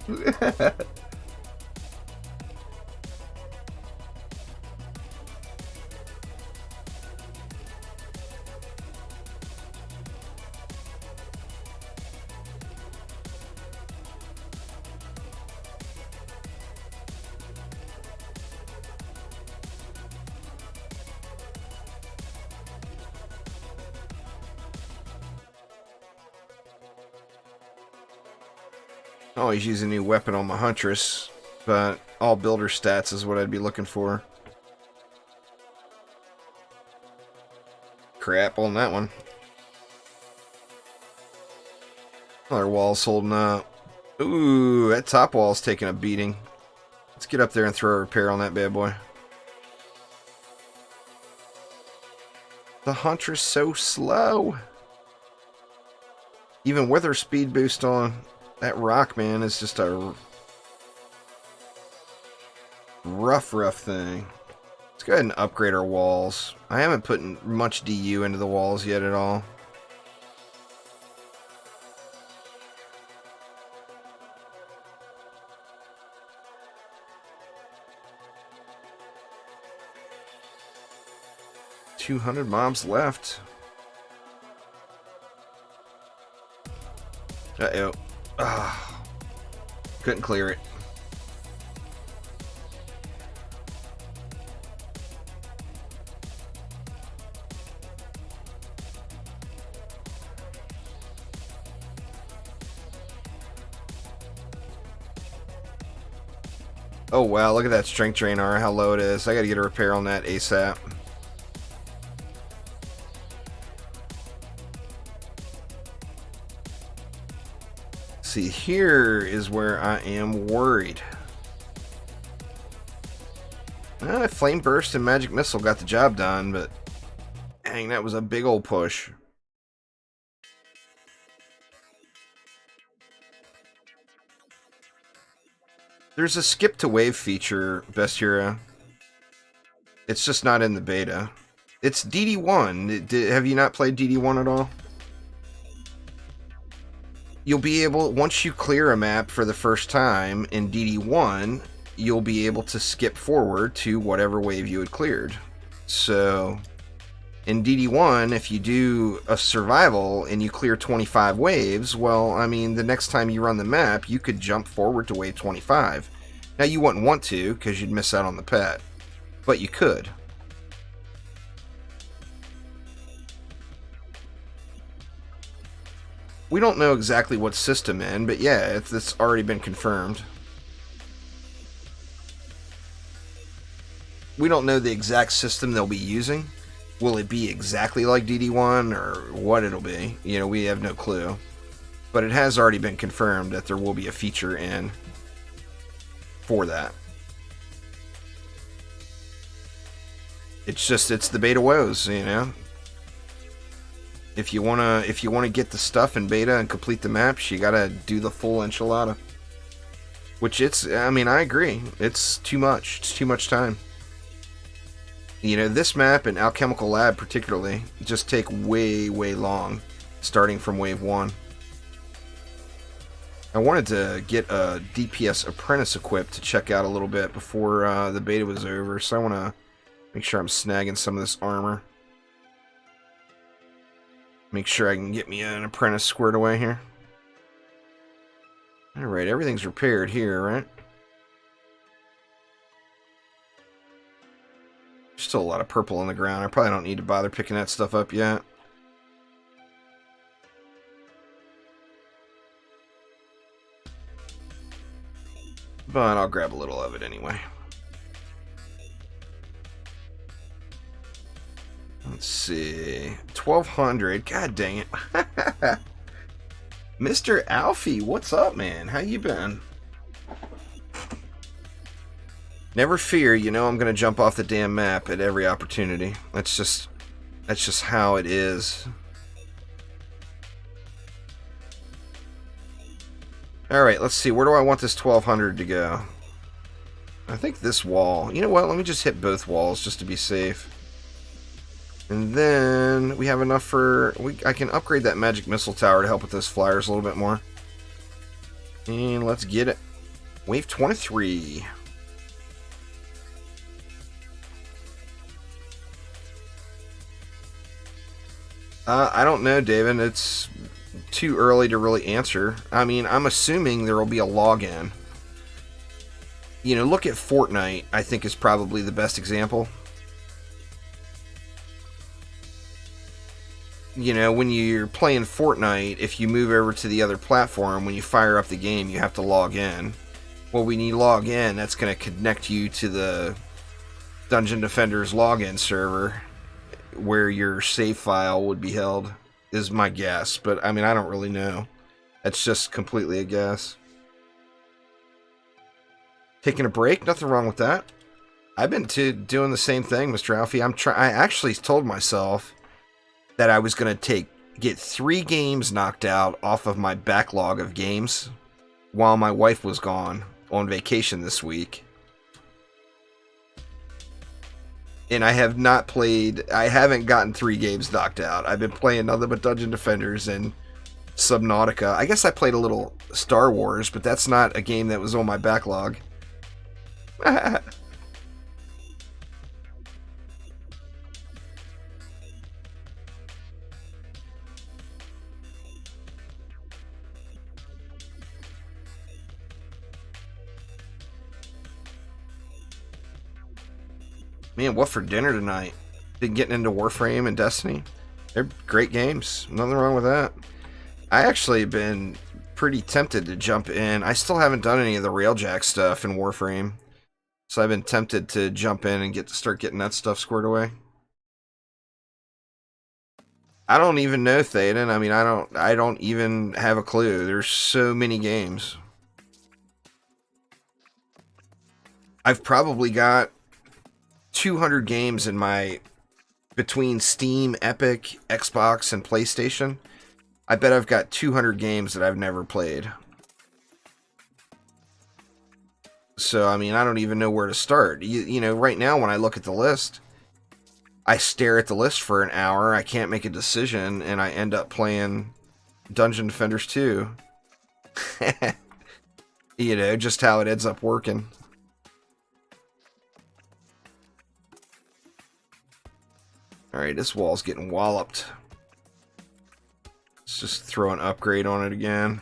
Always use a new weapon on my Huntress, but all builder stats is what I'd be looking for. Crap on that one. Our wall's holding up. Ooh, that top wall's taking a beating. Let's get up there and throw a repair on that bad boy. The Huntress so slow. Even with her speed boost on, that rock, man, is just a rough thing. Let's go ahead and upgrade our walls. I haven't put much DU into the walls yet at all. 200 mobs left. Uh-oh. Ah, couldn't clear it. Oh wow, look at that strength drain R, how low it is. I gotta get a repair on that ASAP. See, here is where I am worried. Flame Burst and Magic Missile got the job done, but dang, that was a big old push. There's a skip to wave feature, Best Hero. It's just not in the beta. It's DD1. Have you not played DD1 at all? You'll be able, once you clear a map for the first time in DD1, you'll be able to skip forward to whatever wave you had cleared. So, in DD1, if you do a survival and you clear 25 waves, well, I mean, the next time you run the map, you could jump forward to wave 25. Now, you wouldn't want to, because you'd miss out on the pet. But you could. We don't know exactly what system in, but yeah, it's already been confirmed. We don't know the exact system they'll be using. Will it be exactly like DD1 or what it'll be? You know, we have no clue. But it has already been confirmed that there will be a feature in for that. It's the beta woes, you know. If you wanna get the stuff in beta and complete the maps, you gotta do the full enchilada. Which I mean, I agree. It's too much. It's too much time. You know, this map and Alchemical Lab particularly just take way, way long, starting from wave 1. I wanted to get a DPS Apprentice equipped to check out a little bit before the beta was over, so I want to make sure I'm snagging some of this armor. Make sure I can get me an Apprentice squared away here. Alright, everything's repaired here, right? There's still a lot of purple on the ground. I probably don't need to bother picking that stuff up yet. But I'll grab a little of it anyway. Let's see. 1200. God dang it. Mr. Alfie, what's up, man? How you been? Never fear, you know I'm gonna jump off the damn map at every opportunity. That's just how it is. Alright, let's see. Where do I want this 1200 to go? I think this wall. You know what? Let me just hit both walls just to be safe. And then we have enough for... I can upgrade that magic missile tower to help with those flyers a little bit more. And let's get it. Wave 23. I don't know, David. It's too early to really answer. I mean, I'm assuming there will be a login. You know, look at Fortnite, I think is probably the best example. You know, when you're playing Fortnite, if you move over to the other platform, when you fire up the game, you have to log in. Well, when you log in, that's going to connect you to the Dungeon Defender's login server, where your save file would be held, is my guess. But, I mean, I don't really know. That's just completely a guess. Taking a break? Nothing wrong with that. I've been doing the same thing, Mr. Alfie. I actually told myself that I was going to get 3 games knocked out off of my backlog of games while my wife was gone on vacation this week. And I have not played... I haven't gotten 3 games knocked out. I've been playing nothing but Dungeon Defenders and Subnautica. I guess I played a little Star Wars, but that's not a game that was on my backlog. Man, what for dinner tonight? Been getting into Warframe and Destiny. They're great games. Nothing wrong with that. I actually have been pretty tempted to jump in. I still haven't done any of the Railjack stuff in Warframe. So I've been tempted to jump in and start getting that stuff squared away. I don't even know, Thaden. I mean, I don't even have a clue. There's so many games. I've probably got 200 games in my, between Steam, Epic, Xbox, and PlayStation. I bet I've got 200 games that I've never played. So, I mean, I don't even know where to start. You know, right now when I look at the list, I stare at the list for an hour, I can't make a decision, and I end up playing Dungeon Defenders 2. You know, just how it ends up working. Alright, this wall's getting walloped. Let's just throw an upgrade on it again.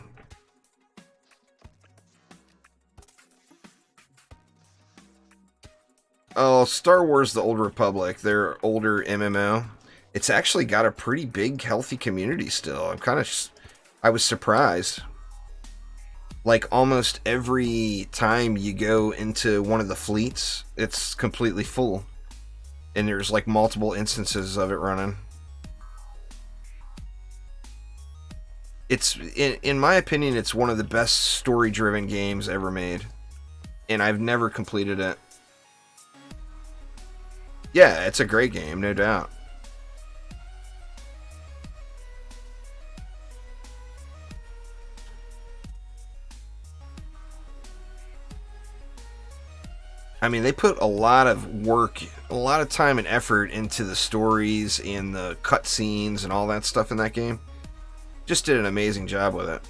Oh, Star Wars The Old Republic, their older MMO. It's actually got a pretty big, healthy community still. I was surprised. Like, almost every time you go into one of the fleets, it's completely full. And there's, like, multiple instances of it running. It's, in my opinion, it's one of the best story-driven games ever made. And I've never completed it. Yeah, it's a great game, no doubt. I mean, they put a lot of work, a lot of time and effort into the stories and the cutscenes and all that stuff in that game. Just did an amazing job with it.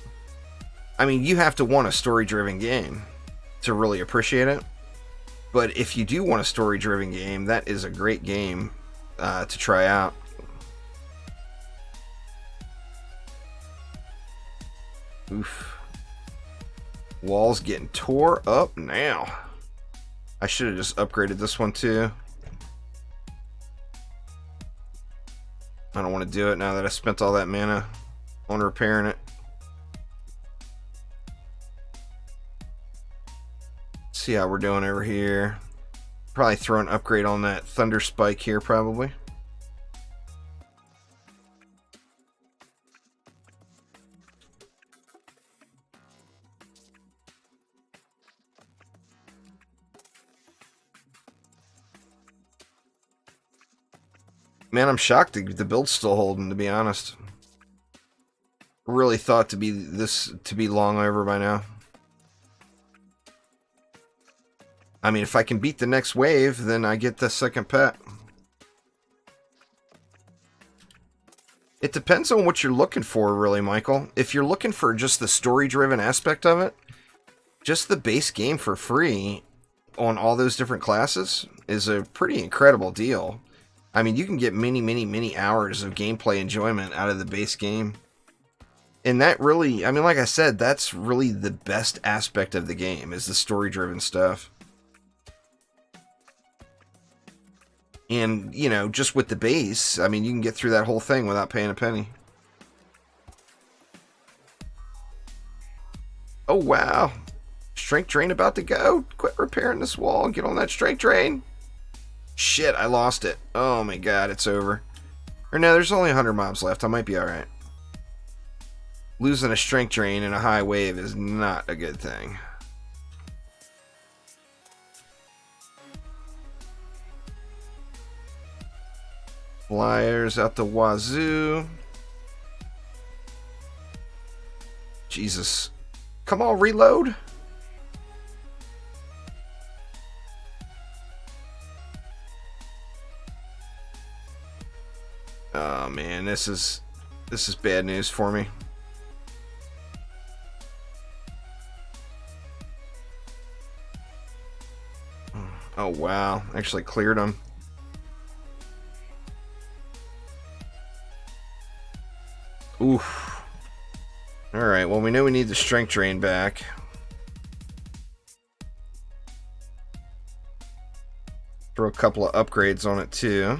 I mean, you have to want a story-driven game to really appreciate it. But if you do want a story-driven game, that is a great game to try out. Oof. Wall's getting tore up now. I should have just upgraded this one too. I don't want to do it now that I spent all that mana on repairing it. See how we're doing over here. Probably throw an upgrade on that Thunder Spike here, probably. Man, I'm shocked the build's still holding, to be honest. Really thought to be long over by now. I mean, if I can beat the next wave, then I get the second pet. It depends on what you're looking for, really, Michael. If you're looking for just the story-driven aspect of it, just the base game for free on all those different classes is a pretty incredible deal. I mean, you can get many hours of gameplay enjoyment out of the base game. And that really, I mean, like I said, that's really the best aspect of the game, is the story-driven stuff. And, you know, just with the base, I mean, you can get through that whole thing without paying a penny. Oh, wow. Strength drain about to go. Quit repairing this wall and get on that strength drain. Shit, I lost it. Oh my god, it's over. Or no, there's only 100 mobs left. I might be alright. Losing a strength drain in a high wave is not a good thing. Flyers out the wazoo. Jesus. Come on, reload. Oh man, this is bad news for me. Oh wow, actually cleared them. Oof. Alright, well we know we need the strength drain back. Throw a couple of upgrades on it too.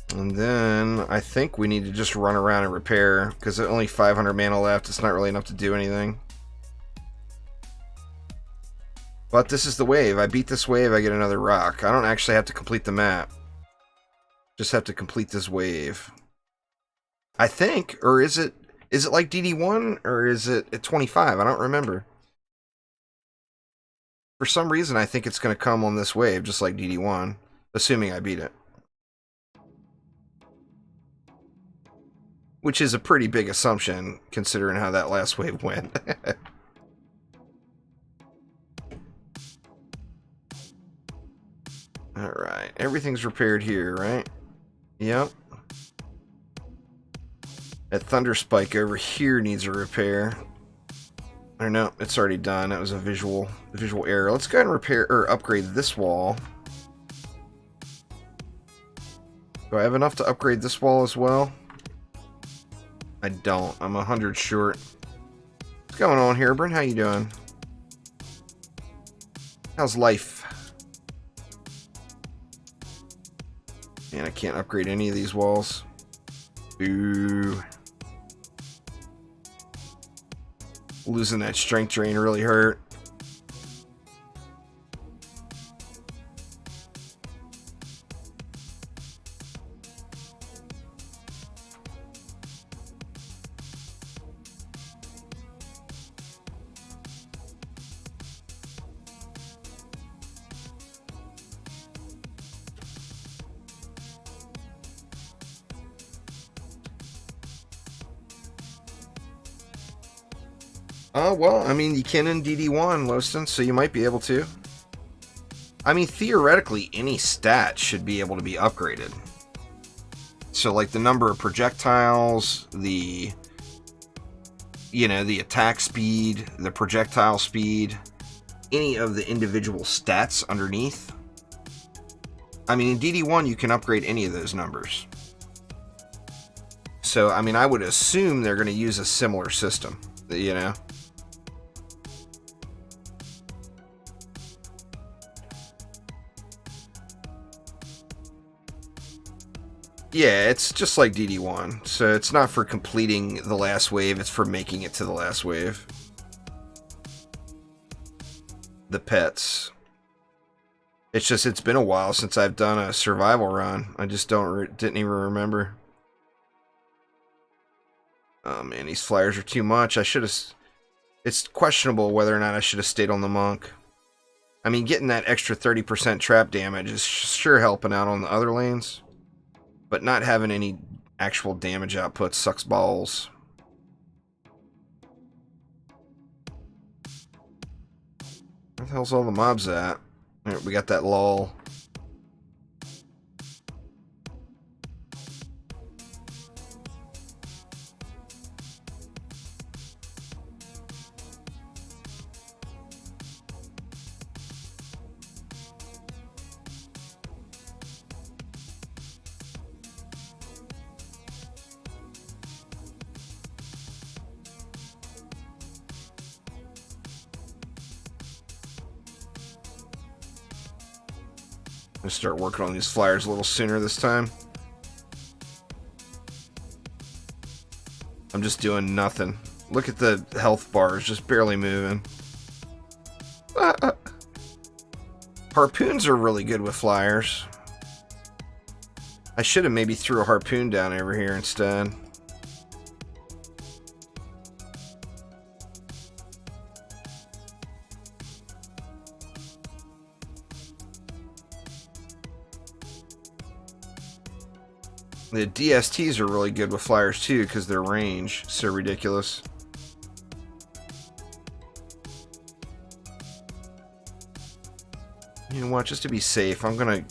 And then I think we need to just run around and repair, because there's only 500 mana left. It's not really enough to do anything. But this is the wave. I beat this wave, I get another rock. I don't actually have to complete the map. Just have to complete this wave. I think, or is it like DD1, or is it at 25? I don't remember. For some reason, I think it's going to come on this wave, just like DD1, assuming I beat it. Which is a pretty big assumption, considering how that last wave went. Alright, everything's repaired here, right? Yep. That thunder spike over here needs a repair. Or no, it's already done. That was a visual error. Let's go ahead and repair or upgrade this wall. Do I have enough to upgrade this wall as well? I don't. I'm 100 short. What's going on here, Bryn? How you doing? How's life? Man, I can't upgrade any of these walls. Ooh. Losing that strength drain really hurt. Well, I mean, you can in DD1, Loston, so you might be able to. I mean, theoretically, any stat should be able to be upgraded. So, like, the number of projectiles, the attack speed, the projectile speed, any of the individual stats underneath. I mean, in DD1, you can upgrade any of those numbers. So, I mean, I would assume they're going to use a similar system, you know? Yeah, it's just like DD1. So it's not for completing the last wave, it's for making it to the last wave. The pets. It's just, it's been a while since I've done a survival run. I just didn't even remember. Oh man, these flyers are too much. It's questionable whether or not I should have stayed on the monk. I mean, getting that extra 30% trap damage is sure helping out on the other lanes. But not having any actual damage output sucks balls. Where the hell's all the mobs at? Right, we got that lull. I'm gonna start working on these flyers a little sooner this time. I'm just doing nothing. Look at the health bars, just barely moving. Harpoons are really good with flyers. I should have maybe threw a harpoon down over here instead. The DSTs are really good with flyers too, because their range is so ridiculous. You know what, just to be safe, I'm gonna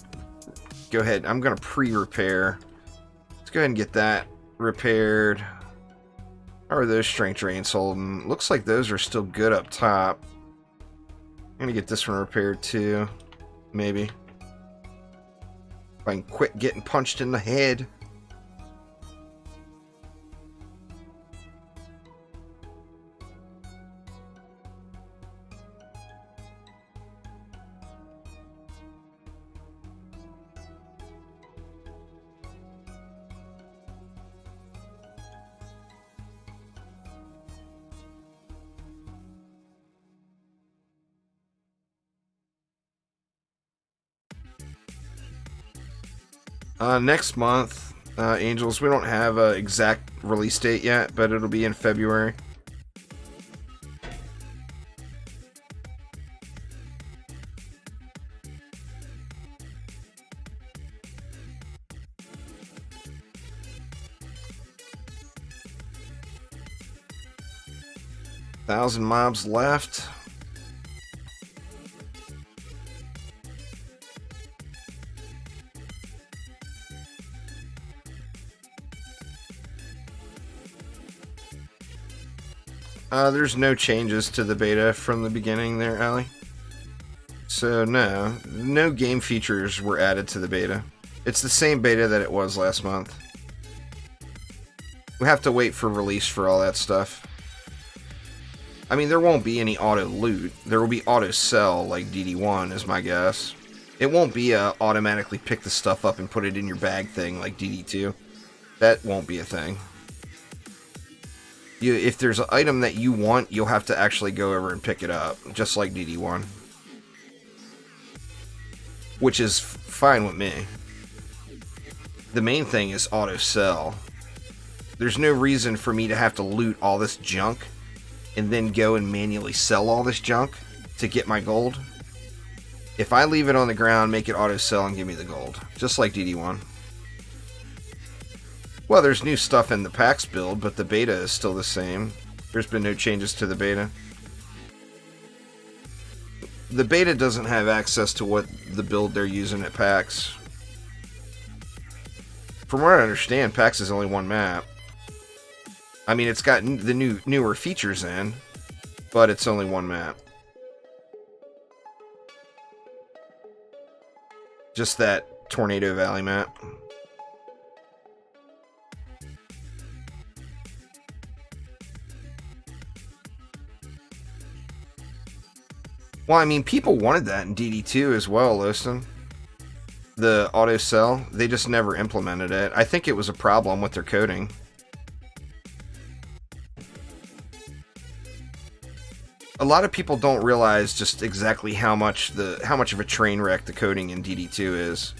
go ahead, I'm gonna pre-repair. Let's go ahead and get that repaired. How are those strength drains holding? Looks like those are still good up top. I'm gonna get this one repaired too, maybe. If I can quit getting punched in the head. Next month, Angels, we don't have an exact release date yet, but it'll be in February. Thousand mobs left. There's no changes to the beta from the beginning there, Allie. So no game features were added to the beta. It's the same beta that it was last month. We have to wait for release for all that stuff. I mean, there won't be any auto loot. There will be auto sell like DD1 is my guess. It won't be a automatically pick the stuff up and put it in your bag thing like DD2. That won't be a thing. If there's an item that you want, you'll have to actually go over and pick it up, just like DD1. Which is fine with me. The main thing is auto sell. There's no reason for me to have to loot all this junk and then go and manually sell all this junk to get my gold. If I leave it on the ground, make it auto sell and give me the gold, just like DD1. Well, there's new stuff in the PAX build, but the beta is still the same. There's been no changes to the beta. The beta doesn't have access to what the build they're using at PAX. From what I understand, PAX is only one map. I mean, it's got the newer features in, but it's only one map. Just that Tornado Valley map. Well, I mean, people wanted that in DD2 as well, Loston. The auto sell, they just never implemented it. I think it was a problem with their coding. A lot of people don't realize just exactly how much of a train wreck the coding in DD2 is.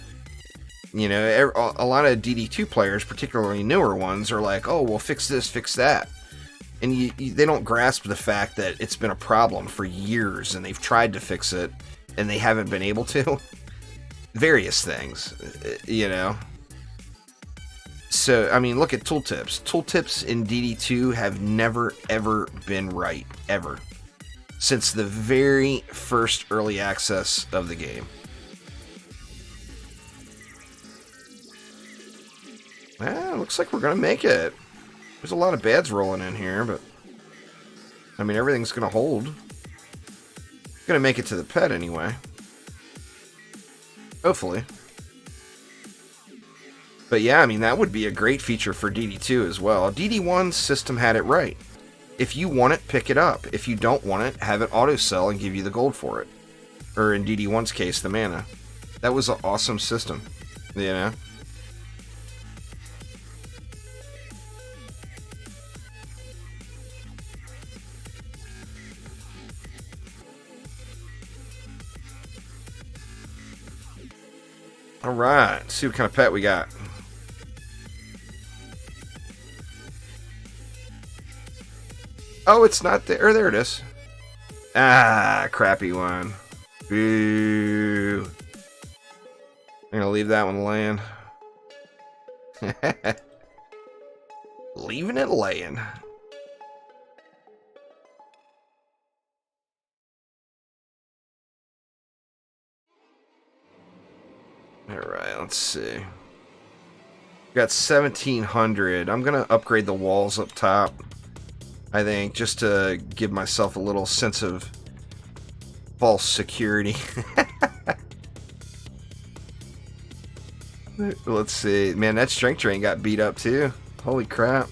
You know, a lot of DD2 players, particularly newer ones, are like, "Oh, well, fix this, fix that." And they don't grasp the fact that it's been a problem for years and they've tried to fix it and they haven't been able to. Various things, you know. So, I mean, look at tooltips. Tooltips in DD2 have never, ever been right. Ever. Since the very first early access of the game. Well, looks like we're going to make it. There's a lot of bads rolling in here, but I mean, everything's going to hold. Going to make it to the pet anyway. Hopefully. But yeah, I mean, that would be a great feature for DD2 as well. DD1's system had it right. If you want it, pick it up. If you don't want it, have it auto sell and give you the gold for it. Or in DD1's case, the mana. That was an awesome system, you know? Alright, let's see what kind of pet we got. Oh, it's not there. There it is. Ah, crappy one. Boo. I'm gonna leave that one laying. Leaving it laying. Alright, let's see. Got 1700. I'm gonna upgrade the walls up top, I think, just to give myself a little sense of false security. Let's see. Man, that strength drain got beat up too. Holy crap.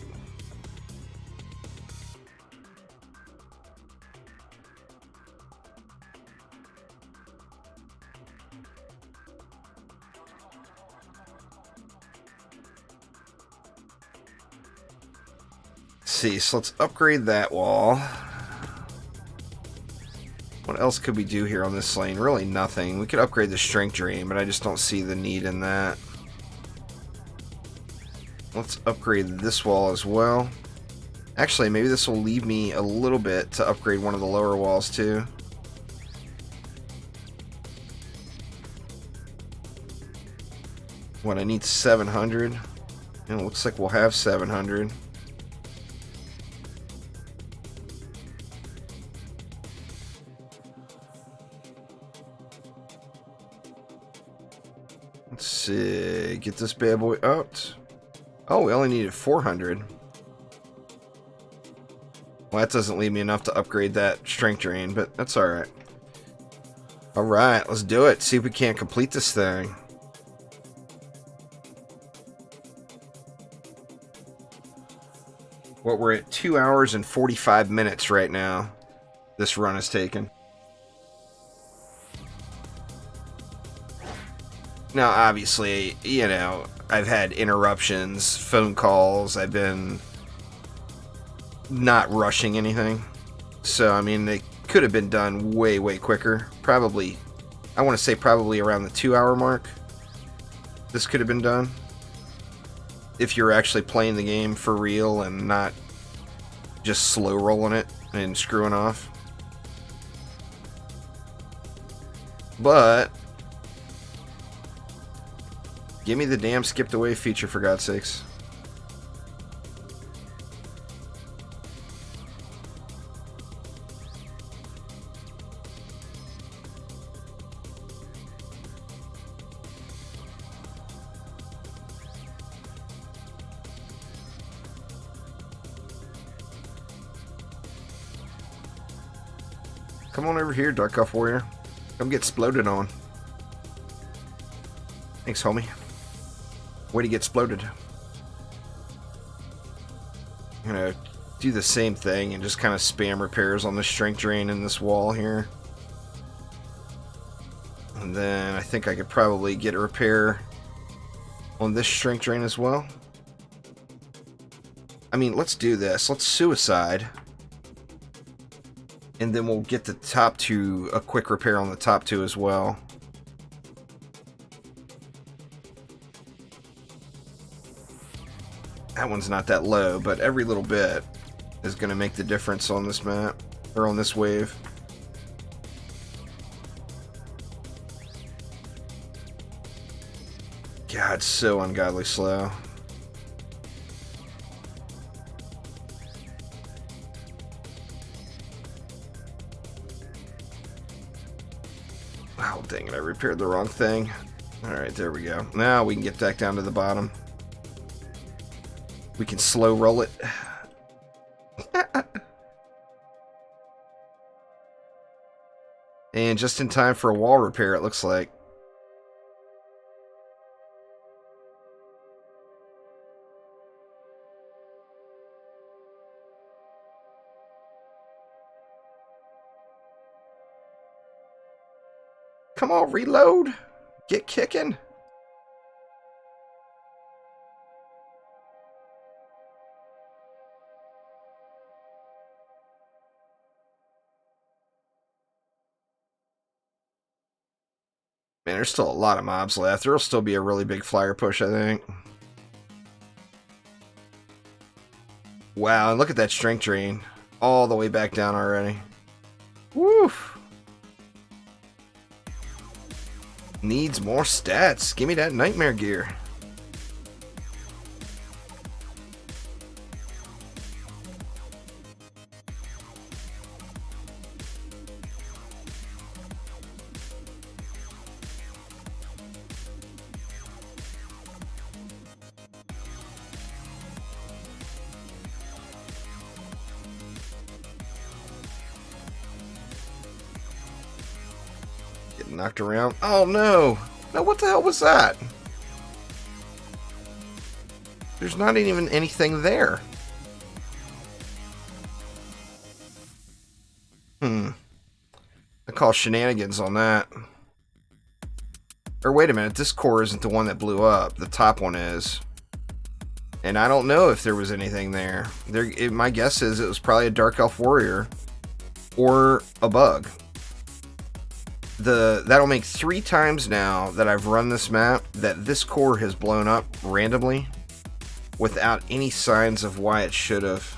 See, so let's upgrade that wall. What else could we do here on this lane? Really nothing. We could upgrade the strength drain, but I just don't see the need in that. Let's upgrade this wall as well. Actually, maybe this will leave me a little bit to upgrade one of the lower walls too. What, I need 700? And it looks like we'll have 700. Let's see. Get this bad boy out. Oh, we only needed 400. Well, that doesn't leave me enough to upgrade that strength drain, but that's alright. Alright, let's do it. See if we can't complete this thing. Well, we're at 2 hours and 45 minutes right now. This run is taken. Now, obviously, you know, I've had interruptions, phone calls. I've been not rushing anything. So, I mean, they could have been done way, way quicker. Probably, I want to say probably around the 2 hour mark. This could have been done. If you're actually playing the game for real and not just slow rolling it and screwing off. But give me the damn skipped away feature, for God's sakes. Come on over here, Dark Elf Warrior. Come get sploded on. Thanks, homie. Way to get sploded. I'm gonna do the same thing and just kind of spam repairs on the strength drain in this wall here. And then I think I could probably get a repair on this strength drain as well. I mean, let's do this. Let's suicide. And then we'll get the top two, a quick repair on the top two as well. That one's not that low, but every little bit is going to make the difference on this map, or on this wave. God, so ungodly slow. Oh, dang it, I repaired the wrong thing. Alright, there we go. Now we can get back down to the bottom. We can slow roll it. And just in time for a wall repair, it looks like. Come on, reload. Get kicking. Man, there's still a lot of mobs left. There'll still be a really big flyer push, I think. Wow, and look at that strength drain. All the way back down already. Woof. Needs more stats. Give me that nightmare gear. Getting knocked around. Oh no! No, what the hell was that? There's not even anything there. I call shenanigans on that. Or wait a minute, this core isn't the one that blew up. The top one is. And I don't know if there was anything there. My guess is it was probably a Dark Elf Warrior. Or a bug. That'll make 3 times now that I've run this map that this core has blown up randomly. without any signs of why it should have.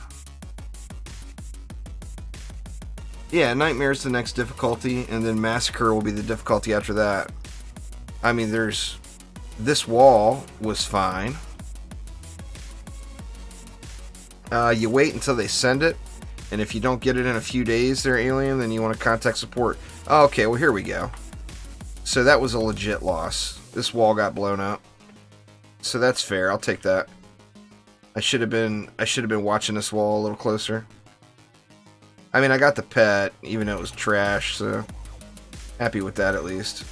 Yeah, Nightmare's the next difficulty, and then Massacre will be the difficulty after that. I mean, there's... This wall was fine. You wait until they send it, and if you don't get it in a few days, they're alien, then you want to contact support. Oh, okay, well, here we go. So that was a legit loss. This wall got blown up. So that's fair. I'll take that. I should have been watching this wall a little closer. I mean, I got the pet, even though it was trash, so happy with that at least.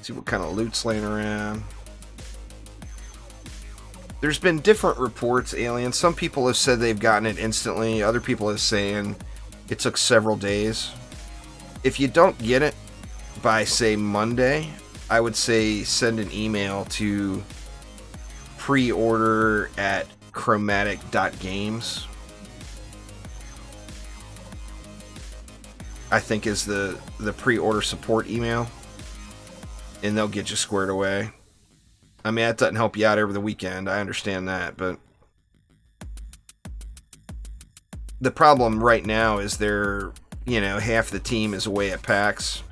See what kind of loot's laying around. There's been different reports, Alien. Some people have said they've gotten it instantly. Other people have saying it took several days. If you don't get it by, say, Monday, I would say send an email to pre-order at chromatic.games. I think is the pre-order support email. And they'll get you squared away. I mean, that doesn't help you out over the weekend. I understand that, but the problem right now is half the team is away at PAX.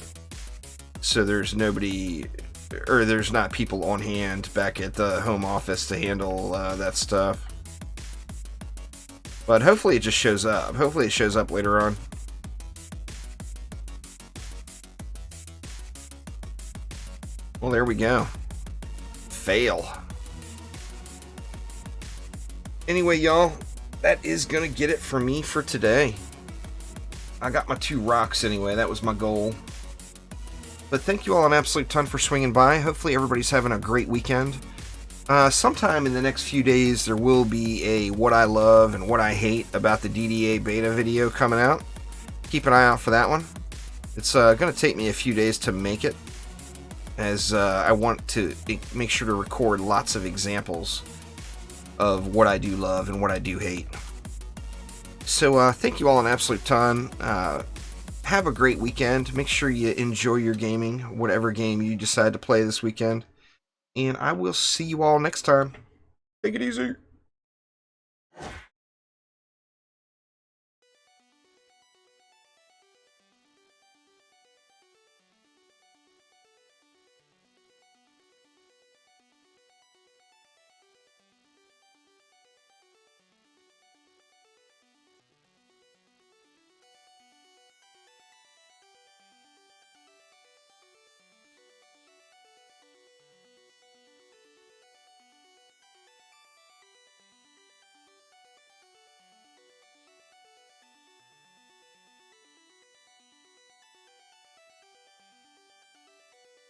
So there's nobody, or there's not people on hand back at the home office to handle that stuff. But hopefully it just shows up. Hopefully it shows up later on. Well, there we go. Fail. Anyway, y'all, that is going to get it for me for today. I got my 2 rocks anyway. That was my goal. But thank you all an absolute ton for swinging by. Hopefully everybody's having a great weekend. Sometime in the next few days, there will be a what I love and what I hate about the DDA beta video coming out. Keep an eye out for that one. It's going to take me a few days to make it, as I want to make sure to record lots of examples of what I do love and what I do hate. So thank you all an absolute ton. Have a great weekend. Make sure you enjoy your gaming, whatever game you decide to play this weekend. And I will see you all next time. Take it easy.